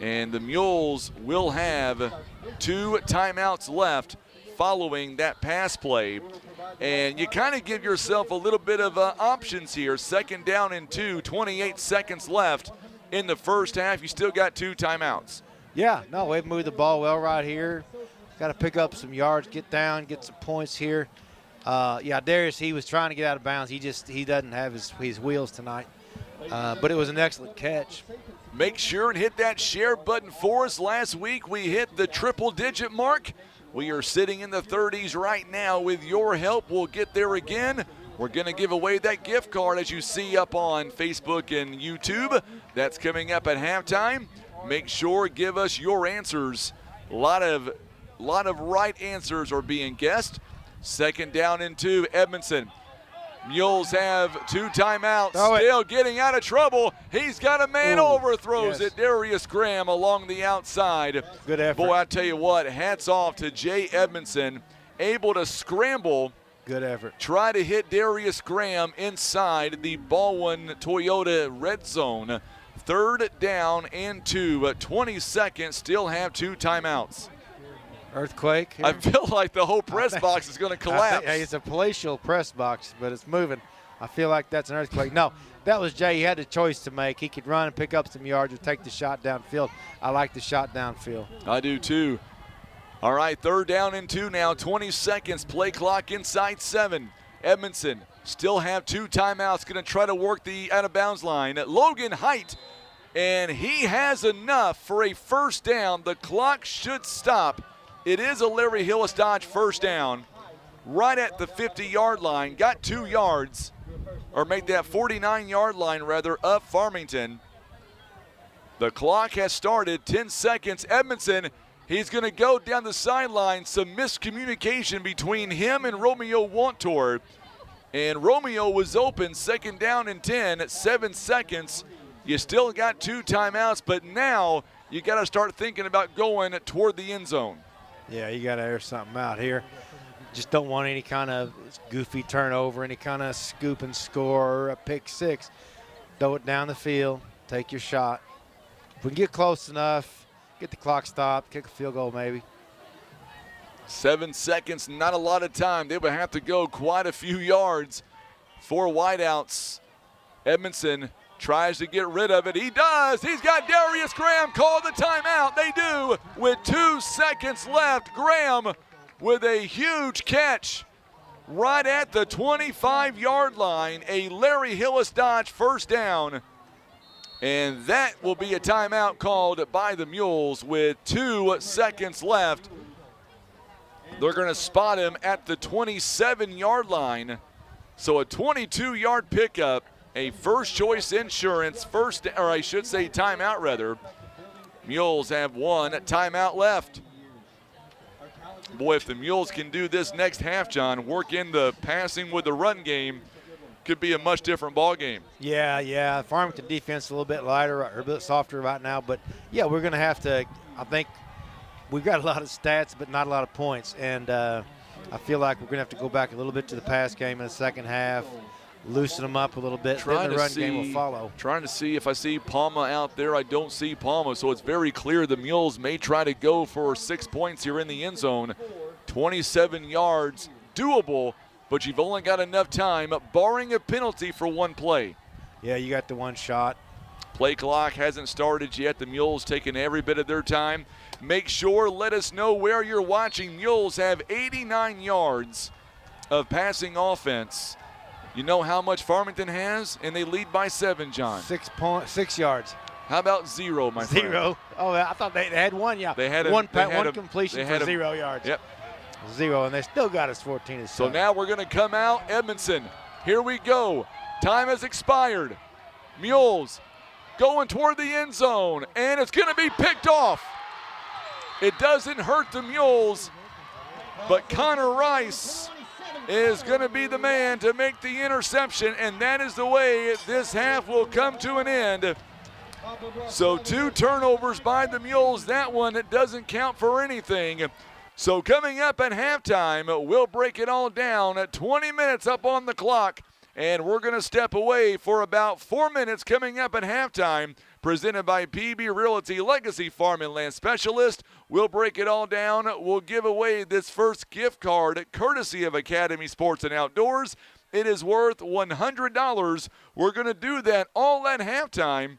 And the Mules will have 2 timeouts left. following that pass play. And you kind of give yourself a little bit of options here. 2nd down and 2, 28 seconds left in the first half. You still got 2 timeouts. Yeah, no, we've moved the ball well right here. Got to pick up some yards, get down, get some points here. Yeah, Darius, he was trying to get out of bounds. He doesn't have his wheels tonight. But it was an excellent catch. Make sure and hit that share button for us. Last week we hit the triple-digit mark. We are sitting in the 30s right now. With your help, we'll get there again. We're going to give away that gift card, as you see up on Facebook and YouTube. That's coming up at halftime. Make sure, give us your answers. A lot of right answers are being guessed. 2nd down and 2, Edmondson. Mules have 2 timeouts. Still getting out of trouble. He's got a man overthrows it. Darius Graham along the outside. Good effort. Boy, I tell you what, hats off to Jay Edmondson. Able to scramble. Good effort. Try to hit Darius Graham inside the Baldwin Toyota red zone. 3rd down and 2. 20 seconds. Still have 2 timeouts. Earthquake here. I feel like the whole press box is going to collapse. It's a palatial press box, but it's moving. I feel like that's an earthquake. No, that was Jay. He had a choice to make. He could run and pick up some yards or take the shot downfield. I like the shot downfield. I do too. All right, 3rd down and 2 now. 20 seconds. Play clock inside 7. Edmondson still have 2 timeouts. Going to try to work the out-of-bounds line. Logan Height, and he has enough for a 1st down. The clock should stop. It is a Larry Hillis Dodge 1st down right at the 50-yard line. Got 2 yards, or made that 49-yard line, rather, of Farmington. The clock has started. 10 seconds. Edmondson, he's going to go down the sideline. Some miscommunication between him and Romeo Wantor. And Romeo was open. 2nd down and 10 at 7 seconds. You still got 2 timeouts, but now you got to start thinking about going toward the end zone. Yeah, you got to air something out here. Just don't want any kind of goofy turnover, any kind of scoop and score or a pick 6. Throw it down the field, take your shot. If we can get close enough, get the clock stopped, kick a field goal maybe. 7 seconds, not a lot of time. They would have to go quite a few yards for wideouts. Edmondson tries to get rid of it. He does. He's got Darius Graham call the timeout. They do with 2 seconds left. Graham with a huge catch right at the 25-yard line. A Larry Hillis Dodge 1st down. And that will be a timeout called by the Mules with 2 seconds left. They're going to spot him at the 27-yard line. So a 22-yard pickup. A first choice insurance timeout rather. Mules have 1 timeout left. Boy, if the Mules can do this next half, John, work in the passing with the run game, could be a much different ball game. Yeah. Farmington defense a little bit lighter or a bit softer right now, but yeah, we're going to have to. I think we've got a lot of stats, but not a lot of points, and I feel like we're going to have to go back a little bit to the pass game in the second half. Loosen them up a little bit, then the run game will follow. Trying to see if I see Palma out there. I don't see Palma, so it's very clear the Mules may try to go for 6 points here in the end zone. 27 yards, doable, but you've only got enough time, barring a penalty for 1 play. Yeah, you got the 1 shot. Play clock hasn't started yet. The Mules taking every bit of their time. Make sure, let us know where you're watching. Mules have 89 yards of passing offense. You know how much Farmington has, and they lead by 7, John. 6 yards. How about 0, my friend? 0. Oh, I thought they had 1. Yeah, they had one completion for 0 yards. Yep. 0, and they still got us 14 to 7. So now we're going to come out. Edmondson, here we go. Time has expired. Mules going toward the end zone, and it's going to be picked off. It doesn't hurt the Mules, but Connor Rice is going to be the man to make the interception, and that is the way this half will come to an end. So 2 turnovers by the Mules. That one doesn't count for anything. So coming up at halftime, we'll break it all down at 20 minutes up on the clock And we're going to step away for about 4 minutes coming up at halftime, presented by PB Realty Legacy Farm and Land Specialist. We'll break it all down. We'll give away this first gift card courtesy of Academy Sports and Outdoors. It is worth $100. We're going to do that all at halftime.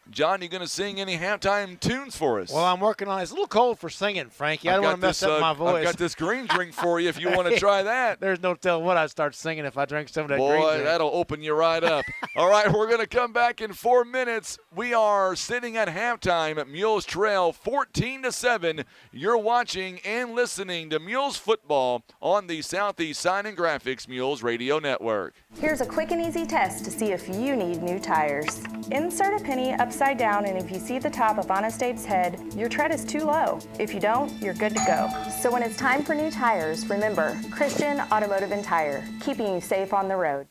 John, you going to sing any halftime tunes for us? Well, I'm working on it. It's a little cold for singing, Frankie. I don't want to mess up my voice. I've got this green drink for you if you want to try that. There's no telling what I'd start singing if I drank some of that green Boy, drink. that'll open you right up. All right, we're going to come back in 4 minutes. We are sitting at halftime at Mules Trail 14-7. You're watching and listening to Mules football on the Southeast Sign and Graphics Mules Radio Network. Here's a quick and easy test to see if you need new tires. Insert a penny upside down, and if you see the top of Honest Abe's head, your tread is too low. If you don't, you're good to go. So when it's time for new tires, remember, Christian Automotive and Tire, keeping you safe on the road.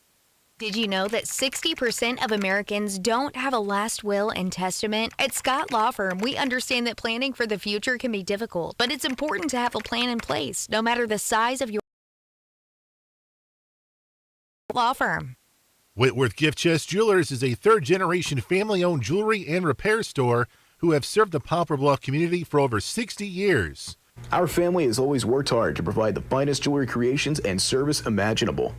Did you know that 60% of Americans don't have a last will and testament? At Scott Law Firm, we understand that planning for the future can be difficult, but it's important to have a plan in place, no matter the size of your law firm. Whitworth Gift Chest Jewelers is a third-generation family-owned jewelry and repair store who have served the Poplar Bluff community for over 60 years. Our family has always worked hard to provide the finest jewelry creations and service imaginable.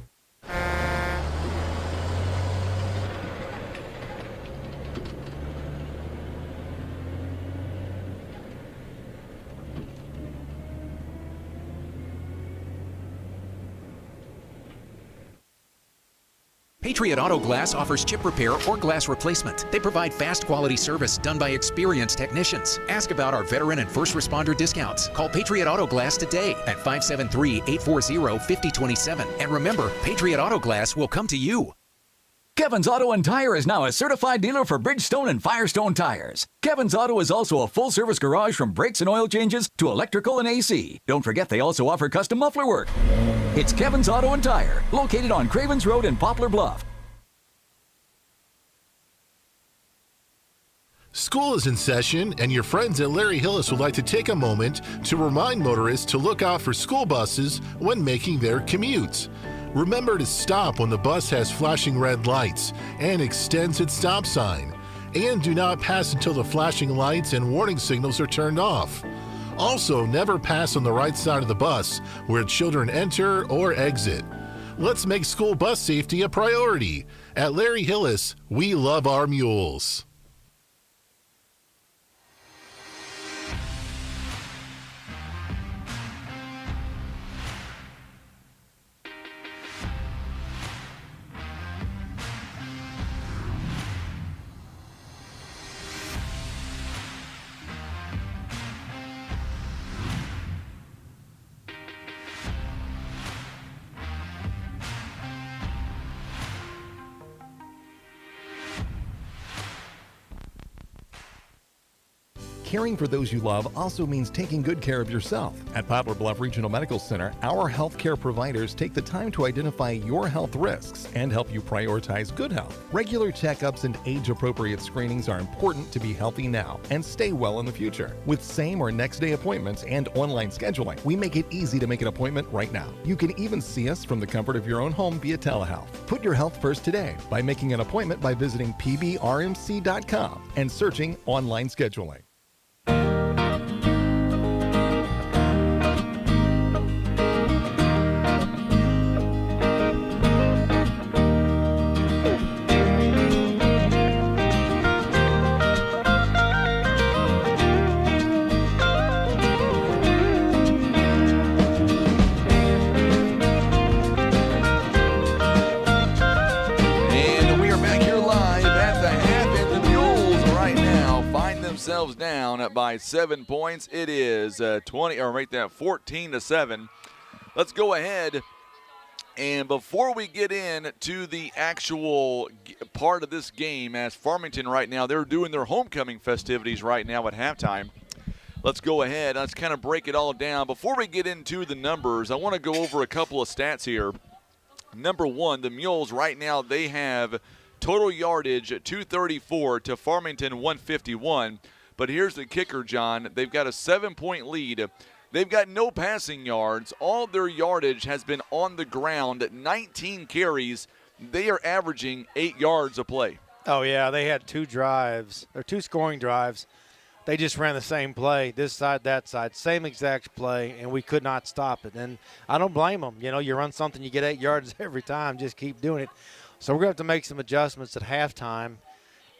Patriot Auto Glass offers chip repair or glass replacement. They provide fast quality service done by experienced technicians. Ask about our veteran and first responder discounts. Call Patriot Auto Glass today at 573-840-5027. And remember, Patriot Auto Glass will come to you. Kevin's Auto and Tire is now a certified dealer for Bridgestone and Firestone tires. Kevin's Auto is also a full-service garage from brakes and oil changes to electrical and AC. Don't forget they also offer custom muffler work. It's Kevin's Auto and Tire, located on Cravens Road in Poplar Bluff. School is in session, and your friends at Larry Hillis would like to take a moment to remind motorists to look out for school buses when making their commutes. Remember to stop when the bus has flashing red lights and extends its stop sign. And do not pass until the flashing lights and warning signals are turned off. Also, never pass on the right side of the bus where children enter or exit. Let's make school bus safety a priority. At Larry Hillis, we love our mules. Caring for those you love also means taking good care of yourself. At Poplar Bluff Regional Medical Center, our healthcare providers take the time to identify your health risks and help you prioritize good health. Regular checkups and age-appropriate screenings are important to be healthy now and stay well in the future. With same or next day appointments and online scheduling, we make it easy to make an appointment right now. You can even see us from the comfort of your own home via telehealth. Put your health first today by making an appointment by visiting pbrmc.com and searching online scheduling. Themselves down by 7 points. It is 14-7. Let's go ahead, and before we get in to the actual part of this game, as Farmington right now, they're doing their homecoming festivities right now at halftime. Let's go ahead. Let's kind of break it all down. Before we get into the numbers, I want to go over a couple of stats here. Number one, the Mules right now, they have total yardage 234 to Farmington 151. But here's the kicker, John. They've got a 7-point lead. They've got no passing yards. All their yardage has been on the ground, 19 carries. they are averaging 8 yards a play. Oh, yeah, they had 2 drives, or 2 scoring drives. They just ran the same play, this side, that side, same exact play, and we could not stop it. And I don't blame them. You know, you run something, you get 8 yards every time, just keep doing it. So we're going to have to make some adjustments at halftime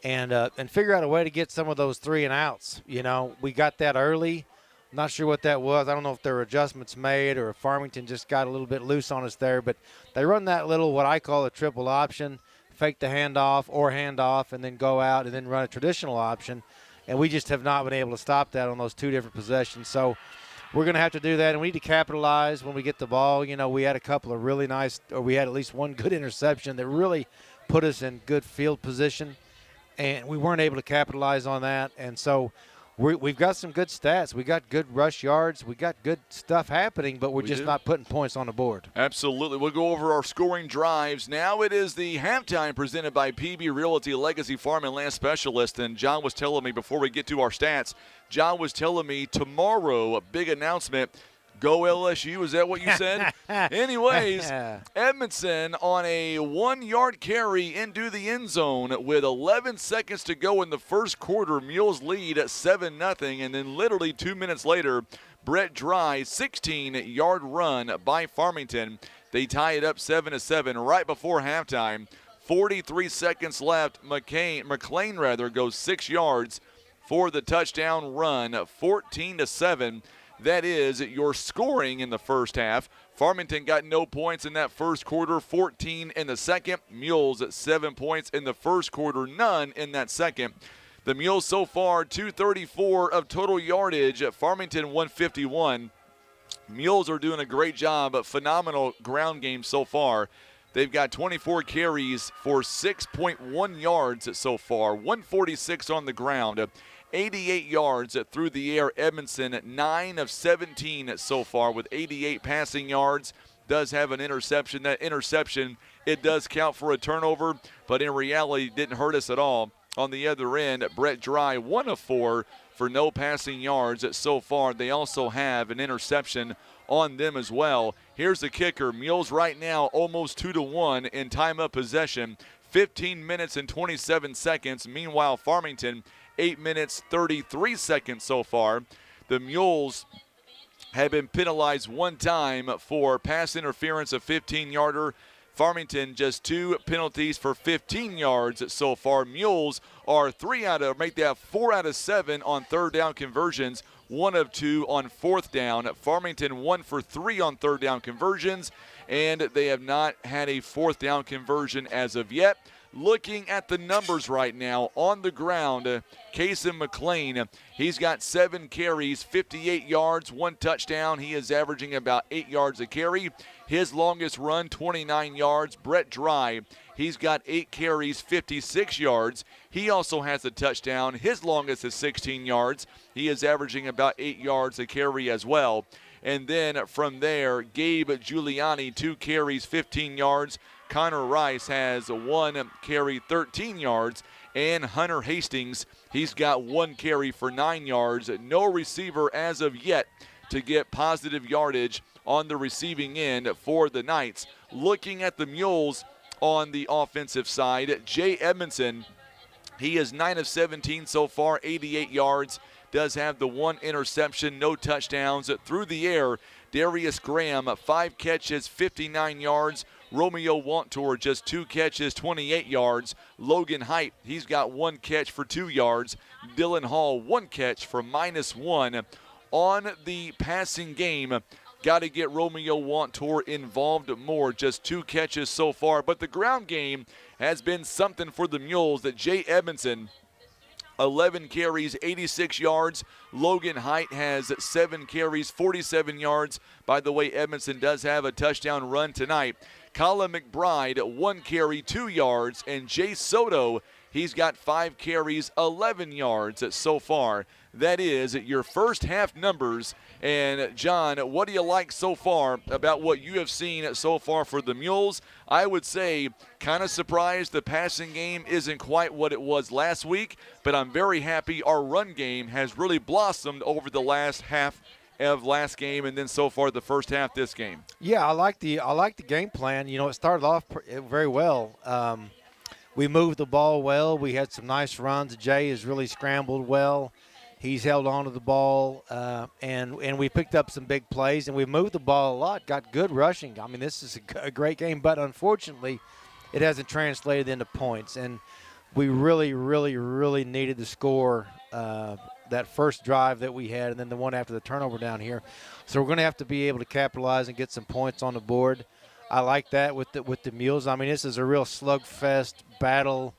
and figure out a way to get some of those 3 and outs. You know, we got that early. Not sure what that was. I don't know if there were adjustments made or if Farmington just got a little bit loose on us there. But they run that little, what I call a triple option, fake the handoff, and then go out and then run a traditional option. And we just have not been able to stop that on those 2 different possessions. So we're going to have to do that, and we need to capitalize when we get the ball. You know, we had a couple of really nice, or we had at least one good interception that really put us in good field position, and we weren't able to capitalize on that. And so we've got some good stats. We got good rush yards. We got good stuff happening, but we're just not putting points on the board. Absolutely. We'll go over our scoring drives. Now it is the halftime presented by PB Realty Legacy Farm and Land Specialist. And John was telling me before we get to our stats, John was telling me tomorrow, a big announcement. Go LSU, is that what you said? Anyways, Edmondson on a 1-yard carry into the end zone with 11 seconds to go in the first quarter. Mules lead at 7-0, and then literally 2 minutes later, Brett Dry, 16-yard run by Farmington. They tie it up 7-7 right before halftime. 43 seconds left. McLean goes 6 yards for the touchdown run, 14-7. That is your scoring in the first half. Farmington got no points in that first quarter, 14 in the second. Mules at 7 points in the first quarter, none in that second. The Mules so far, 234 of total yardage. Farmington 151. Mules are doing a great job, a phenomenal ground game so far. They've got 24 carries for 6.1 yards so far, 146 on the ground. 88 yards through the air. Edmondson 9 of 17 so far with 88 passing yards. Does have an interception. That interception, it does count for a turnover, but in reality didn't hurt us at all. On the other end, Brett Dry 1 of 4 for no passing yards so far. They also have an interception on them as well. Here's the kicker. Mules right now almost 2-1 in time of possession. 15 minutes and 27 seconds. Meanwhile, Farmington 8 minutes, 33 seconds so far. The Mules have been penalized 1 time for pass interference, a 15-yarder. Farmington just 2 penalties for 15 yards so far. Mules are 4 out of 7 on third down conversions, 1 of 2 on fourth down. Farmington 1 for 3 on third down conversions, and they have not had a fourth down conversion as of yet. Looking at the numbers right now on the ground, Casey McLean, he's got 7 carries, 58 yards, 1 touchdown. He is averaging about 8 yards a carry. His longest run, 29 yards. Brett Dry, he's got 8 carries, 56 yards. He also has a touchdown. His longest is 16 yards. He is averaging about 8 yards a carry as well. And then from there, Gabe Giuliani, 2 carries, 15 yards. Connor Rice has 1 carry, 13 yards. And Hunter Hastings, he's got 1 carry for 9 yards. No receiver as of yet to get positive yardage on the receiving end for the Knights. Looking at the Mules on the offensive side, Jay Edmondson, he is 9 of 17 so far, 88 yards. Does have the 1 interception, no touchdowns. Through the air, Darius Graham, 5 catches, 59 yards. Romeo Wantor, just 2 catches, 28 yards. Logan Height, he's got 1 catch for 2 yards. Dylan Hall, 1 catch for -1. On the passing game, got to get Romeo Wantor involved more. Just 2 catches so far. But the ground game has been something for the Mules. That Jay Edmondson, 11 carries, 86 yards. Logan Height has 7 carries, 47 yards. By the way, Edmondson does have a touchdown run tonight. Colin McBride, 1 carry, 2 yards. And Jay Soto, he's got 5 carries, 11 yards so far. That is your first half numbers. And, John, what do you like so far about what you have seen so far for the Mules? I would say kind of surprised the passing game isn't quite what it was last week, but I'm very happy our run game has really blossomed over the last half of last game and then so far the first half this game? Yeah, I like the game plan. You know, it started off very well. We moved the ball well. We had some nice runs. Jay has really scrambled well. He's held on to the ball, and we picked up some big plays, and we moved the ball a lot, got good rushing. I mean, this is a great game, but unfortunately it hasn't translated into points, and we really, really, really needed to score that first drive that we had and then the one after the turnover down here. So we're going to have to be able to capitalize and get some points on the board. I like that with the Mules. I mean, this is a real slugfest battle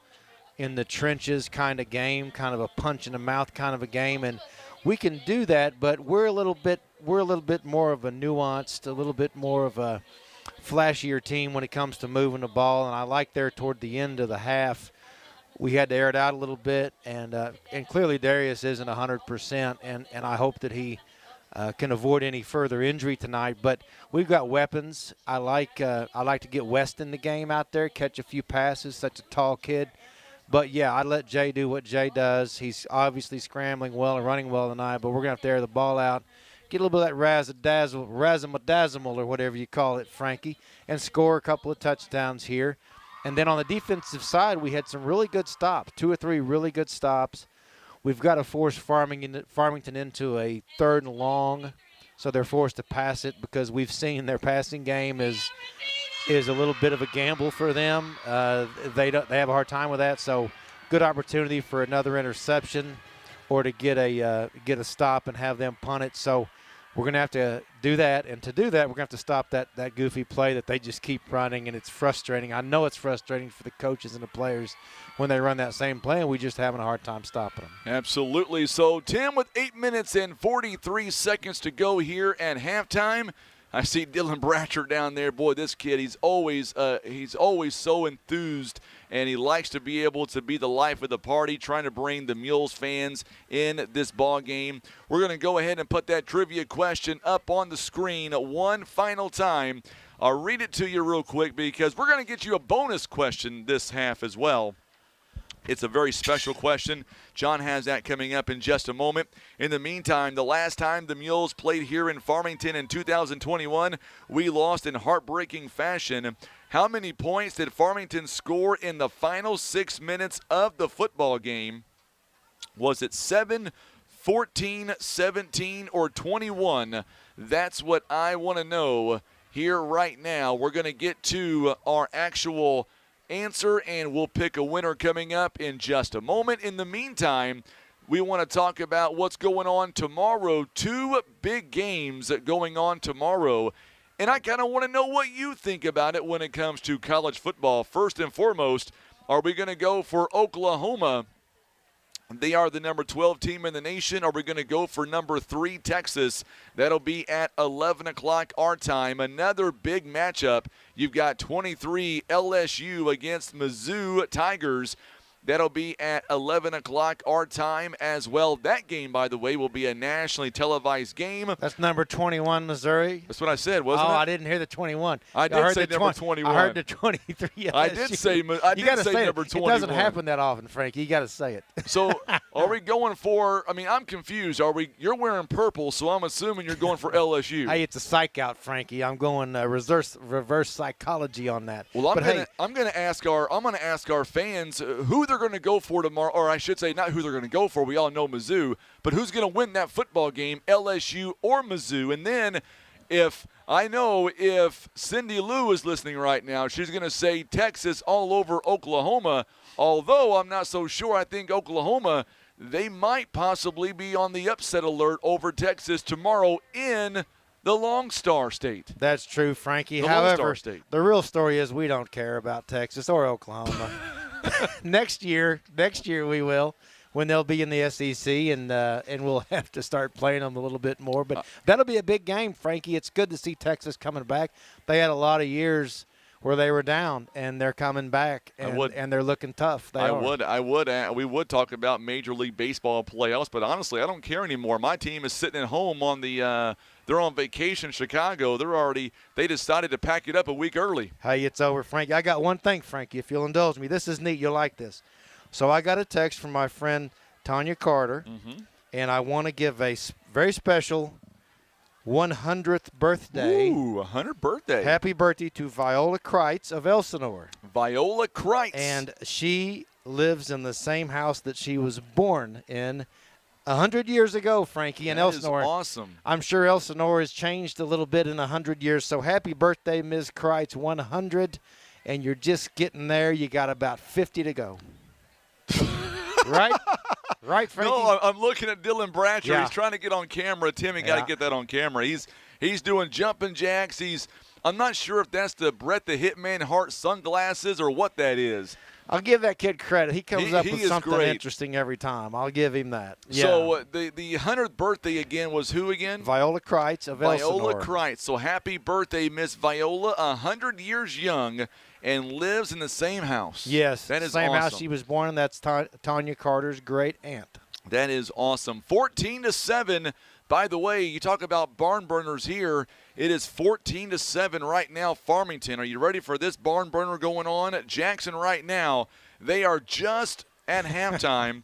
in the trenches kind of game, kind of a punch in the mouth kind of a game, and we can do that, but we're a little bit more of a nuanced, a little bit more of a flashier team when it comes to moving the ball, and I like there toward the end of the half we had to air it out a little bit, and clearly Darius isn't 100%, and I hope that he can avoid any further injury tonight. But we've got weapons. I like to get West in the game out there, catch a few passes, such a tall kid. But, yeah, I let Jay do what Jay does. He's obviously scrambling well and running well tonight, but we're going to have to air the ball out, get a little bit of that razzle-dazzle or whatever you call it, Frankie, and score a couple of touchdowns here. And then on the defensive side, we had some really good stops, 2 or 3 really good stops. We've got to force Farmington into a 3rd and long, so they're forced to pass it because we've seen their passing game is a little bit of a gamble for them. They have a hard time with that, so good opportunity for another interception or to get a stop and have them punt it. So we're going to have to do that, and to do that, we're going to have to stop that goofy play that they just keep running, and it's frustrating. I know it's frustrating for the coaches and the players when they run that same play, and we just having a hard time stopping them. Absolutely. So, Tim, with 8 minutes and 43 seconds to go here at halftime, I see Dylan Bratcher down there. Boy, this kid, he's always so enthused, and he likes to be able to be the life of the party, trying to bring the Mules fans in this ball game. We're going to go ahead and put that trivia question up on the screen one final time. I'll read it to you real quick because we're going to get you a bonus question this half as well. It's a very special question. John has that coming up in just a moment. In the meantime, the last time the Mules played here in Farmington in 2021, we lost in heartbreaking fashion. How many points did Farmington score in the final 6 minutes of the football game? Was it 7, 14, 17, or 21? That's what I want to know here right now. We're going to get to our actual answer, and we'll pick a winner coming up in just a moment. In the meantime, we want to talk about what's going on tomorrow. 2 big games going on tomorrow, and I kind of want to know what you think about it when it comes to college football. First and foremost, are we going to go for Oklahoma? They are the number 12 team in the nation. Are we going to go for number 3, Texas? That'll be at 11 o'clock our time. Another big matchup. You've got 23 LSU against Mizzou Tigers. That'll be at 11 o'clock our time as well. That game, by the way, will be a nationally televised game. That's number 21, Missouri. That's what I said, wasn't it? Oh, I didn't hear the 21. I did say number 21. I heard the 23. LSU. I did say number 21. It doesn't happen that often, Frank. You got to say it. So are we going for – I mean, I'm confused. You're wearing purple, so I'm assuming you're going for LSU. Hey, it's a psych out, Frankie. I'm going reverse psychology on that. Well, I'm going to ask our fans who they're going to go for tomorrow, or I should say not who they're going to go for. We all know Mizzou, but who's going to win that football game, LSU or Mizzou? And then if Cindy Lou is listening right now, she's going to say Texas all over Oklahoma, although I'm not so sure. I think Oklahoma, they might possibly be on the upset alert over Texas tomorrow in the Lone Star State. That's true, Frankie. However, the real story is we don't care about Texas or Oklahoma. Next year we will, when they'll be in the SEC, and we'll have to start playing them a little bit more. But that'll be a big game, Frankie. It's good to see Texas coming back. They had a lot of years where they were down, and they're coming back, and they're looking tough. We would talk about Major League Baseball playoffs, but honestly, I don't care anymore. My team is sitting at home on the they're on vacation in Chicago. They decided to pack it up a week early. Hey, it's over, Frankie. I got one thing, Frankie, if you'll indulge me. This is neat. You'll like this. So I got a text from my friend Tanya Carter, and I want to give a very special 100th birthday. Ooh, 100th birthday. Happy birthday to Viola Kreitz of Elsinore. Viola Kreitz. And she lives in the same house that she was born in 100 years ago, Frankie, in Elsinore. That is awesome. I'm sure Elsinore has changed a little bit in 100 years. So happy birthday, Ms. Kreitz, 100. And you're just getting there. You got about 50 to go. Right? Right, Frankie? No, I'm looking at Dylan Bratcher. Yeah. He's trying to get on camera. Timmy got to get that on camera. He's doing jumping jacks. I'm not sure if that's the Brett the Hitman Hart sunglasses or what that is. I'll give that kid credit. He comes up with something great. Interesting every time. I'll give him that. Yeah. So the 100th birthday again was who again? Viola Kreitz of Elsinore. Viola Kreitz. So happy birthday, Miss Viola. 100 years young and lives in the same house. Yes, that is same awesome. house she was born in. That's Tanya Carter's great aunt. That is awesome. 14-7. By the way, you talk about barn burners here. It is 14-7 right now, Farmington. Are you ready for this barn burner going on? Jackson right now, they are just at halftime.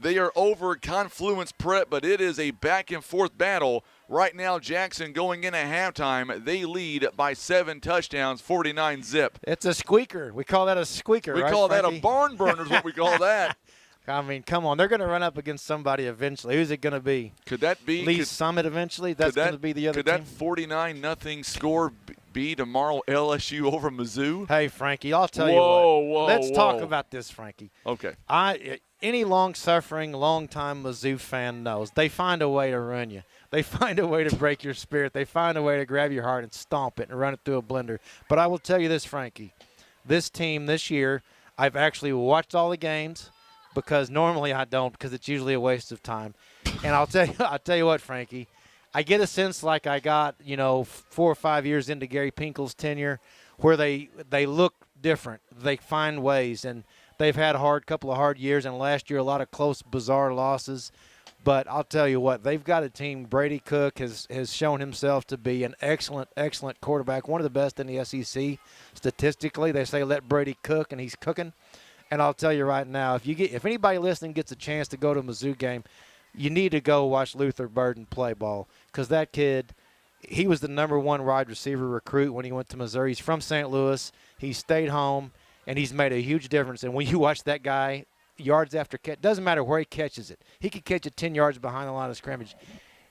They are over Confluence Prep, but it is a back-and-forth battle. Right now, Jackson going in at halftime. They lead by 7 touchdowns, 49-zip. It's a squeaker. We call that a squeaker, We right, call Frankie? that a barn burner is what we call that. I mean, come on. They're going to run up against somebody eventually. Who's it going to be? Could that be? Lee Summit eventually? That's going to be the other team? team? Could that 49-0 score be tomorrow LSU over Mizzou? Hey, Frankie, I'll tell you what. Let's talk about this, Frankie. Okay. Any long-suffering, long-time Mizzou fan knows they find a way to ruin you. They find a way to break your spirit. They find a way to grab your heart and stomp it and run it through a blender. But I will tell you this, Frankie. This team this year, I've actually watched all the games because normally I don't because it's usually a waste of time. And I'll tell you what, Frankie. I get a sense like I got, 4 or 5 years into Gary Pinkel's tenure where they look different. They find ways, and they've had a couple of hard years, and last year a lot of close, bizarre losses. But I'll tell you what, they've got a team. Brady Cook has shown himself to be an excellent, excellent quarterback, one of the best in the SEC statistically. They say let Brady cook, and he's cooking. And I'll tell you right now, if anybody listening gets a chance to go to a Mizzou game, you need to go watch Luther Burden play ball because that kid, he was the number 1 wide receiver recruit when he went to Missouri. He's from St. Louis. He stayed home, and he's made a huge difference. And when you watch that guy, yards after catch, doesn't matter where he catches it. He could catch it 10 yards behind the line of scrimmage.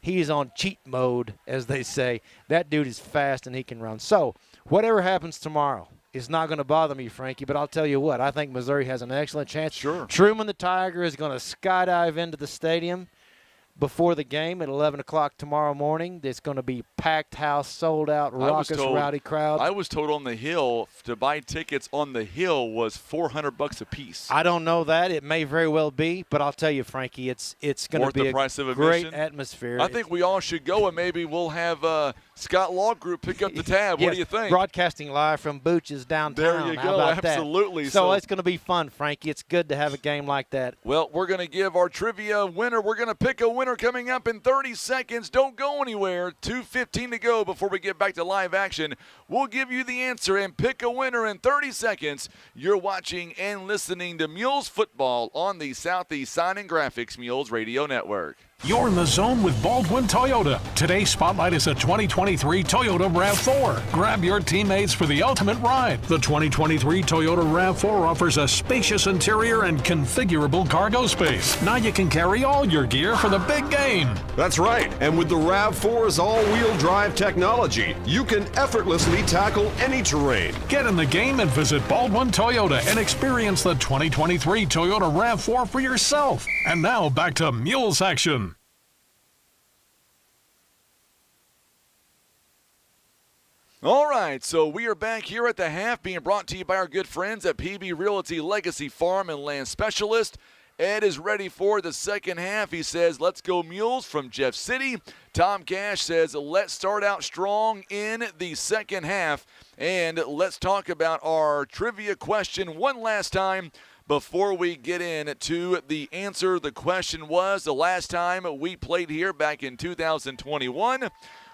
He's on cheat mode, as they say. That dude is fast, and he can run. So whatever happens tomorrow, it's not going to bother me, Frankie, but I'll tell you what. I think Missouri has an excellent chance. Sure. Truman the Tiger is going to skydive into the stadium before the game at 11 o'clock tomorrow morning. It's going to be packed house, sold out, raucous, rowdy crowd. I was told on the Hill to buy tickets on the Hill was $400 a piece. I don't know that. It may very well be, but I'll tell you, Frankie, it's going to be the price of great admission. atmosphere. I think we all should go, and maybe we'll have Scott Law Group pick up the tab. Yes, what do you think? Broadcasting live from Booch's downtown. There you How go. about Absolutely. That? So it's going to be fun, Frankie. It's good to have a game like that. Well, we're going to give our trivia winner. We're going to pick a winner coming up in 30 seconds. Don't go anywhere. 2:15 to go before we get back to live action. We'll give you the answer and pick a winner in 30 seconds. You're watching and listening to Mules Football on the Southeast Sign and Graphics Mules Radio Network. You're in the zone with Baldwin Toyota. Today's spotlight is a 2023 Toyota RAV4. Grab your teammates for the ultimate ride. The 2023 Toyota RAV4 offers a spacious interior and configurable cargo space. Now you can carry all your gear for the big game. That's right. And with the RAV4's all-wheel drive technology, you can effortlessly tackle any terrain. Get in the game and visit Baldwin Toyota and experience the 2023 Toyota RAV4 for yourself. And now back to Mules action. All right, so we are back here at the half, being brought to you by our good friends at PB Realty Legacy Farm and Land Specialist. Ed is ready for the second half. He says, let's go Mules from Jeff City. Tom Cash says, let's start out strong in the second half. And let's talk about our trivia question one last time before we get into the answer. The question was, the last time we played here back in 2021,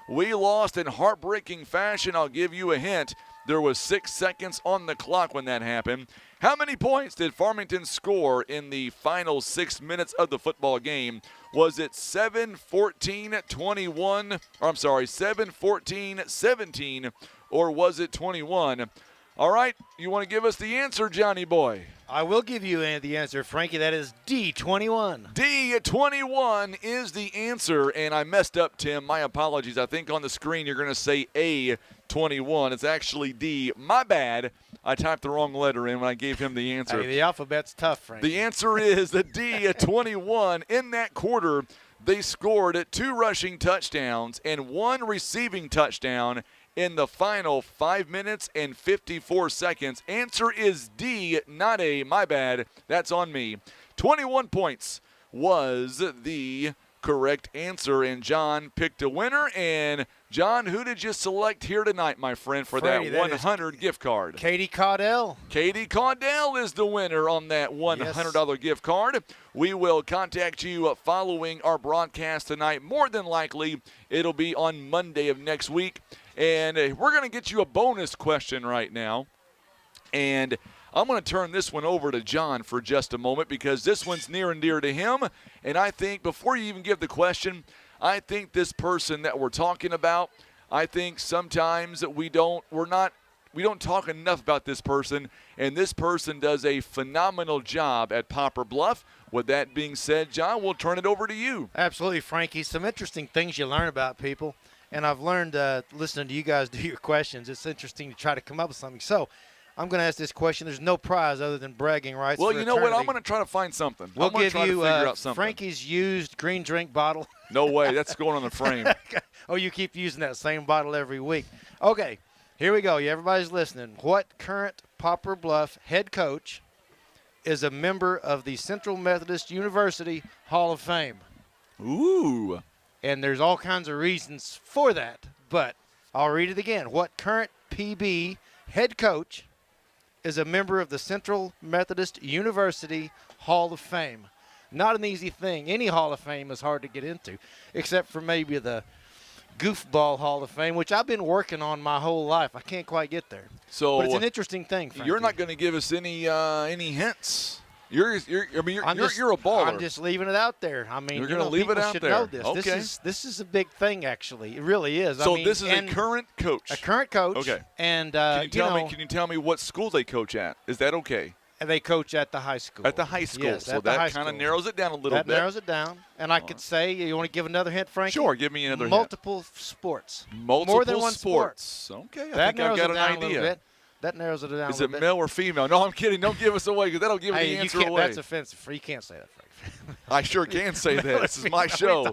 we lost in heartbreaking fashion. I'll give you a hint. There was 6 seconds on the clock when that happened. How many points did Farmington score in the final 6 minutes of the football game? Was it 7, 14, 21, or I'm sorry, 7, 14, 17, or was it 21? All right, you want to give us the answer, Johnny boy? I will give you the answer, Frankie. That is D21. D21 is the answer, and I messed up, Tim. My apologies. I think on the screen you're going to say A21. It's actually D. My bad. I typed the wrong letter in when I gave him the answer. Hey, the alphabet's tough, Frankie. The answer is the D21. In that quarter, they scored 2 rushing touchdowns and 1 receiving touchdown in the final 5 minutes and 54 seconds. Answer is D, not A. My bad. That's on me. 21 points was the correct answer, and John picked a winner. And, John, who did you select here tonight, my friend, for Freddie, that 100 gift card? Katie Caudell. Katie Caudell is the winner on that $100 gift card. We will contact you following our broadcast tonight. More than likely, it'll be on Monday of next week. And we're going to get you a bonus question right now. And I'm going to turn this one over to John for just a moment because this one's near and dear to him. And I think before you even give the question, I think this person that we're talking about, I think sometimes we don't talk enough about this person, and this person does a phenomenal job at Poplar Bluff. With that being said, John, we'll turn it over to you. Absolutely, Frankie. Some interesting things you learn about people, and I've learned listening to you guys do your questions. It's interesting to try to come up with something. So I'm going to ask this question. There's no prize other than bragging rights. Well, for you know what? eternity. I'm going to try to find something. We'll I'm going to give try to you figure out something. Frankie's used green drink bottle. No way. That's going on the frame. Oh, you keep using that same bottle every week. Okay, here we go. Everybody's listening. What current Poplar Bluff head coach is a member of the Central Methodist University Hall of Fame? Ooh. And there's all kinds of reasons for that, but I'll read it again. What current PB head coach is a member of the Central Methodist University Hall of Fame? Not an easy thing. Any Hall of Fame is hard to get into, except for maybe the Goofball Hall of Fame, which I've been working on my whole life. I can't quite get there. So but it's an interesting thing, Frankie. You're not going to give us any hints. You're a baller. I'm just leaving it out there. I mean, you're going to leave it out should there. Know this. Okay. This is a big thing, actually. It really is. So this is a current coach. A current coach. Okay. And can you tell me what school they coach at? Is that okay? And they coach at the high school. At the high school. Yes, so that kind of narrows it down a little bit. That narrows it down. And I could say, you want to give another hint, Frankie? Sure, give me another Multiple hint. Sports. More than one sports. Okay, I think I've got an idea. That narrows it down. Is it male or female? No, I'm kidding. Don't give us away because that'll give the answer away. That's offensive. You can't say that, Frank. I sure can say that. This is my show.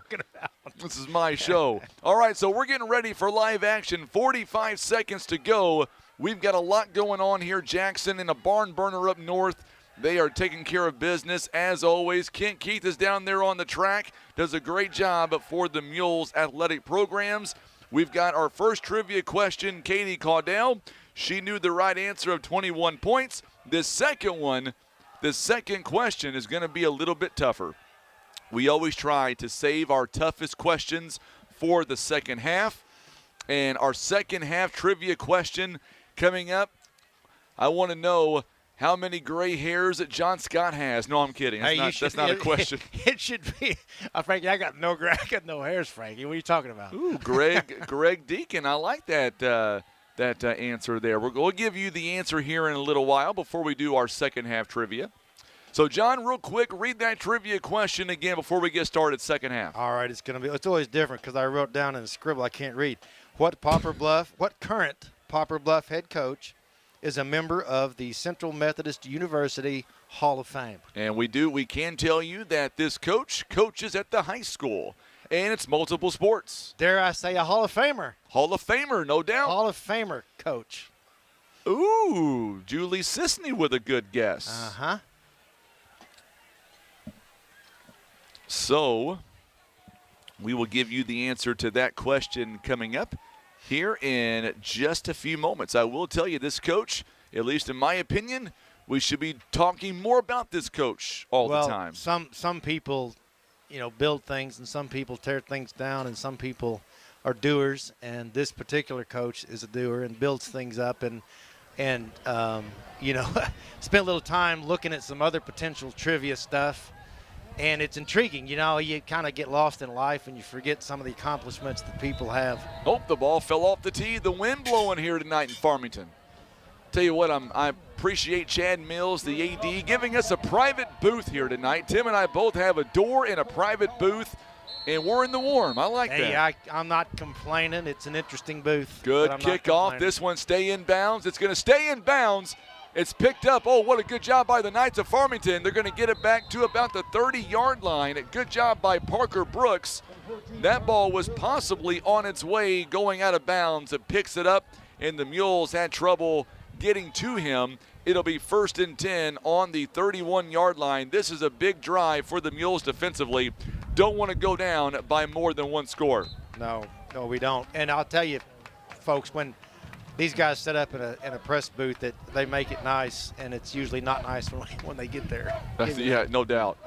This is my show. All right, so we're getting ready for live action. 45 seconds to go. We've got a lot going on here. Jackson in a barn burner up north. They are taking care of business as always. Kent Keith is down there on the track. Does a great job for the Mules athletic programs. We've got our first trivia question, Katie Caudell. She knew the right answer of 21 points. The second question is going to be a little bit tougher. We always try to save our toughest questions for the second half. And our second half trivia question coming up, I want to know how many gray hairs that John Scott has. No, I'm kidding. That's not a question. It should be. Frankie, I got no hairs, Frankie. What are you talking about? Ooh, Greg Deacon. I like that answer there. We'll give you the answer here in a little while before we do our second half trivia. So, John, real quick, read that trivia question again before we get started second half. All right, it's always different because I wrote down in the scribble I can't read. What current Poplar Bluff head coach is a member of the Central Methodist University Hall of Fame? And we can tell you that this coach coaches at the high school, and it's multiple sports. Dare I say a Hall of Famer? Hall of Famer, no doubt. Hall of Famer coach. Ooh, Julie Sisney with a good guess. Uh-huh. So, we will give you the answer to that question coming up here in just a few moments. I will tell you this coach, at least in my opinion, we should be talking more about this coach all the time. Some people, build things, and some people tear things down, and some people are doers, and this particular coach is a doer and builds things up and you know, spent a little time looking at some other potential trivia stuff, and it's intriguing. You know, you kind of get lost in life and you forget some of the accomplishments that people have. Oh, the ball fell off the tee. The wind blowing here tonight in Farmington. Tell you what, I appreciate Chad Mills, the AD, giving us a private booth here tonight. Tim and I both have a door and a private booth, and we're in the warm. I like that. Hey, I'm not complaining. It's an interesting booth. Good kickoff. This one stay in bounds. It's going to stay in bounds. It's picked up. Oh, what a good job by the Knights of Farmington. They're going to get it back to about the 30-yard line. Good job by Parker Brooks. That ball was possibly on its way going out of bounds. It picks it up, and the Mules had trouble getting to him. It'll be 1st and 10 on the 31-yard line. This is a big drive for the Mules defensively. Don't want to go down by more than one score. No, we don't. And I'll tell you, folks, when these guys set up in a press booth, that they make it nice, and it's usually not nice when they get there. Yeah, no doubt.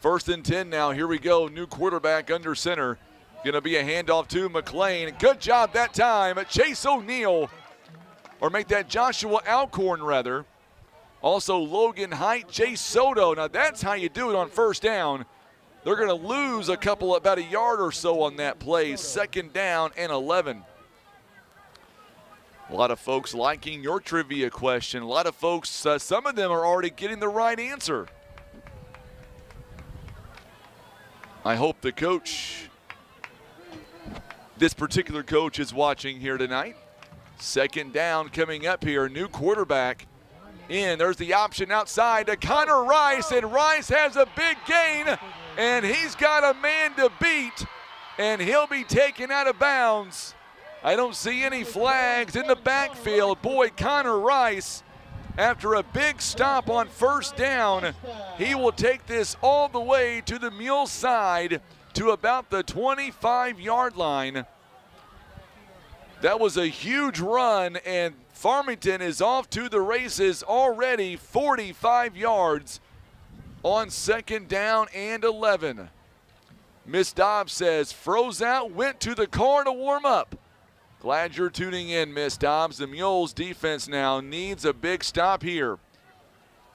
1st and 10 now. Here we go. New quarterback under center. Going to be a handoff to McLean. Good job that time. Chase O'Neal, or make that Joshua Alcorn, rather. Also Logan Height, Jay Soto. Now that's how you do it on 1st down. They're going to lose about a yard or so on that play. 2nd down and 11. A lot of folks liking your trivia question. A lot of folks, some of them are already getting the right answer. I hope the coach, this particular coach, is watching here tonight. 2nd down coming up here. New quarterback in. There's the option outside to Connor Rice, and Rice has a big gain, and he's got a man to beat, and he'll be taken out of bounds. I don't see any flags in the backfield. Boy, Connor Rice, after a big stop on 1st down, he will take this all the way to the Mules side to about the 25-yard line. That was a huge run, and Farmington is off to the races already, 45 yards on 2nd down and 11. Miss Dobbs says, froze out, went to the car to warm up. Glad you're tuning in, Miss Dobbs. The Mules defense now needs a big stop here.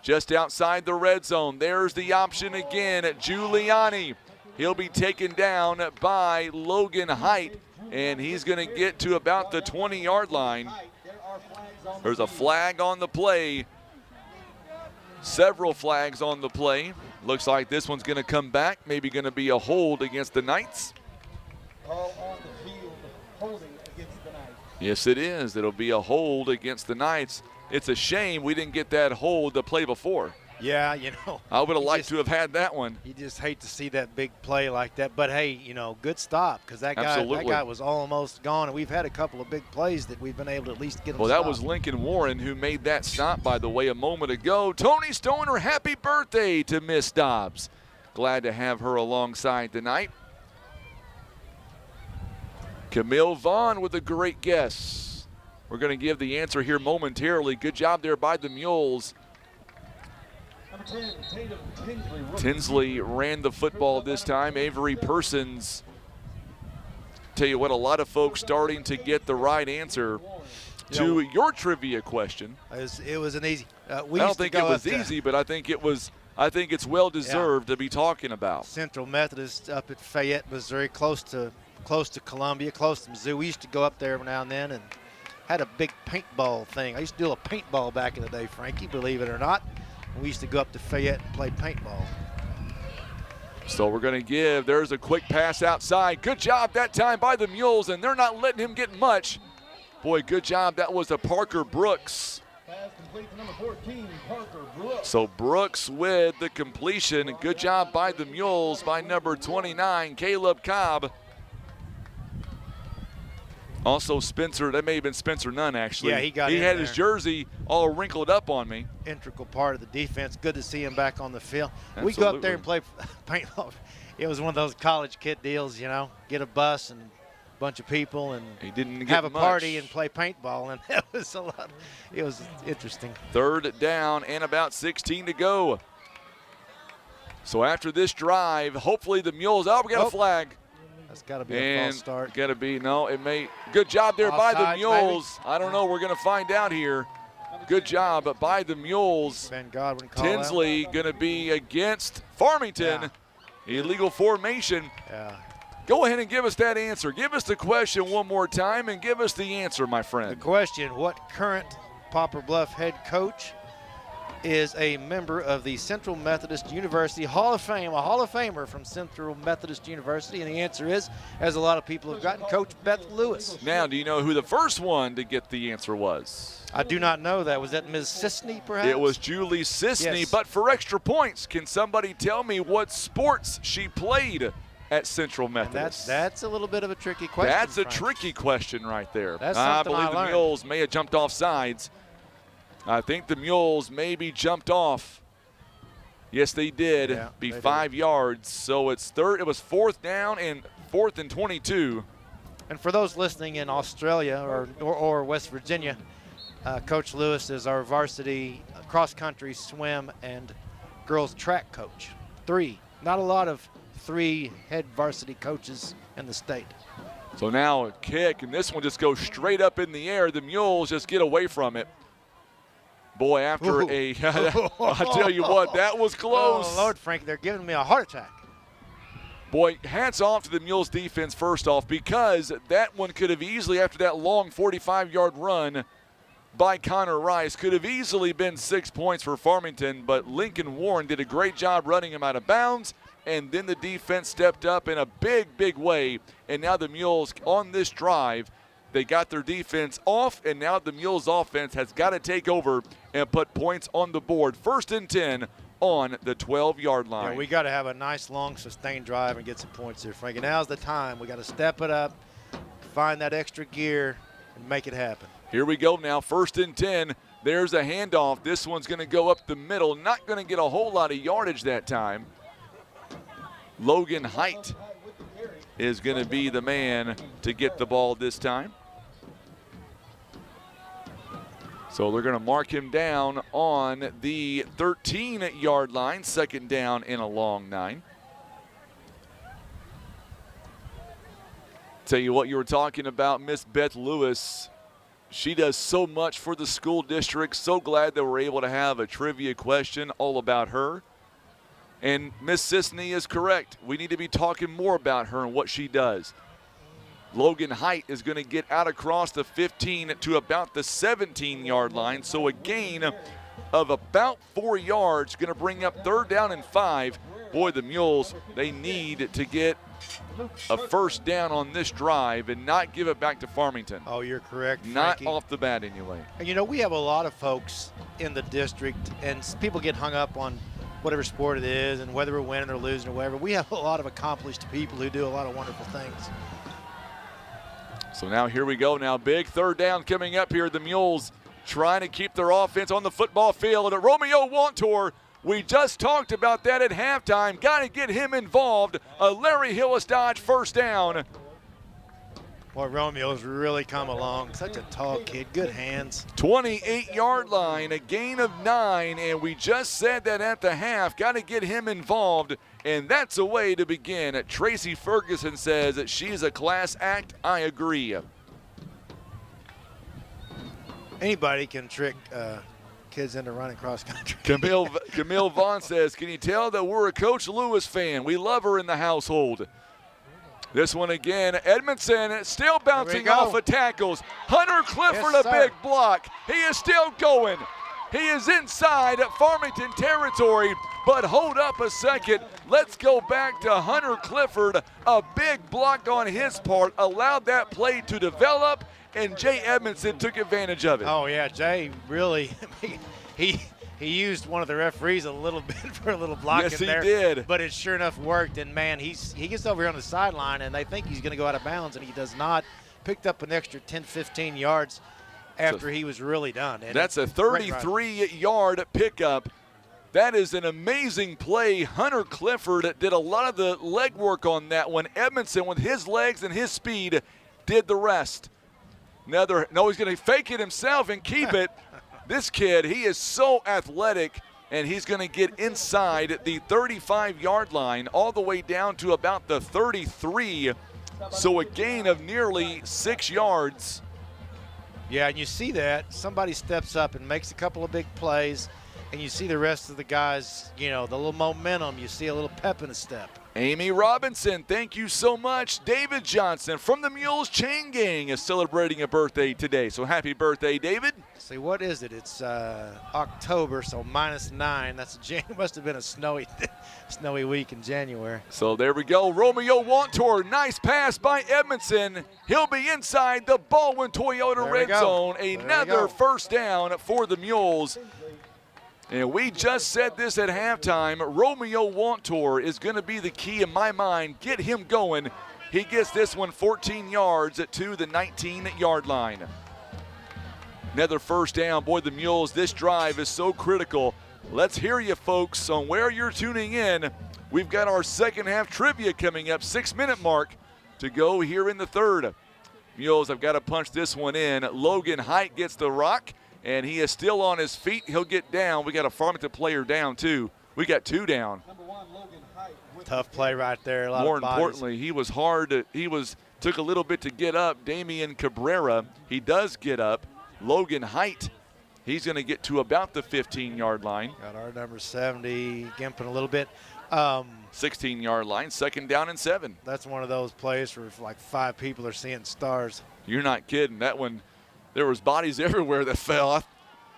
Just outside the red zone, there's the option again at Giuliani. He'll be taken down by Logan Height, and he's going to get to about the 20-yard line. There's a flag on the play. Several flags on the play. Looks like this one's going to come back. Maybe going to be a hold against the Knights. Call on the field, holding against the Knights. Yes, it is. It'll be a hold against the Knights. It's a shame we didn't get that hold the play before. Yeah, you know. I would have liked to have had that one. You just hate to see that big play like that. But, hey, you know, good stop, because that guy was almost gone. And we've had a couple of big plays that we've been able to at least get him Well, stopped. that was Lincoln Warren who made that stop, by the way, a moment ago. Tony Stoner, happy birthday to Miss Dobbs. Glad to have her alongside tonight. Camille Vaughn with a great guess. We're going to give the answer here momentarily. Good job there by the Mules. Number 10, Tatum Tinsley. Tinsley ran the football this time. Avery Persons. Tell you what, a lot of folks starting to get the right answer to your trivia question. It was an easy. I don't think it was easy, but I think it's well deserved to be talking about. Central Methodist up at Fayette, Missouri, close to Columbia, close to Mizzou. We used to go up there every now and then and had a big paintball thing. I used to do a paintball back in the day, Frankie, believe it or not. We used to go up to Fayette and play paintball. So we're going to give, there's a quick pass outside. Good job that time by the Mules, and they're not letting him get much. Boy, good job. That was a Parker Brooks. Pass complete to number 14, Parker Brooks. So Brooks with the completion. Good job by the Mules by number 29, Caleb Cobb. Also Spencer, that may have been Spencer Nunn, actually. Yeah, he had his jersey all wrinkled up on me. Integral part of the defense. Good to see him back on the field. Absolutely. We go up there and play paintball. It was one of those college kid deals, you know, get a bus and a bunch of people and he didn't have a much. party and play paintball, and that was a lot. It was interesting. 3rd down and about 16 to go. So after this drive, hopefully the Mules, we got a flag. That's got to be a false start. Got to be, no, it may. Good job there by the Offsides, Mules. I don't know. We're going to find out here. Good job by the Mules. Ben Godwin call Tinsley going to be against Farmington. Yeah. Illegal formation. Yeah. Go ahead and give us that answer. Give us the question one more time and give us the answer, my friend. The question, what current Poplar Bluff head coach is a member of the Central Methodist University Hall of Fame, a Hall of Famer from Central Methodist University? And the answer is, as a lot of people have gotten, Coach Beth Lewis. Now, do you know who the first one to get the answer was? I do not know that. Was that Ms. Sisney, perhaps? It was Julie Sisney, yes. But for extra points, can somebody tell me what sports she played at Central Methodist? That's a little bit of a tricky question. That's a tricky question right there. That's I something believe the learned. Mules may have jumped off sides. I think the Mules maybe jumped off. Yes, they did. Yeah, be they 5 yards. So it's third. It was 4th down and 4th and 22. And for those listening in Australia or West Virginia, Coach Lewis is our varsity cross-country, swim, and girls track coach. 3. Not a lot of 3 head varsity coaches in the state. So now a kick, and this one just goes straight up in the air. The Mules just get away from it. Boy, after I'll tell you what, that was close. Oh, Lord, Frank, they're giving me a heart attack. Boy, hats off to the Mules defense first off, because that one could have easily, after that long 45-yard run by Connor Rice, could have easily been 6 points for Farmington, but Lincoln Warren did a great job running him out of bounds, and then the defense stepped up in a big, big way, and now the Mules on this drive, they got their defense off, and now the Mules offense has got to take over and put points on the board. 1st and 10 on the 12-yard line. Yeah, we got to have a nice, long, sustained drive and get some points here, Frank. And now's the time. We got to step it up, find that extra gear, and make it happen. Here we go now, 1st and 10. There's a handoff. This one's going to go up the middle. Not going to get a whole lot of yardage that time. Logan Height is going to be the man to get the ball this time. So they're going to mark him down on the 13-yard line, 2nd down and a long 9. Tell you what, you were talking about Miss Beth Lewis. She does so much for the school district. So glad that we're able to have a trivia question all about her. And Miss Sisney is correct. We need to be talking more about her and what she does. Logan Height is going to get out across the 15 to about the 17-yard line. So a gain of about 4 yards, going to bring up 3rd down and 5. Boy, the Mules, they need to get a 1st down on this drive and not give it back to Farmington. Oh, you're correct, Not Frankie. off the bat anyway. And, you know, we have a lot of folks in the district, and people get hung up on whatever sport it is and whether we're winning or losing or whatever. We have a lot of accomplished people who do a lot of wonderful things. So now here we go. Now big 3rd down coming up here. The Mules trying to keep their offense on the football field. And Romeo Wantor, we just talked about that at halftime. Got to get him involved. A Larry Hillis Dodge 1st down. Boy, Romeo's really come along. Such a tall kid. Good hands. 28-yard line, a gain of 9. And we just said that at the half. Got to get him involved. And that's a way to begin. Tracy Ferguson says that she's a class act. I agree. Anybody can trick kids into running cross country. Camille Vaughn says, can you tell that we're a Coach Lewis fan? We love her in the household. This one again, Edmondson still bouncing off of tackles. Hunter Clifford, Yes, a sir. big block. He is still going. He is inside Farmington territory, but hold up a second. Let's go back to Hunter Clifford. A big block on his part allowed that play to develop, and Jay Edmondson took advantage of it. Oh, yeah, Jay really, he used one of the referees a little bit for a little block Yes, in he there. did. But it sure enough worked, and, man, he gets over here on the sideline, and they think he's going to go out of bounds, and he does not. Picked up an extra 10, 15 yards after he was really done. And that's a 33-yard pickup. That is an amazing play. Hunter Clifford did a lot of the legwork on that one. Edmondson, with his legs and his speed, did the rest. No, he's going to fake it himself and keep it. This kid, he is so athletic, and he's going to get inside the 35-yard line all the way down to about the 33. So a gain of nearly 6 yards. Yeah, and you see that. Somebody steps up and makes a couple of big plays, and you see the rest of the guys, the little momentum. You see a little pep in the step. Amy Robinson, thank you so much. David Johnson from the Mules Chain Gang is celebrating a birthday today. So happy birthday, David. See, what is it? It's October, so -9. That's must have been a snowy week in January. So there we go. Romeo Wantor, nice pass by Edmondson. He'll be inside the Baldwin Toyota red zone. Another first down for the Mules. And we just said this at halftime. Romeo Wantor is going to be the key in my mind. Get him going. He gets this one 14 yards to the 19-yard line. Another first down. Boy, the Mules, this drive is so critical. Let's hear you, folks, on where you're tuning in. We've got our second half trivia coming up, 6-minute mark to go here in the third. Mules have got to punch this one in. Logan Height gets the rock, and he is still on his feet. He'll get down. We got a Farmington player down, too. We got 2 down. Tough play right there. More importantly, he was hard. Took a little bit to get up. Damian Cabrera, he does get up. Logan Height, he's going to get to about the 15-yard line. Got our number 70 gimping a little bit. 16-yard line, second down and 7. That's one of those plays where like 5 people are seeing stars. You're not kidding. That one, there was bodies everywhere that fell. I'm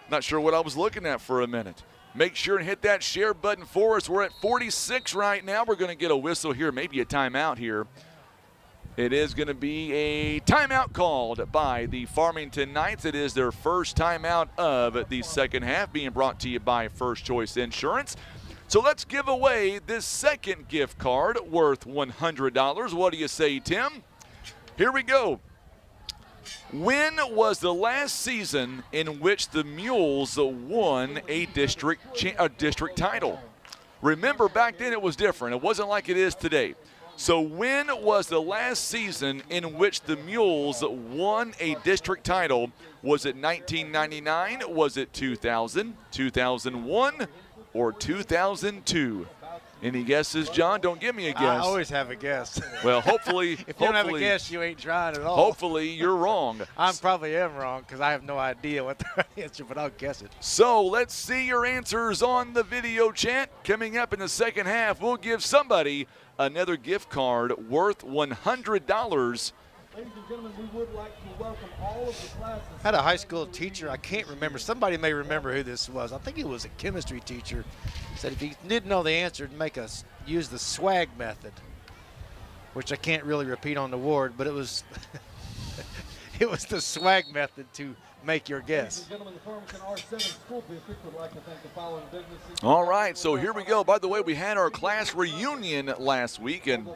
not sure what I was looking at for a minute. Make sure and hit that share button for us. We're at 46 right now. We're going to get a whistle here, maybe a timeout here. It is going to be a timeout called by the Farmington Knights. It is their first timeout of the second half, being brought to you by First Choice Insurance. So let's give away this second gift card worth $100. What do you say, Tim? Here we go. When was the last season in which the Mules won a district title? Remember, back then it was different. It wasn't like it is today. So when was the last season in which the Mules won a district title? Was it 1999? Was it 2000, 2001, or 2002? Any guesses, John? Don't give me a guess. I always have a guess. Well, hopefully. If you don't have a guess, you ain't trying at all. Hopefully you're wrong. I probably am wrong because I have no idea what the right answer, but I'll guess it. So let's see your answers on the video chat. Coming up in the second half, we'll give somebody another gift card worth $100. Ladies and gentlemen, we would like to welcome all of the classes. I had a high school teacher, I can't remember, somebody may remember who this was. I think it was a chemistry teacher. Said if you didn't know the answer, make us use the swag method, which I can't really repeat on the board, but it was it was the swag method to make your guess. Ladies and gentlemen, the Farmington R7 School District would like to thank the following businesses. All right, so here we go. By the way, we had our class reunion last week, and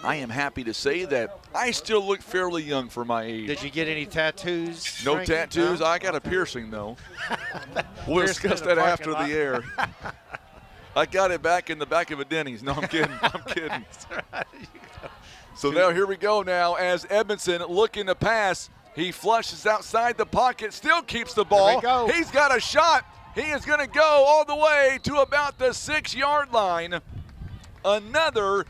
I am happy to say that I still look fairly young for my age. Did you get any tattoos? No Frankie? tattoos. No? I got a piercing, though. We'll discuss that after the air. I got it back in the back of a Denny's. No, I'm kidding. I'm kidding. So now here we go now as Edmondson looking to pass. He flushes outside the pocket, still keeps the ball. He's got a shot. He is going to go all the way to about the 6-yard line. Another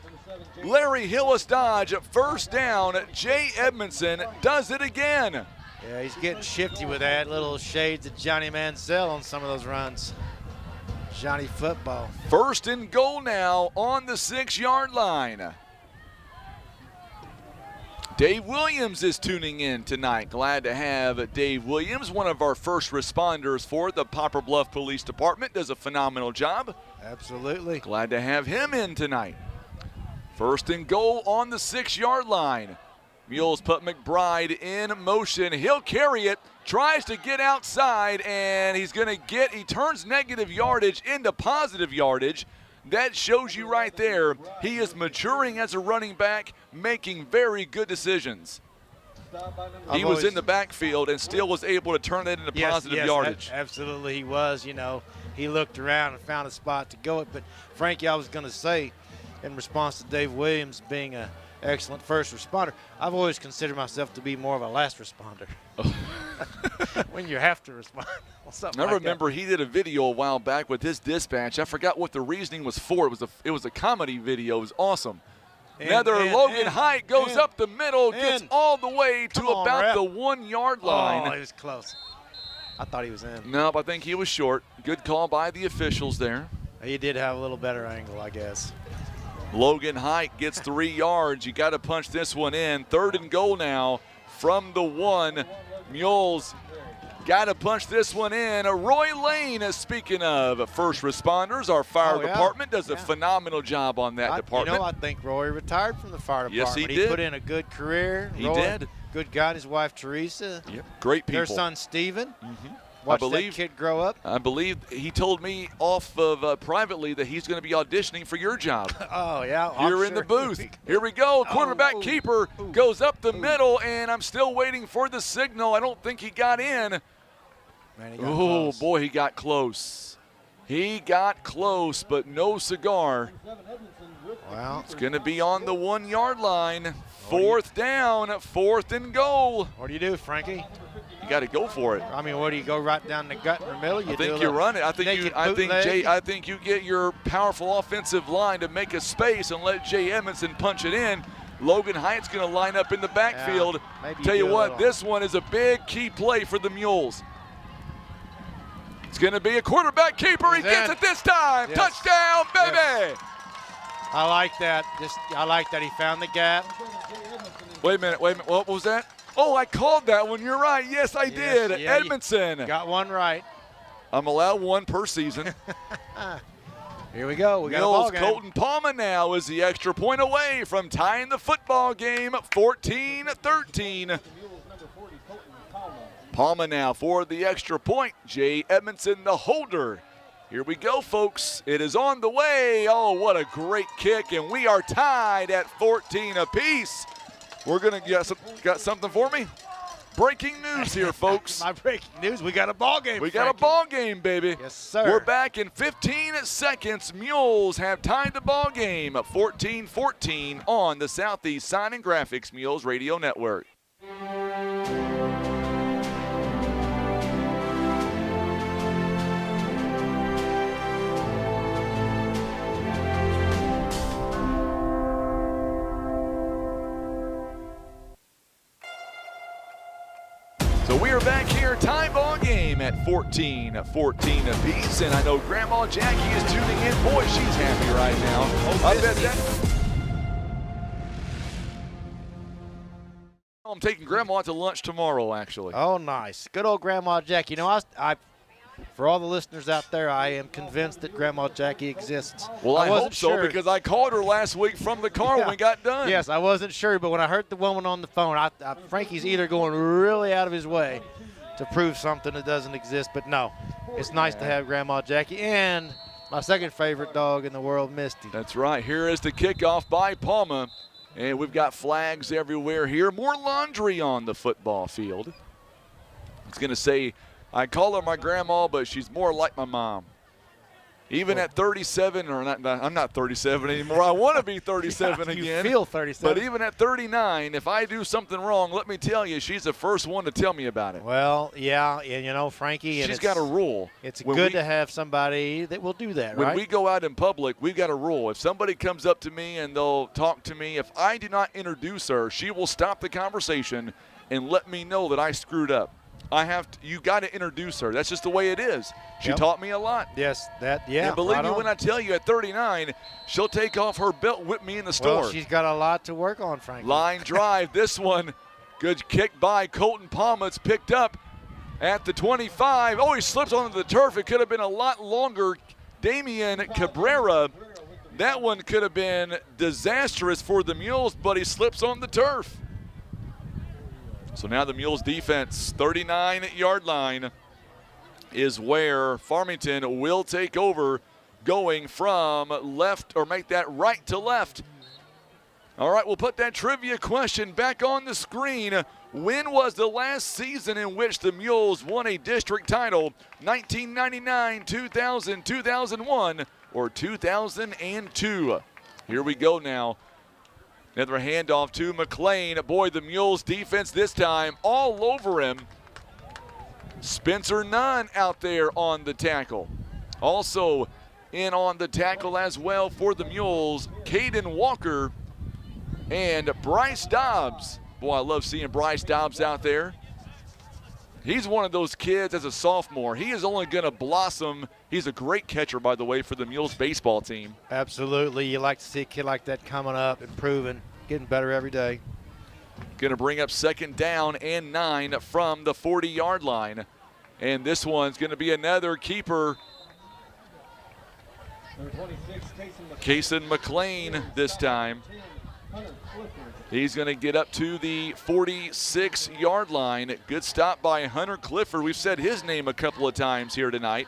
Larry Hillis Dodge first down. Jay Edmondson does it again. Yeah, he's getting shifty with that. Little shades of Johnny Mansell on some of those runs. Johnny football. First and goal now on the 6-yard line. Dave Williams is tuning in tonight. Glad to have Dave Williams, one of our first responders for the Poplar Bluff Police Department. Does a phenomenal job. Absolutely. Glad to have him in tonight. First and goal on the 6-yard line. Mules put McBride in motion. He'll carry it, tries to get outside, and he turns negative yardage into positive yardage. That shows you right there, he is maturing as a running back, making very good decisions. He was in the backfield and still was able to turn that into positive yardage. Absolutely he was. He looked around and found a spot to go it. But, Frankie, I was going to say, in response to Dave Williams being an excellent first responder, I've always considered myself to be more of a last responder. When you have to respond. I remember he did a video a while back with his dispatch. I forgot what the reasoning was for. It was a comedy video. It was awesome. Logan Height goes up the middle, gets all the way to about the 1 yard line. Oh, he was close. I thought he was in. Nope, I think he was short. Good call by the officials there. He did have a little better angle, I guess. Logan Height gets 3 yards. You got to punch this one in. 3rd and goal now from the 1. Mules got to punch this one in. Roy Lane, speaking of first responders, our fire department does a phenomenal job on that department. You know, I think Roy retired from the fire department. Yes, he did. He put in a good career. He Roy, did. Good guy and his wife, Teresa. Yep. Great people. Their son, Steven. Mm-hmm. Watch that kid grow up. I believe he told me off of privately that he's going to be auditioning for your job. Oh, yeah. You're in the booth. Here we go. Quarterback keeper goes up the middle, and I'm still waiting for the signal. I don't think he got in. Man, he got close. Boy, he got close. He got close, but no cigar. Well, it's going to be on the 1 yard line. 4th down, 4th and goal. What do you do, Frankie? You got to go for it. I mean, what do you go right down the gut in the middle? I think you run it. I think you get your powerful offensive line to make a space and let Jay Edmondson punch it in. Logan Height's going to line up in the backfield. Tell you what, this one is a big key play for the Mules. It's going to be a quarterback keeper. He gets it this time. Yes. Touchdown, baby. Yes. I like that. I like that he found the gap. Wait a minute. What was that? Oh, I called that one. You're right. Yes, I did. Yeah, Edmondson. Got one right. I'm allowed one per season. Here we go. We got a Mules, ball game. Colton Palma now is the extra point away from tying the football game 14-13. Palma now for the extra point. Jay Edmondson, the holder. Here we go, folks. It is on the way. Oh, what a great kick, and we are tied at 14 apiece. We're going to got something for me? Breaking news here, folks. My breaking news, we got a ball game. We got a ball game, baby. Yes, sir. We're back in 15 seconds. Mules have tied the ball game 14-14 on the Southeast Sign and Graphics Mules Radio Network. So we are back here, tie ball game at 14-14 apiece, and I know Grandma Jackie is tuning in. Boy, she's happy right now. I bet that. I'm taking Grandma to lunch tomorrow, actually. Oh, nice. Good old Grandma Jackie. You know, I for all the listeners out there, I am convinced that Grandma Jackie exists. Well, I hope so, because I called her last week from the car when we got done. Yes, I wasn't sure, but when I heard the woman on the phone, Frankie's either going really out of his way to prove something that doesn't exist, but no. It's nice to have Grandma Jackie and my second favorite dog in the world, Misty. That's right. Here is the kickoff by Palma, and we've got flags everywhere here. More laundry on the football field. It's going to say, I call her my grandma, but she's more like my mom. Even at 37, or not, I'm not 37 anymore. I want to be 37 again. You feel 37. But even at 39, if I do something wrong, let me tell you, she's the first one to tell me about it. Well, yeah, and you know, Frankie. She's got a rule. It's good to have somebody that will do that, right? When we go out in public, we've got a rule. If somebody comes up to me and they'll talk to me, if I do not introduce her, she will stop the conversation and let me know that I screwed up. You got to introduce her. That's just the way it is. She taught me a lot. Yes, yeah. And believe me when I tell you, at 39, she'll take off her belt, whip me in the store. Well, she's got a lot to work on, Frankie. Line drive. This one, good kick by Colton Palma. It's picked up at the 25. Oh, he slips onto the turf. It could have been a lot longer. Damian Cabrera. That one could have been disastrous for the Mules, but he slips on the turf. So now the Mules defense, 39-yard line, is where Farmington will take over, going from left, or make that right to left. All right, we'll put that trivia question back on the screen. When was the last season in which the Mules won a district title? 1999, 2000, 2001, or 2002? Here we go now. Another handoff to McLean. Boy, the Mules defense this time all over him. Spencer Nunn out there on the tackle. Also in on the tackle as well for the Mules, Caden Walker. And Bryce Dobbs. Boy, I love seeing Bryce Dobbs out there. He's one of those kids as a sophomore. He is only going to blossom. He's a great catcher, by the way, for the Mules baseball team. Absolutely. You like to see a kid like that coming up, improving, getting better every day. Going to bring up 2nd down and 9 from the 40-yard line. And this one's going to be another keeper. Number 26, Kason McLean this time. He's going to get up to the 46-yard line. Good stop by Hunter Clifford. We've said his name a couple of times here tonight.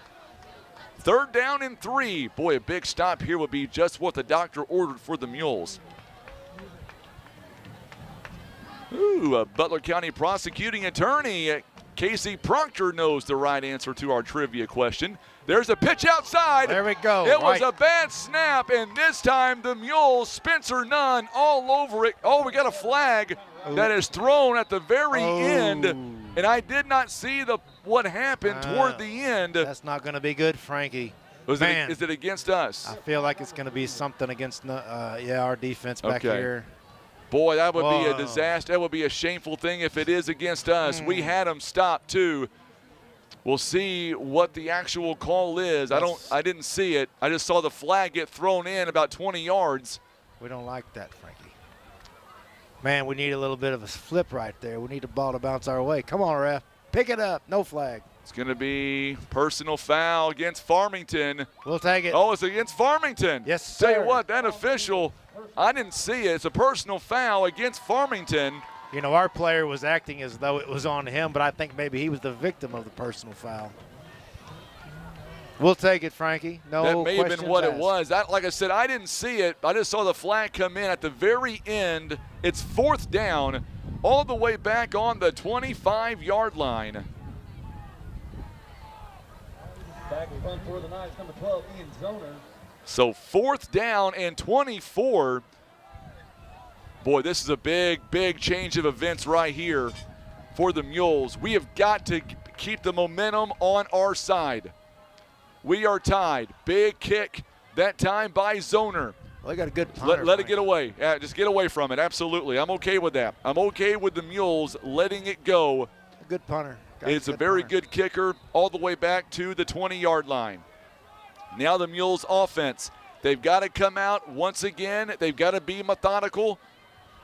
3rd down and 3. Boy, a big stop here would be just what the doctor ordered for the Mules. Ooh, Butler County prosecuting attorney Casey Proctor knows the right answer to our trivia question. There's a pitch outside. There we go. It was a bad snap, and this time the Mules, Spencer Nunn, all over it. Oh, we got a flag that is thrown at the very end, and I did not see what happened toward the end. That's not going to be good, Frankie. Is it against us? I feel like it's going to be something against our defense back here. Boy, that would be a disaster. That would be a shameful thing if it is against us. We had them stopped too. We'll see what the actual call is. I didn't see it. I just saw the flag get thrown in about 20 yards. We don't like that, Frankie. Man, we need a little bit of a flip right there. We need the ball to bounce our way. Come on, ref. Pick it up. No flag. It's going to be personal foul against Farmington. We'll take it. Oh, it's against Farmington. Yes, sir. Tell you what, that official, I didn't see it. It's a personal foul against Farmington. You know, our player was acting as though it was on him, but I think maybe he was the victim of the personal foul. We'll take it, Frankie. No That may have been what asked. it was. Like I said, I didn't see it. I just saw the flag come in at the very end. It's 4th down, all the way back on the 25-yard line. back and run for the Knights, number 12, Ian Zoner. So 4th down and 24. Boy, this is a big, big change of events right here for the Mules. We have got to keep the momentum on our side. We are tied. Big kick that time by Zoner. Well, they got a good punter. Let it get away. Yeah, just get away from it. Absolutely. I'm okay with that. I'm okay with the Mules letting it go. A good punter. It's a very good kicker all the way back to the 20-yard line. Now the Mules offense. They've got to come out once again. They've got to be methodical.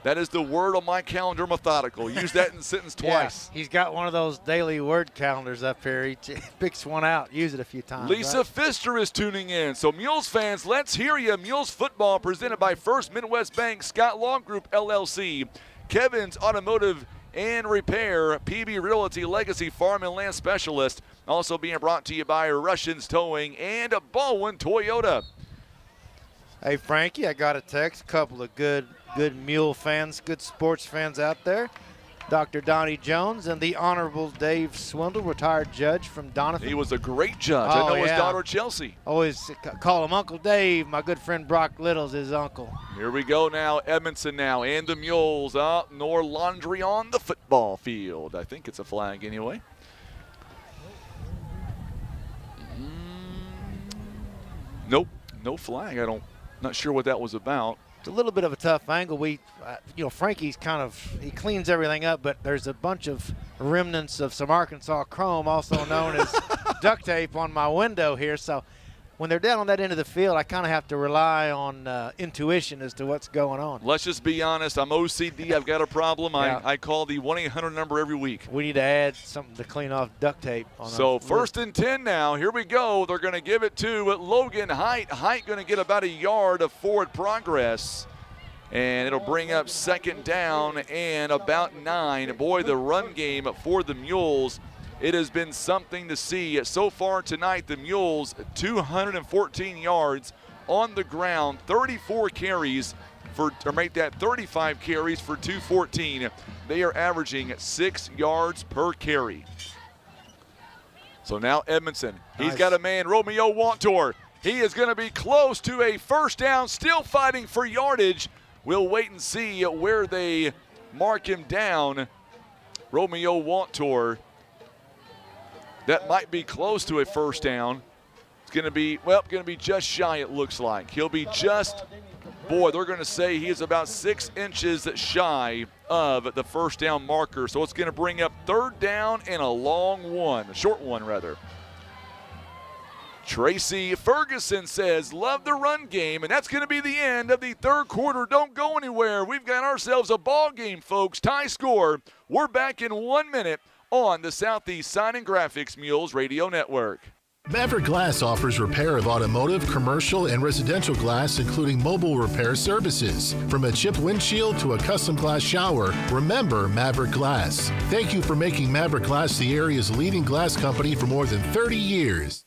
That is the word on my calendar, methodical. Use that in the sentence twice. Yeah, he's got one of those daily word calendars up here. He picks one out, use it a few times. Lisa right? Pfister is tuning in. So Mules fans, let's hear you. Mules football presented by First Midwest Bank, Scott Law Group, LLC, Kevin's Automotive and Repair, PB Realty, Legacy Farm and Land Specialist. Also being brought to you by Russians Towing and Baldwin Toyota. Hey, Frankie, I got a text. A couple of good Mule fans, good sports fans out there. Dr. Donnie Jones and the Honorable Dave Swindle, retired judge from Donovan. He was a great judge. I know his daughter Chelsea. Always call him Uncle Dave. My good friend Brock Little's his uncle. Here we go now. Edmondson now and the Mules up. Nor Laundry on the football field. I think it's a flag anyway. Nope, no flag. Not sure what that was about. It's a little bit of a tough angle. Frankie's he cleans everything up, but there's a bunch of remnants of some Arkansas chrome, also known as duct tape, on my window here. So when they're down on that end of the field, I kind of have to rely on intuition as to what's going on. Let's just be honest. I'm OCD. I've got a problem. Yeah. I call the 1-800 number every week. We need to add something to clean off duct tape. So 1st and 10 now. Here we go. They're going to give it to Logan Height. Height going to get about a yard of forward progress. And it'll bring up 2nd down and about 9. Boy, the run game for the Mules, it has been something to see. So far tonight, the Mules, 214 yards on the ground, 34 carries make that 35 carries for 214. They are averaging 6 yards per carry. So now Edmondson, he's got a man, Romeo Wantor. He is going to be close to a 1st down, still fighting for yardage. We'll wait and see where they mark him down. Romeo Wantor. That might be close to a 1st down. It's going to be just shy, it looks like. He'll be just boy, they're going to say he is about 6 inches shy of the first down marker. So it's going to bring up 3rd down and a long one, a short one rather. Tracy Ferguson says, love the run game, and that's going to be the end of the 3rd quarter. Don't go anywhere. We've got ourselves a ball game, folks. Tie score. We're back in 1 minute on the Southeast Sign and Graphics Mules Radio Network. Maverick Glass offers repair of automotive, commercial, and residential glass, including mobile repair services. From a chipped windshield to a custom glass shower, remember Maverick Glass. Thank you for making Maverick Glass the area's leading glass company for more than 30 years.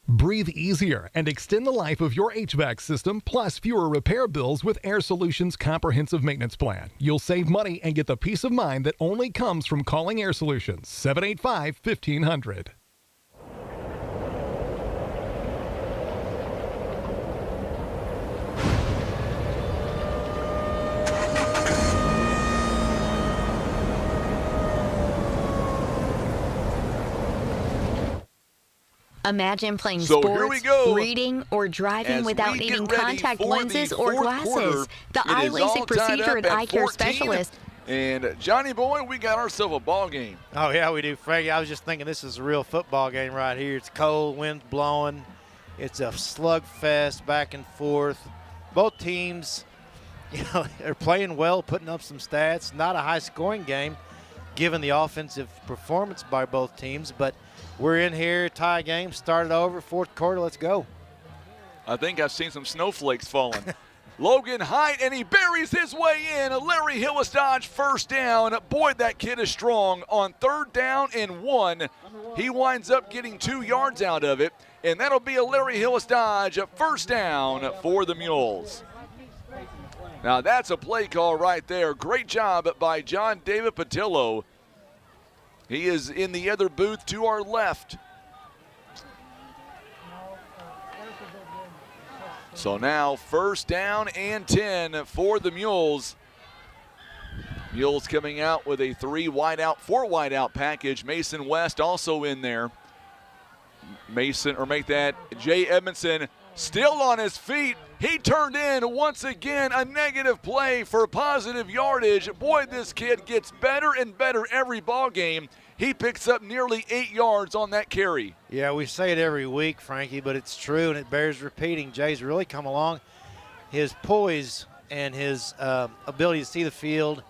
Breathe easier and extend the life of your HVAC system, plus fewer repair bills with Air Solutions Comprehensive Maintenance Plan. You'll save money and get the peace of mind that only comes from calling Air Solutions. 785-1500. Imagine playing So sports, here we go. reading, or driving As without we get needing ready contact for lenses the or fourth glasses. quarter, The it is all eye LASIK tied procedure up and at eye care 14. specialist. And Johnny boy, we got ourselves a ball game. Oh, yeah, we do, Frankie. I was just thinking this is a real football game right here. It's cold, wind's blowing. It's a slugfest back and forth. Both teams, are playing well, putting up some stats. Not a high-scoring game, given the offensive performance by both teams. But we're in here, tie game, started over, 4th quarter. Let's go. I think I've seen some snowflakes falling. Logan Height, and he buries his way in. Larry Hillis Dodge, 1st down. Boy, that kid is strong. On 3rd down and 1, he winds up getting 2 yards out of it, and that'll be a Larry Hillis Dodge 1st down for the Mules. Now that's a play call right there. Great job by John David Patillo. He is in the other booth to our left. So now 1st down and 10 for the Mules. Mules coming out with a 4 wide out package. Mason West also in there. Jay Edmondson still on his feet. He turned in once again a negative play for positive yardage. Boy, this kid gets better and better every ball game. He picks up nearly 8 yards on that carry. Yeah, we say it every week, Frankie, but it's true and it bears repeating. Jay's really come along. His poise and his ability to see the field,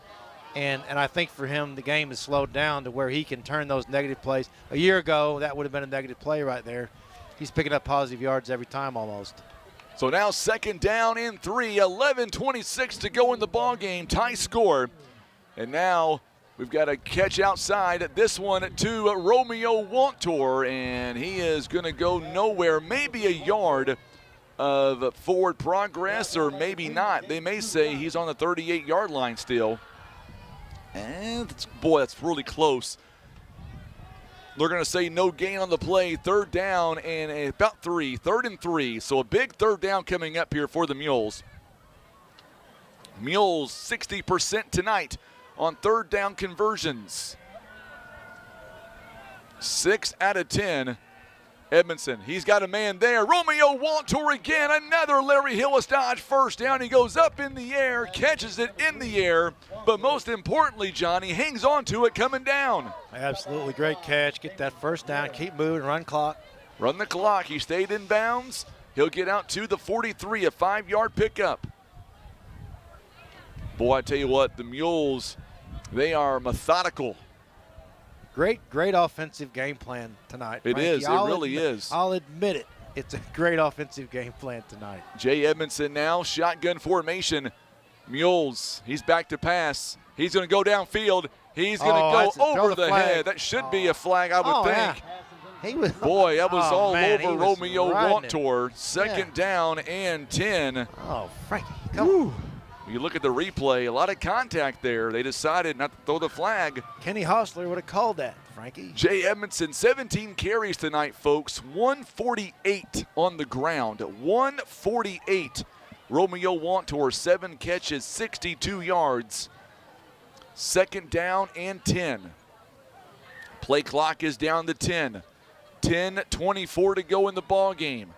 and I think for him the game has slowed down to where he can turn those negative plays. A year ago, that would have been a negative play right there. He's picking up positive yards every time almost. So now 2nd down and 3, 11:26 to go in the ball game, tie score. And now we've got a catch outside. This one to Romeo Wantor, and he is going to go nowhere. Maybe a yard of forward progress, or maybe not. They may say he's on the 38-yard line still. And boy, that's really close. They're going to say no gain on the play. 3rd down and about 3. 3rd and 3. So a big 3rd down coming up here for the Mules. Mules 60% tonight on 3rd down conversions. 6 out of 10. Edmondson, he's got a man there. Romeo Wantor again, another Larry Hillis Dodge 1st down. He goes up in the air, catches it in the air, but most importantly, Johnny, hangs on to it coming down. Absolutely great catch. Get that 1st down, keep moving, run clock. Run the clock. He stayed in bounds. He'll get out to the 43, a 5-yard pickup. Boy, I tell you what, the Mules, they are methodical. Great offensive game plan tonight. It Frankie. is. It really is. I'll admit it. It's a great offensive game plan tonight. Jay Edmondson now, shotgun formation. Mules, he's back to pass. He's going to go downfield. He's going to go over the head. That should be a flag, I would think. Yeah. He was, boy, that was all over Romeo riding Wantor. 2nd down and 10. Oh, Frankie, come on. You look at the replay, a lot of contact there. They decided not to throw the flag. Kenny Hostler would have called that, Frankie. Jay Edmondson, 17 carries tonight, folks. 148 on the ground. 148. Romeo Wantor, 7 catches, 62 yards. 2nd down and 10. Play clock is down to 10. 10:24 to go in the ball game.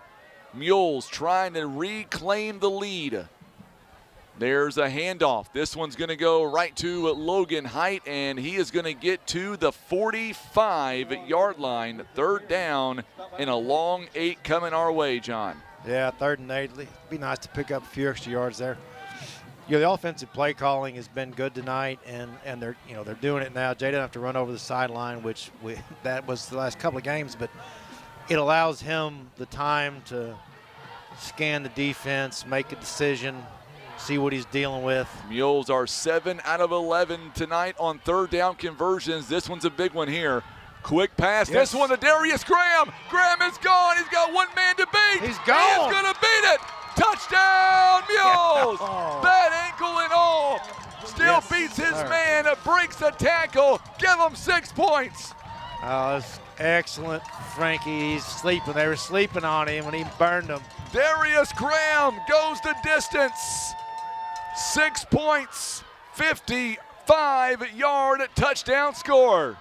Mules trying to reclaim the lead. There's a handoff. This one's going to go right to Logan Height, and he is going to get to the 45-yard line. 3rd down and a long 8 coming our way, John. Yeah, 3rd and 8. It'd be nice to pick up a few extra yards there. The offensive play calling has been good tonight, and they're doing it now. Jay doesn't have to run over the sideline, which that was the last couple of games, but it allows him the time to scan the defense, make a decision, see what he's dealing with. Mules are 7 out of 11 tonight on 3rd down conversions. This one's a big one here. Quick pass. Yes. This one to Darius Graham. Graham is gone. He's got one man to beat. He's gone. He's going to beat it. Touchdown, Mules. Oh. Bad ankle and all. Still Yes, beats his sir. man. Breaks the tackle. Give him 6 points. Oh, that's excellent, Frankie. He's sleeping. They were sleeping on him when he burned them. Darius Graham goes the distance. 6 points. 55-yard touchdown score.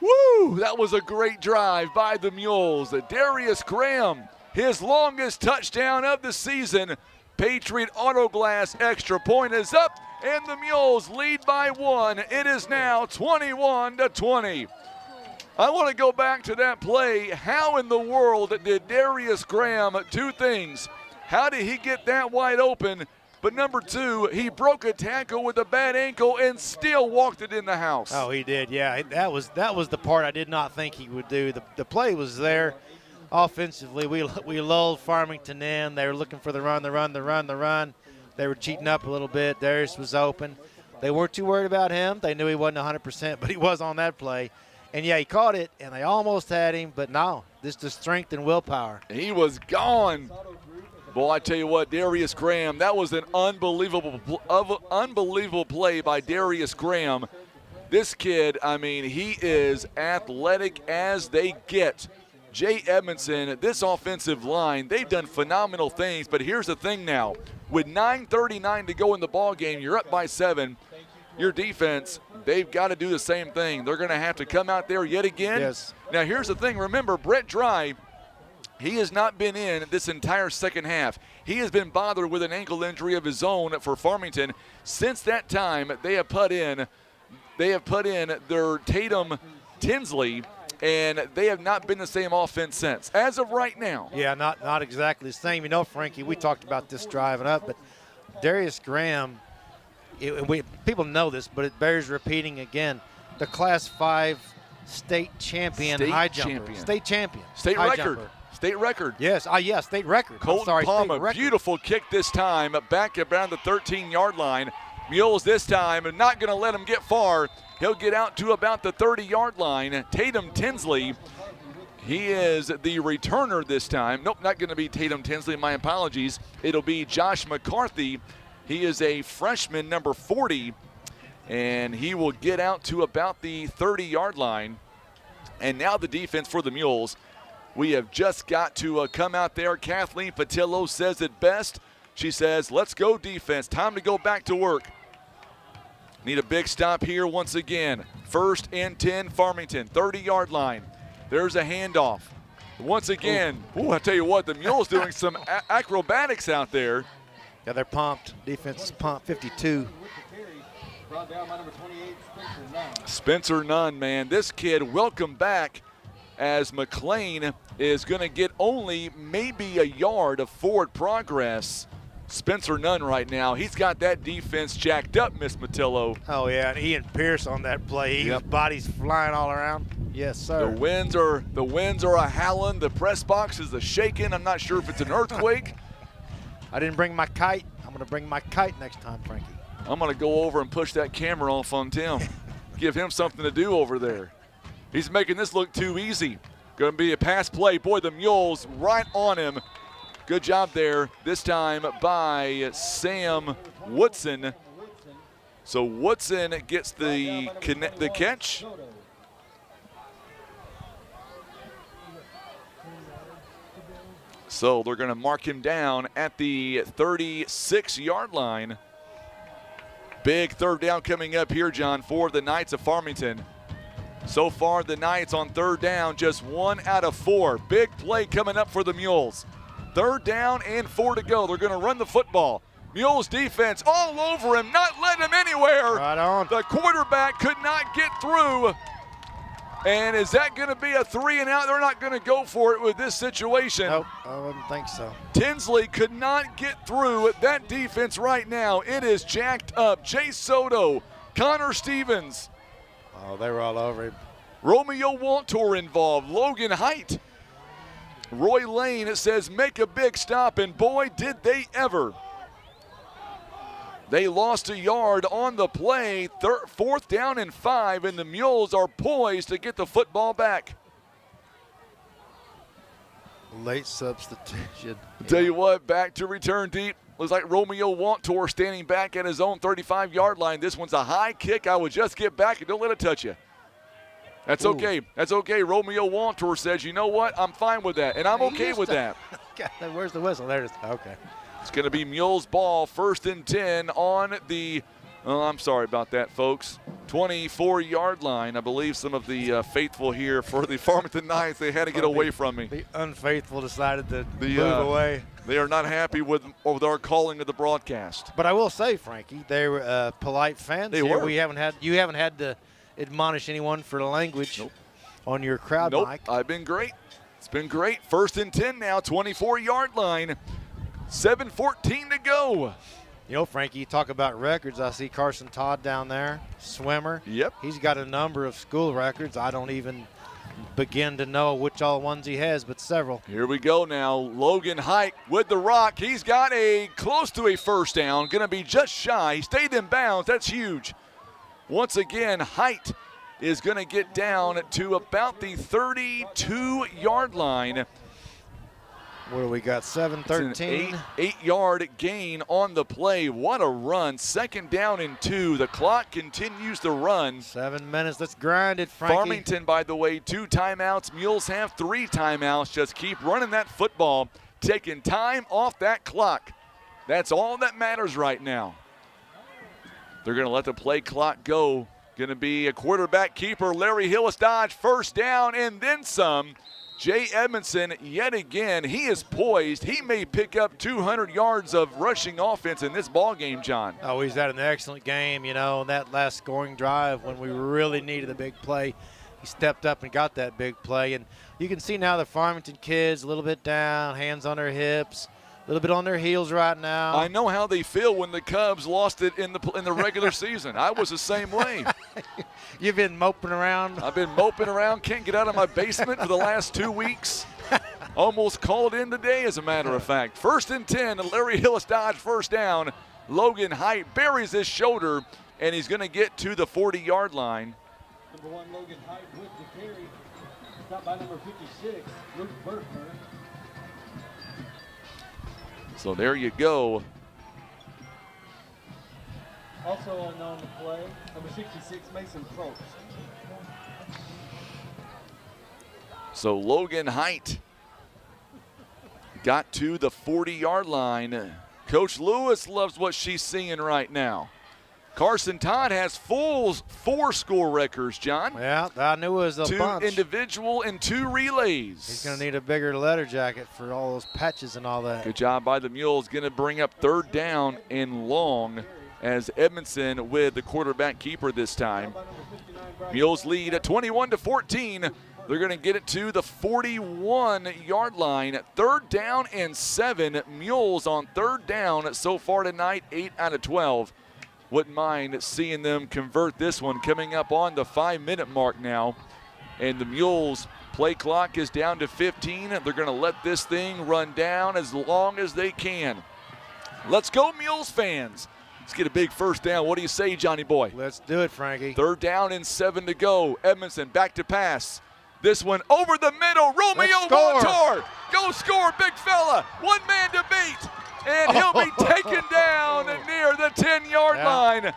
Woo! That was a great drive by the Mules. Darius Graham, his longest touchdown of the season. Patriot Auto Glass extra point is up, and the Mules lead by 1. It is now 21-20. I want to go back to that play. How in the world did Darius Graham do things? How did he get that wide open? But number 2, he broke a tackle with a bad ankle and still walked it in the house. Oh, he did, yeah. That was the part I did not think he would do. The play was there. Offensively, we lulled Farmington in. They were looking for the run. They were cheating up a little bit. Darius was open. They weren't too worried about him. They knew he wasn't 100%, but he was on that play. And, yeah, he caught it, and they almost had him, but no, just the strength and willpower. He was gone. Boy, I tell you what, Darius Graham, that was an unbelievable play by Darius Graham. This kid, I mean, he is athletic as they get. Jay Edmondson, this offensive line, they've done phenomenal things, but here's the thing now. With 9:39 to go in the ball game, you're up by 7. Your defense, they've got to do the same thing. They're going to have to come out there yet again. Yes. Now, here's the thing. Remember, Brett Dry, he has not been in this entire second half. He has been bothered with an ankle injury of his own for Farmington. Since that time, they have put in their Tatum Tinsley, and they have not been the same offense since, as of right now. Yeah, not exactly the same. You know, Frankie, we talked about this driving up, but Darius Graham, people know this, but it bears repeating again. The Class 5 state champion high jumper. State champion. State high record. Jumper. State record. Yes, state record. Colton Palmer, beautiful kick this time, back around the 13-yard line. Mules this time are not going to let him get far. He'll get out to about the 30-yard line. Tatum Tinsley, he is the returner this time. Nope, not going to be Tatum Tinsley, my apologies. It'll be Josh McCarthy. He is a freshman, number 40, and he will get out to about the 30-yard line. And now the defense for the Mules. We have just got to come out there. Kathleen Patillo says it best. She says, let's go defense. Time to go back to work. Need a big stop here once again. 1st and 10, Farmington, 30-yard line. There's a handoff. Once again, I tell you what, the Mules doing some acrobatics out there. Yeah, they're pumped. Defense is pumped, 52. Brought down by number 28, Spencer Nunn. Spencer Nunn, man. This kid, welcome back, as McLean is going to get only maybe a yard of forward progress. Spencer Nunn right now, he's got that defense jacked up, Miss Matillo. Oh, yeah, and Ian Pierce on that play. His body's flying all around. Yes, sir. The winds are a howling. The press box is a shaking. I'm not sure if it's an earthquake. I didn't bring my kite. I'm going to bring my kite next time, Frankie. I'm going to go over and push that camera off on Tim. Give him something to do over there. He's making this look too easy. Going to be a pass play. Boy, the Mules right on him. Good job there, this time by Sam Woodson. So Woodson gets the catch. So they're going to mark him down at the 36-yard line. Big 3rd down coming up here, John, for the Knights of Farmington. So far, the Knights on 3rd down, just 1 out of 4. Big play coming up for the Mules. 3rd down and 4 to go. They're going to run the football. Mules defense all over him, not letting him anywhere. Right on. The quarterback could not get through. And is that going to be a 3 and out? They're not going to go for it with this situation. Nope, I wouldn't think so. Tinsley could not get through that defense right now. It is jacked up. Chase Soto, Connor Stevens. Oh, they were all over him. Romeo Wantor involved. Logan Height. Roy Lane says make a big stop, and boy, did they ever. They lost a yard on the play, 4th down and 5, and the Mules are poised to get the football back. Late substitution. Tell you what, back to return deep. Looks like Romeo Wantor standing back at his own 35-yard line. This one's a high kick. I would just get back and don't let it touch you. That's okay. That's okay. Romeo Wantor says, you know what? I'm fine with that, and I'm okay with that. Where's the whistle? There it is. Okay. It's going to be Mules ball, 1st and 10 on the, I'm sorry about that, folks, 24-yard line. I believe some of the faithful here for the Farmington Knights, they had to get away from me. The unfaithful decided to move away. They are not happy with our calling of the broadcast. But I will say, Frankie, they were polite fans. They were. You haven't had to admonish anyone for the language on your crowd mic. I've been great. It's been great. 1st and 10 now, 24-yard line. 7:14 to go. You know, Frankie, you talk about records. I see Carson Todd down there, swimmer. Yep. He's got a number of school records. I don't even begin to know which all ones he has, but several. Here we go now. Logan Height with the rock. He's got close to a 1st down. Going to be just shy. He stayed in bounds. That's huge. Once again, Height is going to get down to about the 32-yard line. What do we got? 7-13. 8-yard gain on the play. What a run. 2nd down and 2. The clock continues to run. 7 minutes. Let's grind it, Frankie. Farmington, by the way, 2 timeouts. Mules have 3 timeouts. Just keep running that football, taking time off that clock. That's all that matters right now. They're going to let the play clock go. Going to be a quarterback keeper, Larry Hillis Dodge, 1st down and then some. Jay Edmondson, yet again, he is poised. He may pick up 200 yards of rushing offense in this ball game, John. Oh, he's had an excellent game, you know, that last scoring drive when we really needed a big play. He stepped up and got that big play. And you can see now the Farmington kids a little bit down, hands on their hips, a little bit on their heels right now. I know how they feel when the Cubs lost it in the regular season. I was the same way. You've been moping around. I've been moping around. Can't get out of my basement for the last 2 weeks. Almost called in today, as a matter of fact. 1st and 10, Larry Hillis Dodge, 1st down. Logan Height buries his shoulder, and he's going to get to the 40-yard line. Number 1, Logan Height with the carry. Stopped by number 56, Luke Burkner. So there you go. Also on the play, number 66, Mason Probst. So Logan Height got to the 40-yard line. Coach Lewis loves what she's seeing right now. Carson Todd has 4 score records, John. Yeah, I knew it was a 2 bunch. individual and 2 relays. He's going to need a bigger letter jacket for all those patches and all that. Good job by the Mules. Going to bring up 3rd down and long as Edmondson with the quarterback keeper this time. Mules lead at 21-14. They're going to get it to the 41-yard line. 3rd down and 7. Mules on 3rd down so far tonight, 8 out of 12. Wouldn't mind seeing them convert this one coming up on the 5-minute mark now. And the Mules play clock is down to 15. They're going to let this thing run down as long as they can. Let's go, Mules fans. Let's get a big 1st down. What do you say, Johnny boy? Let's do it, Frankie. 3rd down and 7 to go. Edmondson back to pass. This one over the middle. Romeo Montour. Go score, big fella. 1 man to beat. And he'll be taken down near the 10-yard line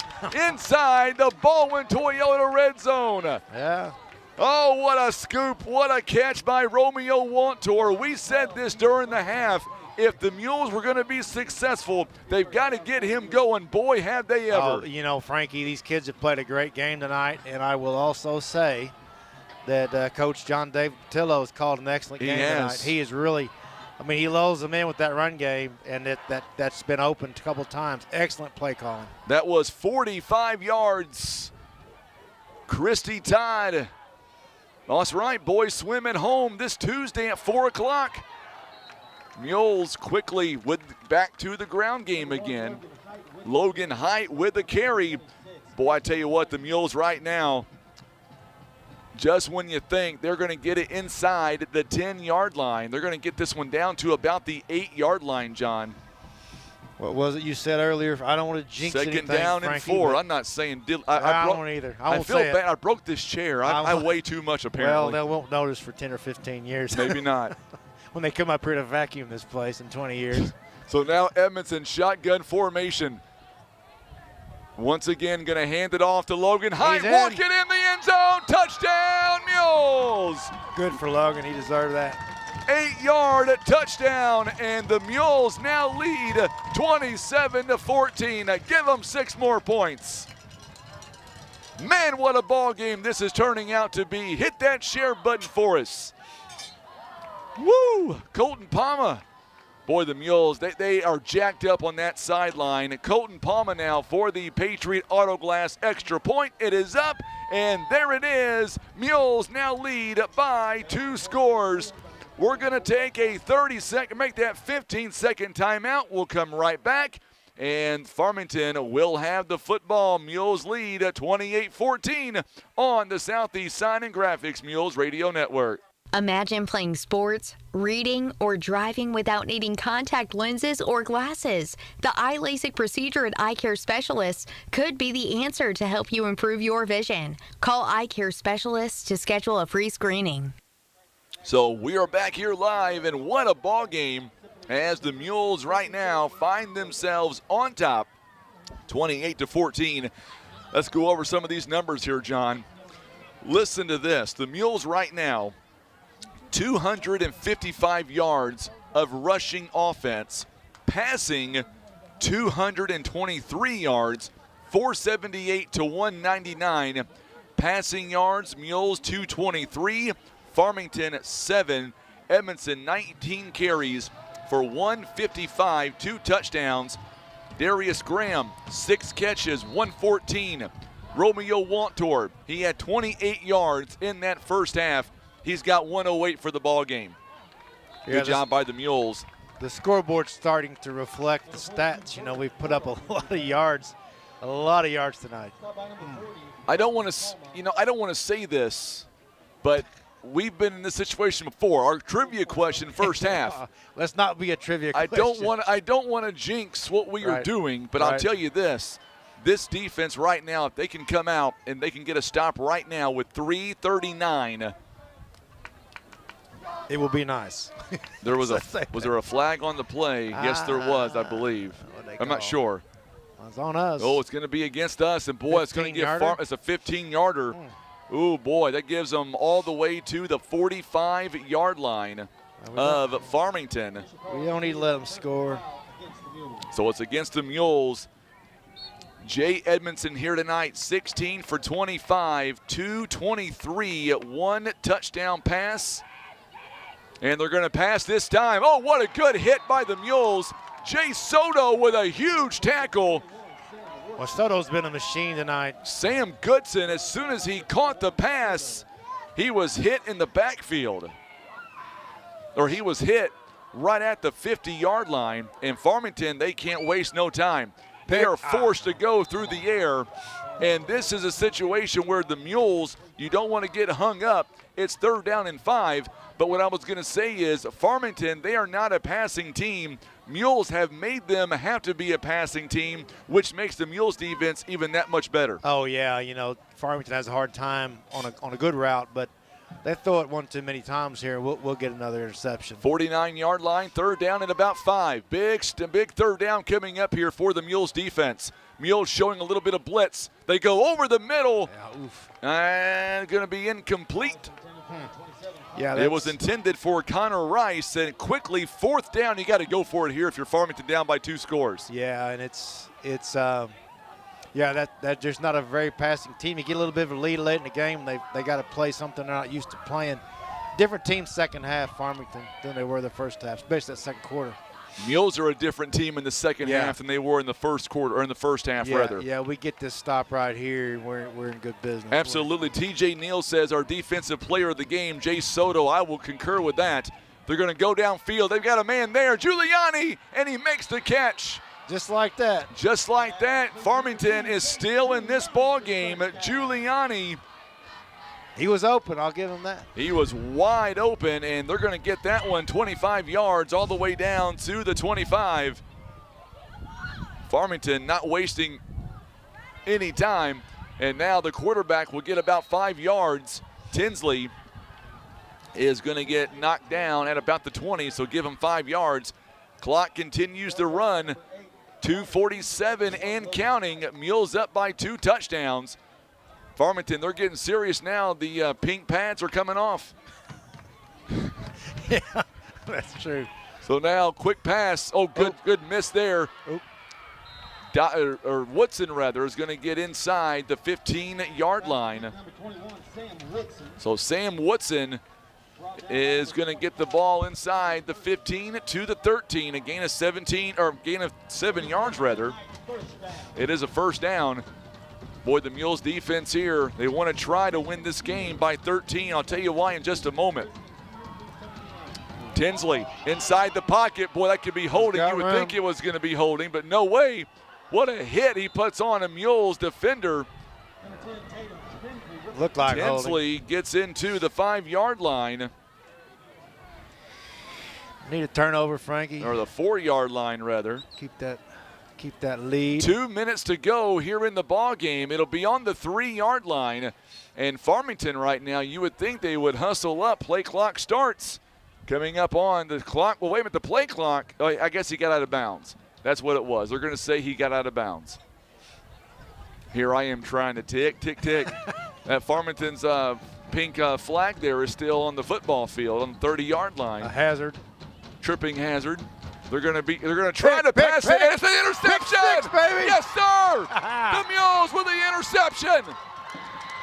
inside the Baldwin Toyota red zone. Yeah. Oh, what a scoop. What a catch by Romeo Wantor. We said this during the half. If the Mules were going to be successful, they've got to get him going. Boy, have they ever. Oh, you know, Frankie, these kids have played a great game tonight, and I will also say that Coach John David Patillo has called an excellent game tonight. He has really I mean, he lulls them in with that run game, and that's been opened a couple times. Excellent play calling. That was 45 yards. Christy Todd. That's right, boys swim at home this Tuesday at 4 o'clock. Mules quickly back to the ground game again. Logan Height with the carry. Boy, I tell you what, the Mules right now, just when you think they're going to get it inside the 10-yard line, they're going to get this one down to about the 8-yard line, John. What was it you said earlier? I don't want to jinx anything, Second down and Frankie, 4. I'm not saying I don't either. I feel bad. I broke this chair. I weigh too much, apparently. Well, they won't notice for 10 or 15 years. Maybe not. When they come up here to vacuum this place in 20 years. So now Edmondson, shotgun formation. Once again, going to hand it off to Logan Height. Walking in the end zone. Touchdown, Mules. Good for Logan. He deserved that. 8-yard touchdown, and the Mules now lead 27-14. Give them 6 more points. Man, what a ball game this is turning out to be. Hit that share button for us. Woo! Colton Palma. Boy, the Mules, they are jacked up on that sideline. Colton Palma now for the Patriot Auto Glass extra point. It is up, and there it is. Mules now lead by 2 scores. We're going to take a 30-second, make that 15-second timeout. We'll come right back, and Farmington will have the football. Mules lead at 28-14 on the Southeast Sign and Graphics Mules Radio Network. Imagine playing sports, reading, or driving without needing contact lenses or glasses. The eye LASIK procedure at Eye Care Specialists could be the answer to help you improve your vision. Call Eye Care Specialists to schedule a free screening. So we are back here live, and what a ball game as the Mules right now find themselves on top, 28-14. Let's go over some of these numbers here, John. Listen to this. The Mules right now, 255 yards of rushing offense, passing 223 yards, 478 to 199. Passing yards, Mules 223, Farmington 7, Edmondson 19 carries for 155, 2 touchdowns. Darius Graham, 6 catches, 114. Romeo Wantor, he had 28 yards in that first half. He's got 108 for the ball game. Good job by the Mules. The scoreboard's starting to reflect the stats. You know, we've put up a lot of yards tonight. I don't want to say this, but we've been in this situation before. Our trivia question first half. Let's not be a trivia question. I don't want to jinx what we are doing, but I'll tell you this. This defense right now, if they can come out and they can get a stop right now with 3:39. It will be nice. There was there a flag on the play? Yes, there was, I believe. I'm not sure. It's on us. Oh, it's going to be against us, and boy, it's going to get it's a 15-yarder. Ooh, boy, that gives them all the way to the 45-yard line of Farmington. We don't need to let them score. So it's against the Mules. Jay Edmondson here tonight, 16 for 25, 223, 1 touchdown pass. And they're going to pass this time. Oh, what a good hit by the Mules. Jay Soto with a huge tackle. Well, Soto's been a machine tonight. Sam Goodson, as soon as he caught the pass, he was hit in the backfield. Or he was hit right at the 50-yard line. And Farmington, they can't waste no time. They are forced to go through the air. And this is a situation where the Mules, you don't want to get hung up. It's 3rd down and 5. But what I was going to say is Farmington, they are not a passing team. Mules have made them have to be a passing team, which makes the Mules defense even that much better. Oh, yeah. You know, Farmington has a hard time on a good route, but they throw it one too many times here. We'll get another interception. 49-yard line, 3rd down and about 5. Big 3rd down coming up here for the Mules defense. Mules showing a little bit of blitz. They go over the middle. Yeah, oof. And going to be incomplete. Yeah, it was intended for Connor Rice, and quickly 4th down. You got to go for it here if you're Farmington down by 2 scores. Yeah, and that just not a very passing team. You get a little bit of a lead late in the game, they got to play something they're not used to playing. Different team second half, Farmington, than they were the first half, especially that second quarter. Mules are a different team in the second half than they were in the first quarter, or in the first half, rather. Yeah, we get this stop right here, we're in good business. Absolutely. TJ Neal says our defensive player of the game, Jay Soto. I will concur with that. They're going to go downfield. They've got a man there, Giuliani, and he makes the catch. Just like that. Just like that. Farmington is still in this ball game. Giuliani. He was open, I'll give him that. He was wide open, and they're going to get that one 25 yards all the way down to the 25. Farmington not wasting any time, and now the quarterback will get about 5 yards. Tinsley is going to get knocked down at about the 20, so give him 5 yards. Clock continues to run. 2:47 and counting. Mules up by 2 touchdowns. Farmington, they're getting serious now. The pink pads are coming off. Yeah, that's true. So now, quick pass. Oh, good miss there. Or Woodson, rather, is going to get inside the 15-yard line. So Sam Woodson is going to get the ball inside the 15 to the 13. A gain of 7 yards, rather. It is a first down. Boy, the Mules defense here, they want to try to win this game by 13. I'll tell you why in just a moment. Tinsley inside the pocket. Boy, that could be holding. You would think it was going to be holding, but no way. What a hit he puts on a Mules defender. Looked like Tinsley gets into the 5-yard line. Need a turnover, Frankie. Or the 4-yard line, rather. Keep that lead. 2 minutes to go here in the ball game. It'll be on the 3-yard line. And Farmington right now, you would think they would hustle up. Play clock starts. Coming up on the clock. Well, wait a minute, the play clock. Oh, I guess he got out of bounds. That's what it was. They're going to say he got out of bounds. Here I am trying to tick. That Farmington's pink flag there is still on the football field on the 30-yard line. A hazard. Tripping hazard. They're going to try to pass it, and it's an interception. Pick 6, baby. Yes, sir. The Mules with the interception.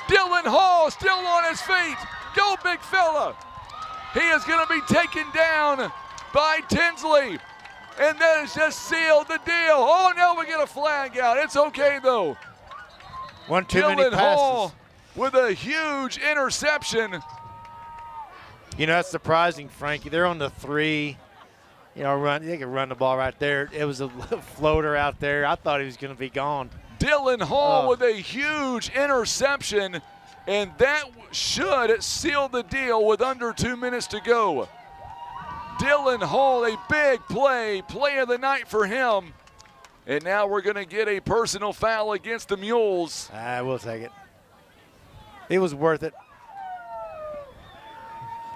Dylan Hall still on his feet. Go, big fella. He is going to be taken down by Tinsley, and that has just sealed the deal. Oh, now we get a flag out. It's okay, though. One too many Dylan passes. Hall with a huge interception. You know, that's surprising, Frankie. They're on the 3. You know, they can run the ball right there. It was a floater out there. I thought he was going to be gone. Dylan Hall with a huge interception, and that should seal the deal with under 2 minutes to go. Dylan Hall, a big play of the night for him. And now we're going to get a personal foul against the Mules. We'll take it. It was worth it.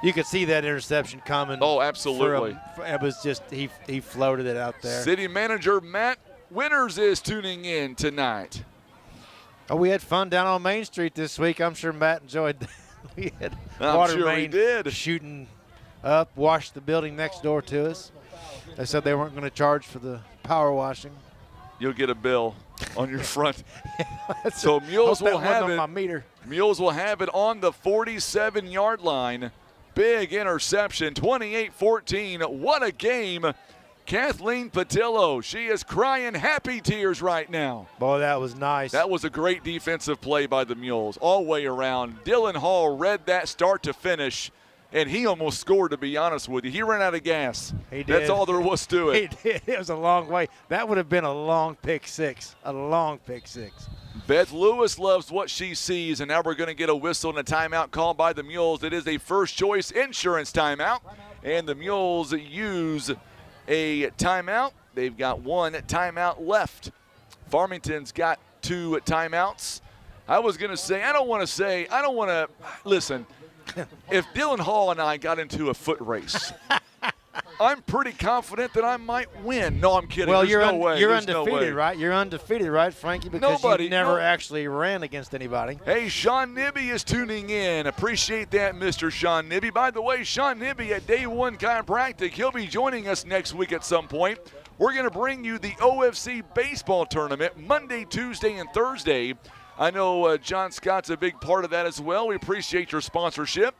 You could see that interception coming. Oh, absolutely. It was just, he floated it out there. City manager Matt Winters is tuning in tonight. Oh, we had fun down on Main Street this week. I'm sure Matt enjoyed that. We had water main shooting up, washed the building next door to us. They said they weren't going to charge for the power washing. You'll get a bill on your front. So Mules will have it. On my meter. Mules will have it on the 47-yard line. Big interception, 28-14. What a game. Kathleen Patillo, she is crying happy tears right now. Boy, that was nice. That was a great defensive play by the Mules all the way around. Dylan Hall read that start to finish, and he almost scored, to be honest with you. He ran out of gas. He did. That's all there was to it. He did. It was a long way. That would have been a long pick six. A long pick six. Beth Lewis loves what she sees, and now we're going to get a whistle and a timeout called by the Mules. It is a first-choice insurance timeout, and the Mules use a timeout. They've got one timeout left. Farmington's got 2 timeouts. I was going to say, I don't want to, listen, if Dylan Hall and I got into a foot race, I'm pretty confident that I might win. No, I'm kidding. Well, There's you're no way. You're There's undefeated, no way. right? You're undefeated, right, Frankie? Because you never actually ran against anybody. Hey, Sean Nibby is tuning in. Appreciate that, Mr. Sean Nibby. By the way, Sean Nibby at Day 1 Chiropractic. He'll be joining us next week at some point. We're going to bring you the OFC baseball tournament Monday, Tuesday, and Thursday. I know John Scott's a big part of that as well. We appreciate your sponsorship.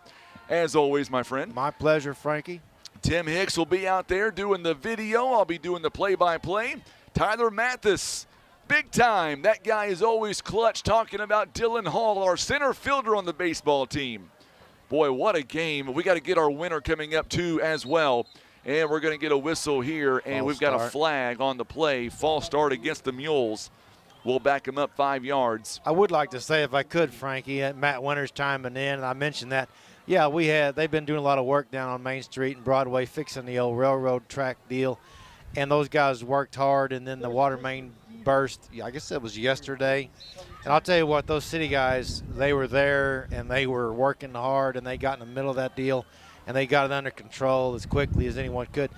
as always, my friend. My pleasure, Frankie. Tim Hicks will be out there doing the video. I'll be doing the play-by-play. Tyler Mathis, big time. That guy is always clutch, talking about Dylan Hall, our center fielder on the baseball team. Boy, what a game. We got to get our winner coming up, too, as well. And we're going to get a whistle here, and we've got a flag on the play. False start against the Mules. We'll back them up 5 yards. I would like to say, if I could, Frankie, Matt Winters chiming in, and I mentioned that. Yeah, they've been doing a lot of work down on Main Street and Broadway, fixing the old railroad track deal. And those guys worked hard, and then the water main burst. I guess it was yesterday. And I'll tell you what, those city guys, they were there, and they were working hard, and they got in the middle of that deal, and they got it under control as quickly as anyone could.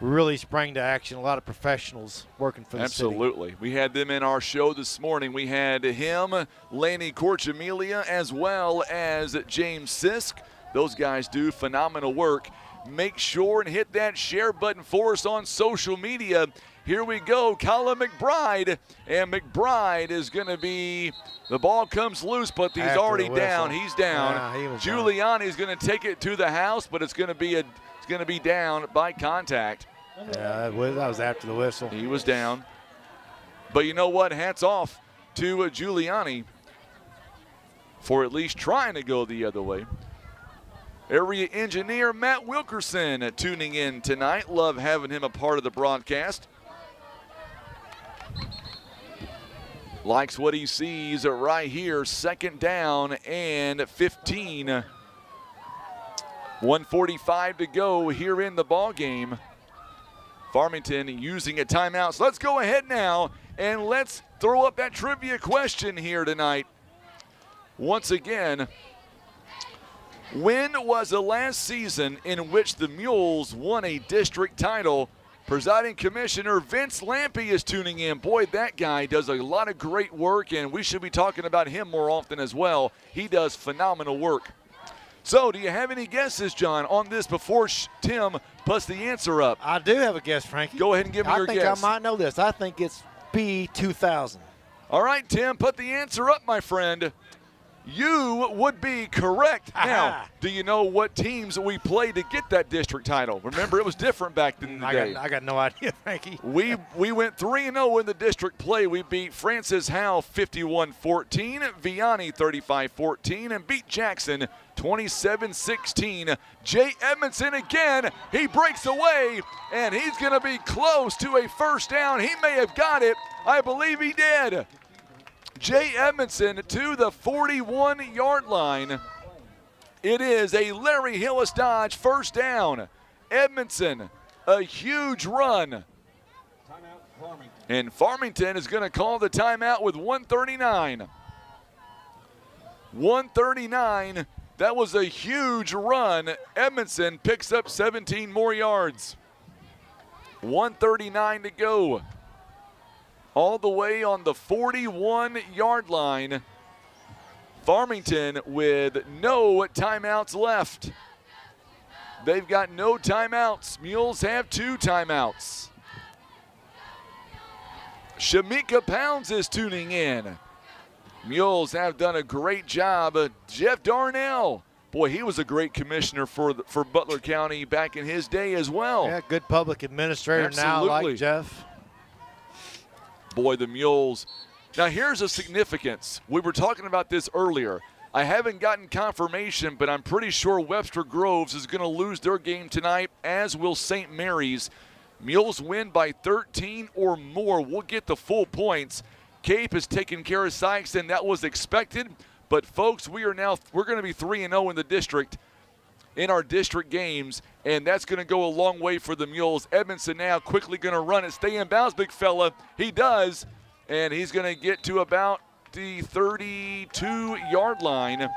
Really sprang to action. A lot of professionals working for the city. Absolutely. We had them in our show this morning. We had him, Lanny Corchamelia, as well as James Sisk. Those guys do phenomenal work. Make sure and hit that share button for us on social media. Here we go, Colin McBride. And McBride is going to be, the ball comes loose, but he's already down. He's down. Yeah, Giuliani's going to take it to the house, but it's going to be down by contact. Yeah, that was after the whistle. He was down. But you know what? Hats off to Giuliani for at least trying to go the other way. Area engineer Matt Wilkerson tuning in tonight. Love having him a part of the broadcast. Likes what he sees right here. 2nd down and 15. 1:45 to go here in the ball game. Farmington using a timeout. So let's go ahead now and let's throw up that trivia question here tonight. Once again, when was the last season in which the Mules won a district title? Presiding Commissioner Vince Lampe is tuning in. Boy, that guy does a lot of great work, and we should be talking about him more often as well. He does phenomenal work. So, do you have any guesses, John, on this before Tim puts the answer up? I do have a guess, Frankie. Go ahead and give me your guess. I think I might know this. I think it's B2000. All right, Tim, put the answer up, my friend. You would be correct. Now, do you know what teams we played to get that district title? Remember, it was different back in the day. I got no idea, Frankie. We went 3-0 in the district play. We beat Francis Howe 51-14, Vianney 35-14, and beat Jackson 27-16. Jay Edmondson again. He breaks away, and he's going to be close to a first down. He may have got it. I believe he did. Jay Edmondson to the 41-yard line. It is a Larry Hillis Dodge first down. Edmondson, a huge run. And Farmington is going to call the timeout with 1:39. 1:39. That was a huge run. Edmondson picks up 17 more yards. 1:39 to go. All the way on the 41-yard line. Farmington with no timeouts left. They've got no timeouts. Mules have 2 timeouts. Shamika Pounds is tuning in. Mules have done a great job. Jeff Darnell, boy, he was a great commissioner for Butler County back in his day as well. Yeah, good public administrator. Absolutely. Now like Jeff. Boy, the Mules. Now, here's a significance. We were talking about this earlier. I haven't gotten confirmation, but I'm pretty sure Webster Groves is going to lose their game tonight, as will St. Mary's. Mules win by 13 or more. We'll get the full points. Cape has taken care of Sykes, and that was expected. But, folks, we're going to be 3-0 in the district, in our district games, and that's going to go a long way for the Mules. Edmondson now quickly going to run it. Stay in bounds, big fella. He does, and he's going to get to about the 32-yard line.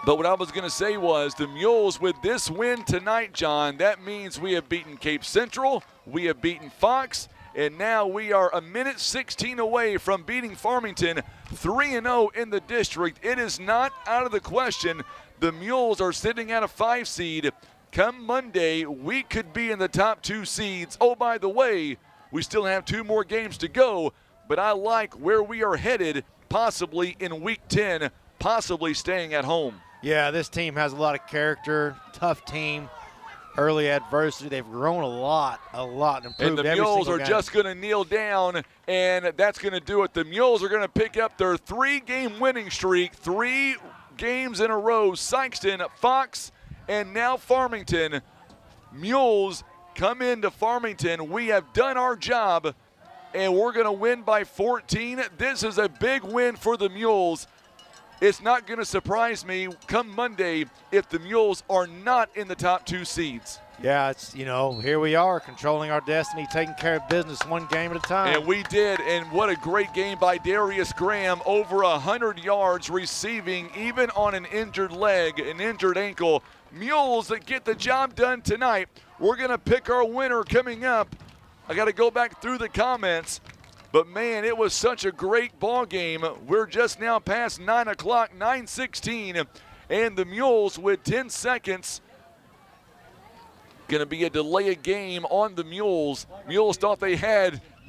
But what I was going to say was the Mules, with this win tonight, John, that means we have beaten Cape Central, we have beaten Fox, and now we are a minute 16 away from beating Farmington 3-0 in the district. It is not out of the question. The Mules are sitting at a 5 seed. Come Monday, we could be in the top 2 seeds. Oh, by the way, we still have 2 more games to go, but I like where we are headed, possibly in Week 10, possibly staying at home. Yeah, this team has a lot of character, tough team, early adversity. They've grown a lot, and improved And the every Mules single are game. just going to kneel down, and that's going to do it. The Mules are going to pick up their 3-game winning streak, 3 games in a row. Sykeston, Fox, and now Farmington. Mules come into Farmington. We have done our job, and we're going to win by 14. This is a big win for the Mules. It's not going to surprise me come Monday if the Mules are not in the top 2 seeds. Yeah, it's, here we are controlling our destiny, taking care of business one game at a time. And we did, and what a great game by Darius Graham, over 100 yards receiving, even on an injured leg, an injured ankle. Mules that get the job done tonight. We're going to pick our winner coming up. I got to go back through the comments. But, man, it was such a great ball game. We're just now past 9 o'clock, 9:16, and the Mules with 10 seconds. Going to be a delay of game on the Mules. Mules thought they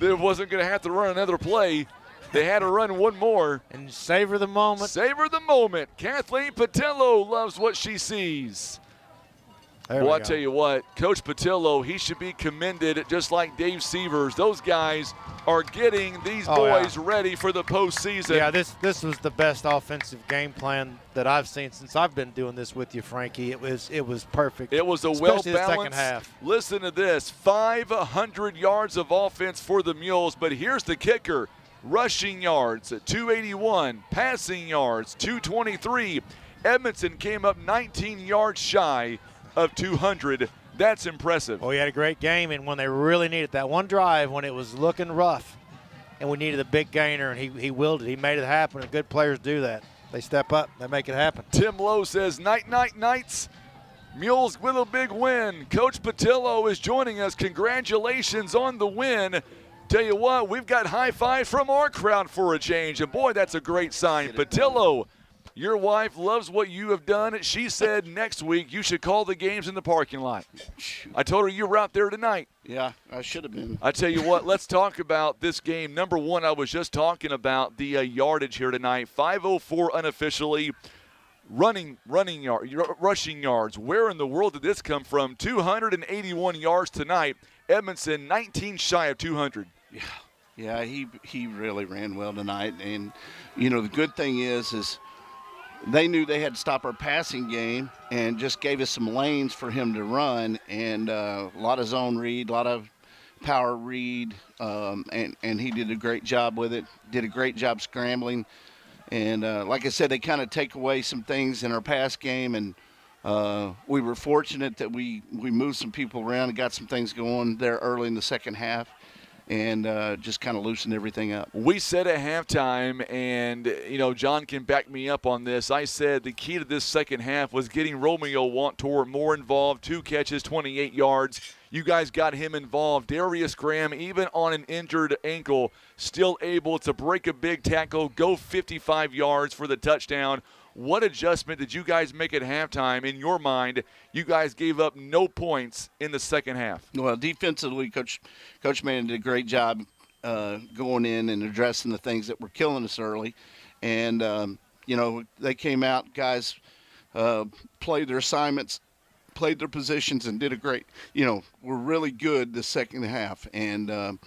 wasn't going to have to run another play. They had to run one more. And savor the moment. Savor the moment. Kathleen Patillo loves what she sees. Well, I tell you what, Coach Patillo, he should be commended just like Dave Sievers. Those guys are getting these boys ready for the postseason. Yeah, this was the best offensive game plan that I've seen since I've been doing this with you, Frankie. It was perfect. It was a especially well-balanced the second half. Listen to this, 500 yards of offense for the Mules, but here's the kicker. Rushing yards at 281, passing yards 223. Edmondson came up 19 yards shy of 200. That's impressive. Well, he had a great game, and when they really needed that one drive when it was looking rough and we needed a big gainer, and he willed it. He made it happen, and good players do that. They step up. They make it happen. Tim Lowe says, night, Knights. Mules with a big win. Coach Patillo is joining us. Congratulations on the win. Tell you what, we've got high five from our crowd for a change, and boy, that's a great sign. Patillo, your wife loves what you have done. She said next week you should call the games in the parking lot. I told her you were out there tonight. Yeah, I should have been. I tell you what, let's talk about this game. Number one, I was just talking about the yardage here tonight. 504 unofficially. Rushing yards. Where in the world did this come from? 281 yards tonight. Edmondson 19 shy of 200. Yeah, he really ran well tonight. And, the good thing is they knew they had to stop our passing game and just gave us some lanes for him to run, and a lot of zone read, a lot of power read, and he did a great job with it, did a great job scrambling. And like I said, they kind of take away some things in our pass game, and we were fortunate that we moved some people around and got some things going there early in the second half, and just kind of loosened everything up. We said at halftime, and, John can back me up on this, I said the key to this second half was getting Romeo Wantor more involved, 2 catches, 28 yards. You guys got him involved. Darius Graham, even on an injured ankle, still able to break a big tackle, go 55 yards for the touchdown. What adjustment did you guys make at halftime? In your mind, you guys gave up no points in the second half. Well, defensively, Coach Mann did a great job going in and addressing the things that were killing us early. And, they came out, guys played their assignments, played their positions, and did a great, were really good the second half. And,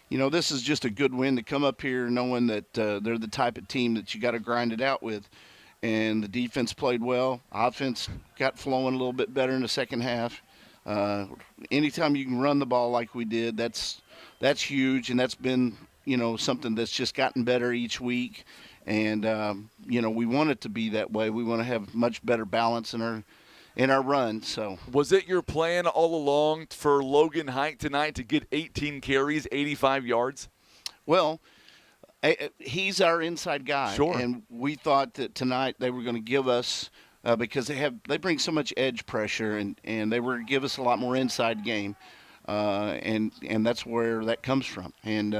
this is just a good win to come up here knowing that they're the type of team that you got to grind it out with. And the defense played well. Offense got flowing a little bit better in the second half. Anytime you can run the ball like we did, that's huge, and that's been, something that's just gotten better each week. And, we want it to be that way. We want to have much better balance in our run. So, was it your plan all along for Logan Hike tonight to get 18 carries, 85 yards? Well, he's our inside guy. Sure. And we thought that tonight they were going to give us because they bring so much edge pressure, and they were going to give us a lot more inside game. And that's where that comes from. And,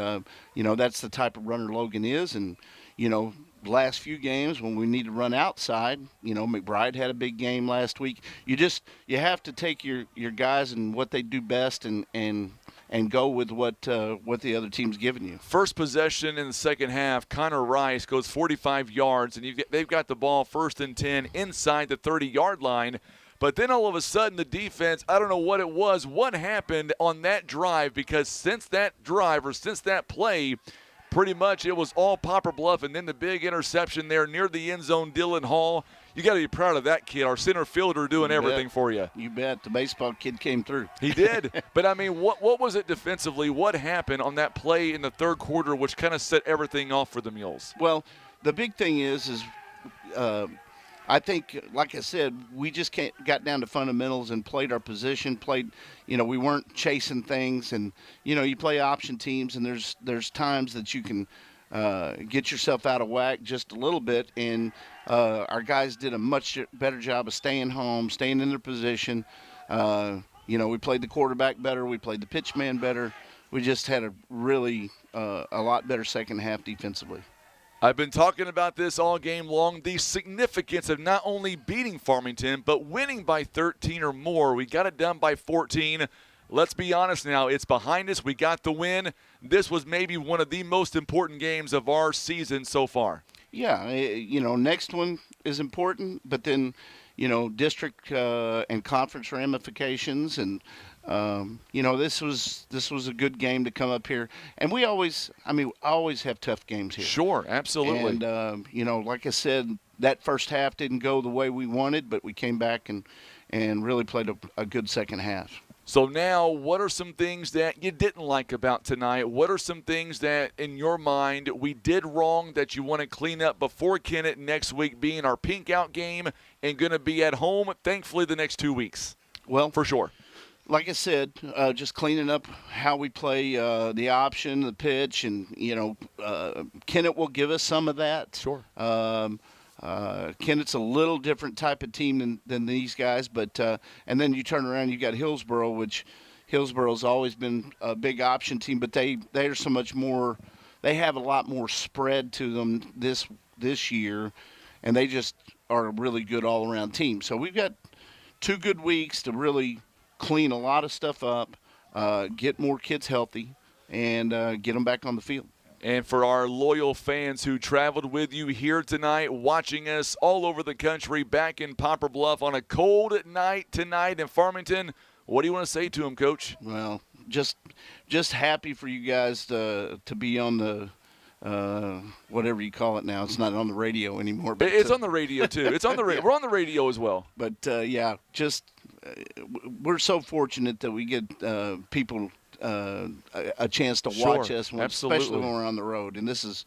that's the type of runner Logan is. And, the last few games when we need to run outside, McBride had a big game last week. You have to take your guys and what they do best and and go with what the other team's giving you. First possession in the second half, Connor Rice goes 45 yards, and they've got the ball 1st and 10 inside the 30-yard line. But then all of a sudden the defense, I don't know what it was, what happened on that drive, because since that play, pretty much it was all Poplar Bluff, and then the big interception there near the end zone, Dylan Hall. You got to be proud of that kid, our center fielder doing everything for you. You bet. The baseball kid came through. He did. But, I mean, what was it defensively? What happened on that play in the third quarter which kind of set everything off for the Mules? Well, the big thing is I think, like I said, we just got down to fundamentals and played our position, we weren't chasing things. And, you play option teams, and there's times that you can get yourself out of whack just a little bit. And our guys did a much better job of staying home, staying in their position. We played the quarterback better. We played the pitch man better. We just had a really a lot better second half defensively. I've been talking about this all game long, the significance of not only beating Farmington, but winning by 13 or more. We got it done by 14. Let's be honest now, it's behind us. We got the win. This was maybe one of the most important games of our season so far. Yeah, next one is important, but then, district and conference ramifications, and this was a good game to come up here. And we always have tough games here. Sure, absolutely. And, like I said, that first half didn't go the way we wanted, but we came back and really played a good second half. So now, what are some things that you didn't like about tonight? What are some things that, in your mind, we did wrong that you want to clean up before Kennett next week being our pink out game and going to be at home, thankfully, the next 2 weeks? Well, for sure. Like I said, just cleaning up how we play the option, the pitch, and, Kennett will give us some of that. Sure. Kennett's a little different type of team than these guys, but and then you turn around, you got Hillsboro, which Hillsboro's always been a big option team, but they are so much more. They have a lot more spread to them this year, and they just are a really good all around team. So we've got 2 good weeks to really clean a lot of stuff up, get more kids healthy, and get them back on the field. And for our loyal fans who traveled with you here tonight, watching us all over the country, back in Poplar Bluff on a cold night tonight in Farmington, what do you want to say to them, Coach? Well, just happy for you guys to be on the whatever you call it now. It's not on the radio anymore. But it's on the radio too. It's on the We're on the radio as well. But we're so fortunate that we get people a chance to watch us, especially when we're on the road. And this is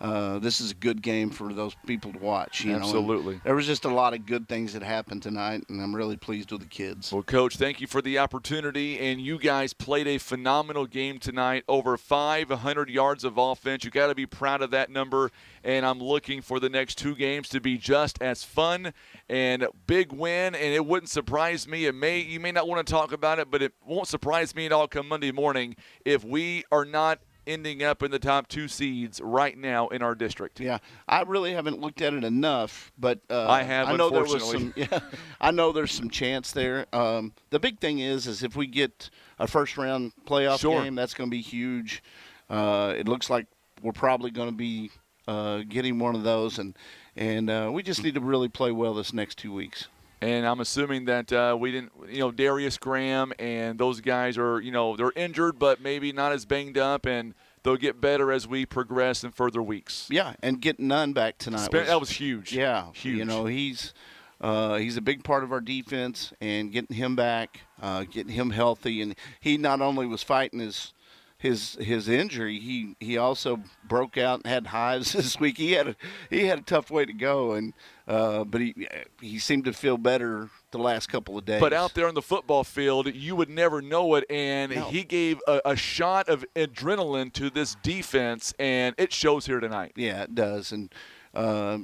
a good game for those people to watch. Absolutely. There was just a lot of good things that happened tonight, and I'm really pleased with the kids. Well, Coach, thank you for the opportunity, and you guys played a phenomenal game tonight, over 500 yards of offense. You got to be proud of that number, and I'm looking for the next 2 games to be just as fun and big win, and it wouldn't surprise me. You may not want to talk about it, but it won't surprise me at all come Monday morning if we are not ending up in the top 2 seeds right now in our district. Yeah, I really haven't looked at it enough, but I have. I know unfortunately. there was some. Yeah, I know there's some chance there. The big thing is if we get a first round playoff game, that's going to be huge. It looks like we're probably going to be getting one of those, and we just need to really play well this next 2 weeks. And I'm assuming that we didn't, Darius Graham and those guys are, they're injured, but maybe not as banged up, and they'll get better as we progress in further weeks. Yeah, and getting Nunn back tonight. That was huge. Yeah, huge. He's a big part of our defense, and getting him back, getting him healthy, and he not only was fighting his injury, he also broke out and had hives this week. He had a tough way to go, and but he seemed to feel better the last couple of days. But out there on the football field, you would never know it, and he gave a shot of adrenaline to this defense, and it shows here tonight. Yeah, it does, and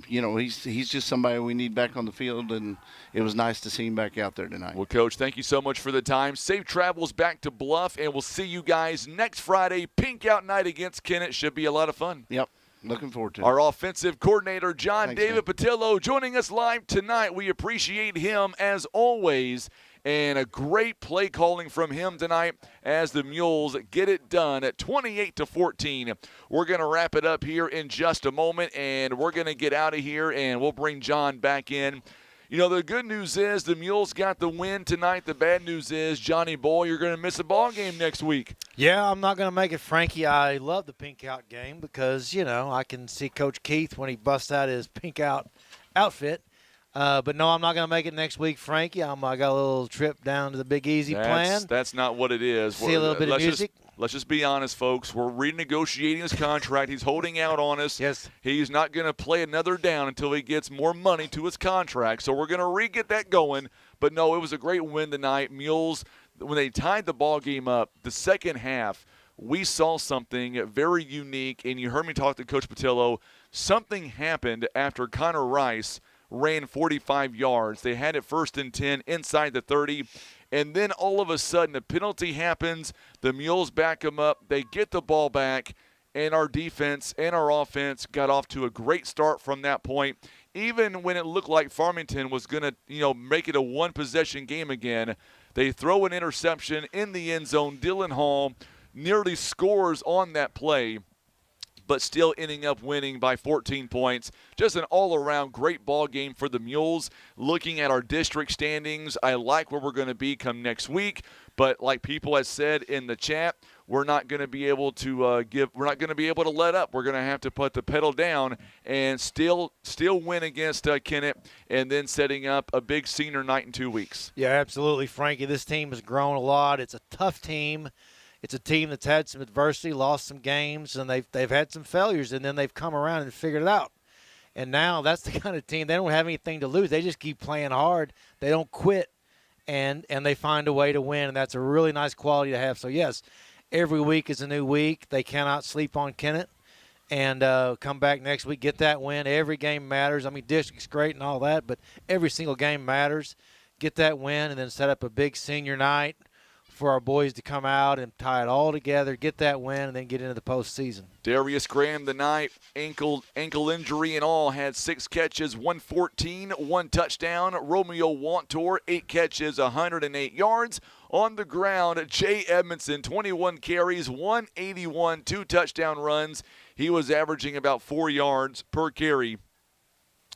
he's just somebody we need back on the field, and it was nice to see him back out there tonight. Well, Coach, thank you so much for the time. Safe travels back to Bluff, and we'll see you guys next Friday. Pink out night against Kennett should be a lot of fun. Yep, looking forward to it. Our offensive coordinator, John David Patillo, joining us live tonight. We appreciate him as always. and a great play calling from him tonight as the Mules get it done at 28-14. We're going to wrap it up here in just a moment, and we're going to get out of here, and we'll bring John back in. You know, the good news is the Mules got the win tonight. The bad news is, Johnny Boy, you're going to miss a ball game next week. Yeah, I'm not going to make it, Frankie. I love the pink out game because, you know, I can see Coach Keith when he busts out his pink out outfit. But no, I'm not going to make it next week, Frankie. I got a little trip down to the Big Easy plan. That's not what it is. See a little bit of music. Let's just be honest, folks. We're renegotiating his contract. He's holding out on us. Yes. He's not going to play another down until he gets more money to his contract. So we're going to re-get that going. But, no, it was a great win tonight. Mules, when they tied the ball game up, the second half, we saw something very unique. And you heard me talk to Coach Patillo. Something happened after Connor Rice ran 45 yards. They had it 1st and 10 inside the 30. And then all of a sudden, a penalty happens. The Mules back them up. They get the ball back, and our defense and our offense got off to a great start from that point. Even when it looked like Farmington was going to, make it a one-possession game again, they throw an interception in the end zone. Dylan Hall nearly scores on that play, but still ending up winning by 14 points. Just an all-around great ball game for the Mules. Looking at our district standings, I like where we're going to be come next week. But like people have said in the chat, we're not going to be able to we're not going to be able to let up. We're going to have to put the pedal down and still win against Kennett, and then setting up a big senior night in 2 weeks. Yeah, absolutely, Frankie. This team has grown a lot. It's a tough team. It's a team that's had some adversity, lost some games, and they've had some failures, and then they've come around and figured it out. And now that's the kind of team, they don't have anything to lose. They just keep playing hard. They don't quit, and they find a way to win, and that's a really nice quality to have. So, yes, every week is a new week. They cannot sleep on Kennett, and come back next week, get that win. Every game matters. I mean, district's great and all that, but every single game matters. Get that win and then set up a big senior night for our boys to come out and tie it all together, get that win, and then get into the postseason. Darius Graham tonight, ankle injury and all, had 6 catches, 114, 1 touchdown. Romeo Wantor, 8 catches, 108 yards. On the ground, Jay Edmondson, 21 carries, 181, 2 touchdown runs. He was averaging about 4 yards per carry.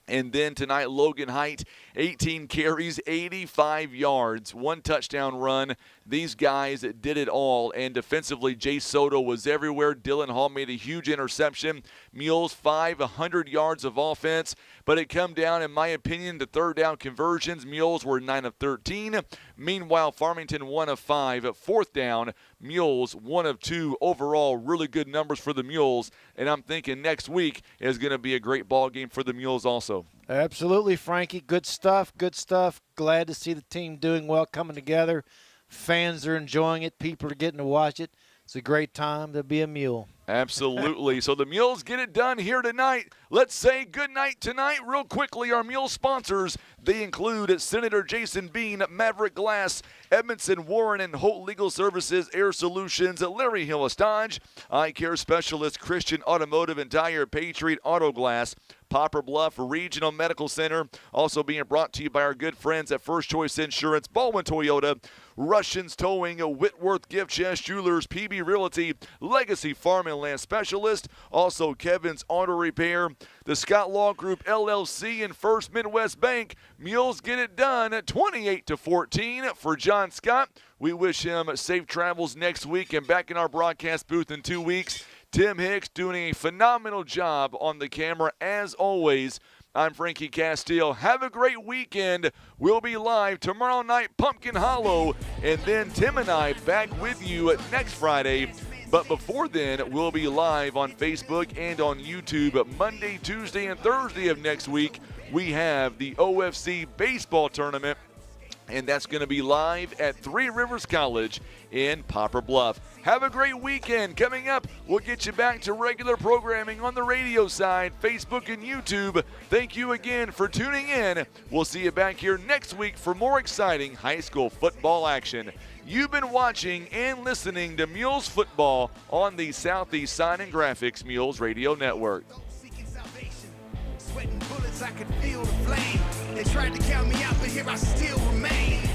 And then tonight, Logan Height, 18 carries, 85 yards, 1 touchdown run. These guys did it all. And defensively, Jay Soto was everywhere. Dylan Hall made a huge interception. Mules 100 yards of offense. But it come down, in my opinion, to third down conversions. Mules were 9 of 13. Meanwhile, Farmington 1 of 5. At fourth down, Mules 1 of 2. Overall, really good numbers for the Mules. And I'm thinking next week is going to be a great ball game for the Mules also. Absolutely, Frankie. Good stuff, good stuff. Glad to see the team doing well, coming together. Fans are enjoying it. People are getting to watch it. It's a great time to be a Mule. Absolutely. So the Mules get it done here tonight. Let's say good night tonight real quickly. Our Mule sponsors, they include Senator Jason Bean, Maverick Glass, Edmondson, Warren, and Holt Legal Services, Air Solutions, Larry Hillis Dodge, Eye Care Specialist, Christian Automotive and Tire, Patriot Auto Glass, Poplar Bluff Regional Medical Center, also being brought to you by our good friends at First Choice Insurance, Baldwin Toyota, Russians Towing, Whitworth Gift Chest Jewelers, PB Realty, Legacy Farm and Land Specialist, also Kevin's Auto Repair, the Scott Law Group LLC, and First Midwest Bank. Mules get it done at 28-14 for John Scott. We wish him safe travels next week and back in our broadcast booth in 2 weeks. Tim Hicks doing a phenomenal job on the camera as always. I'm Frankie Castile. Have a great weekend. We'll be live tomorrow night, Pumpkin Hollow, and then Tim and I back with you next Friday. But before then, we'll be live on Facebook and on YouTube Monday, Tuesday, and Thursday of next week. We have the OFC baseball tournament, and that's going to be live at Three Rivers College in Poplar Bluff. Have a great weekend. Coming up, we'll get you back to regular programming on the radio side, Facebook and YouTube. Thank you again for tuning in. We'll see you back here next week for more exciting high school football action. You've been watching and listening to Mules Football on the Southeast Sign and Graphics Mules Radio Network. Sweating bullets, I could feel the flame. They tried to count me out, but here I still remain.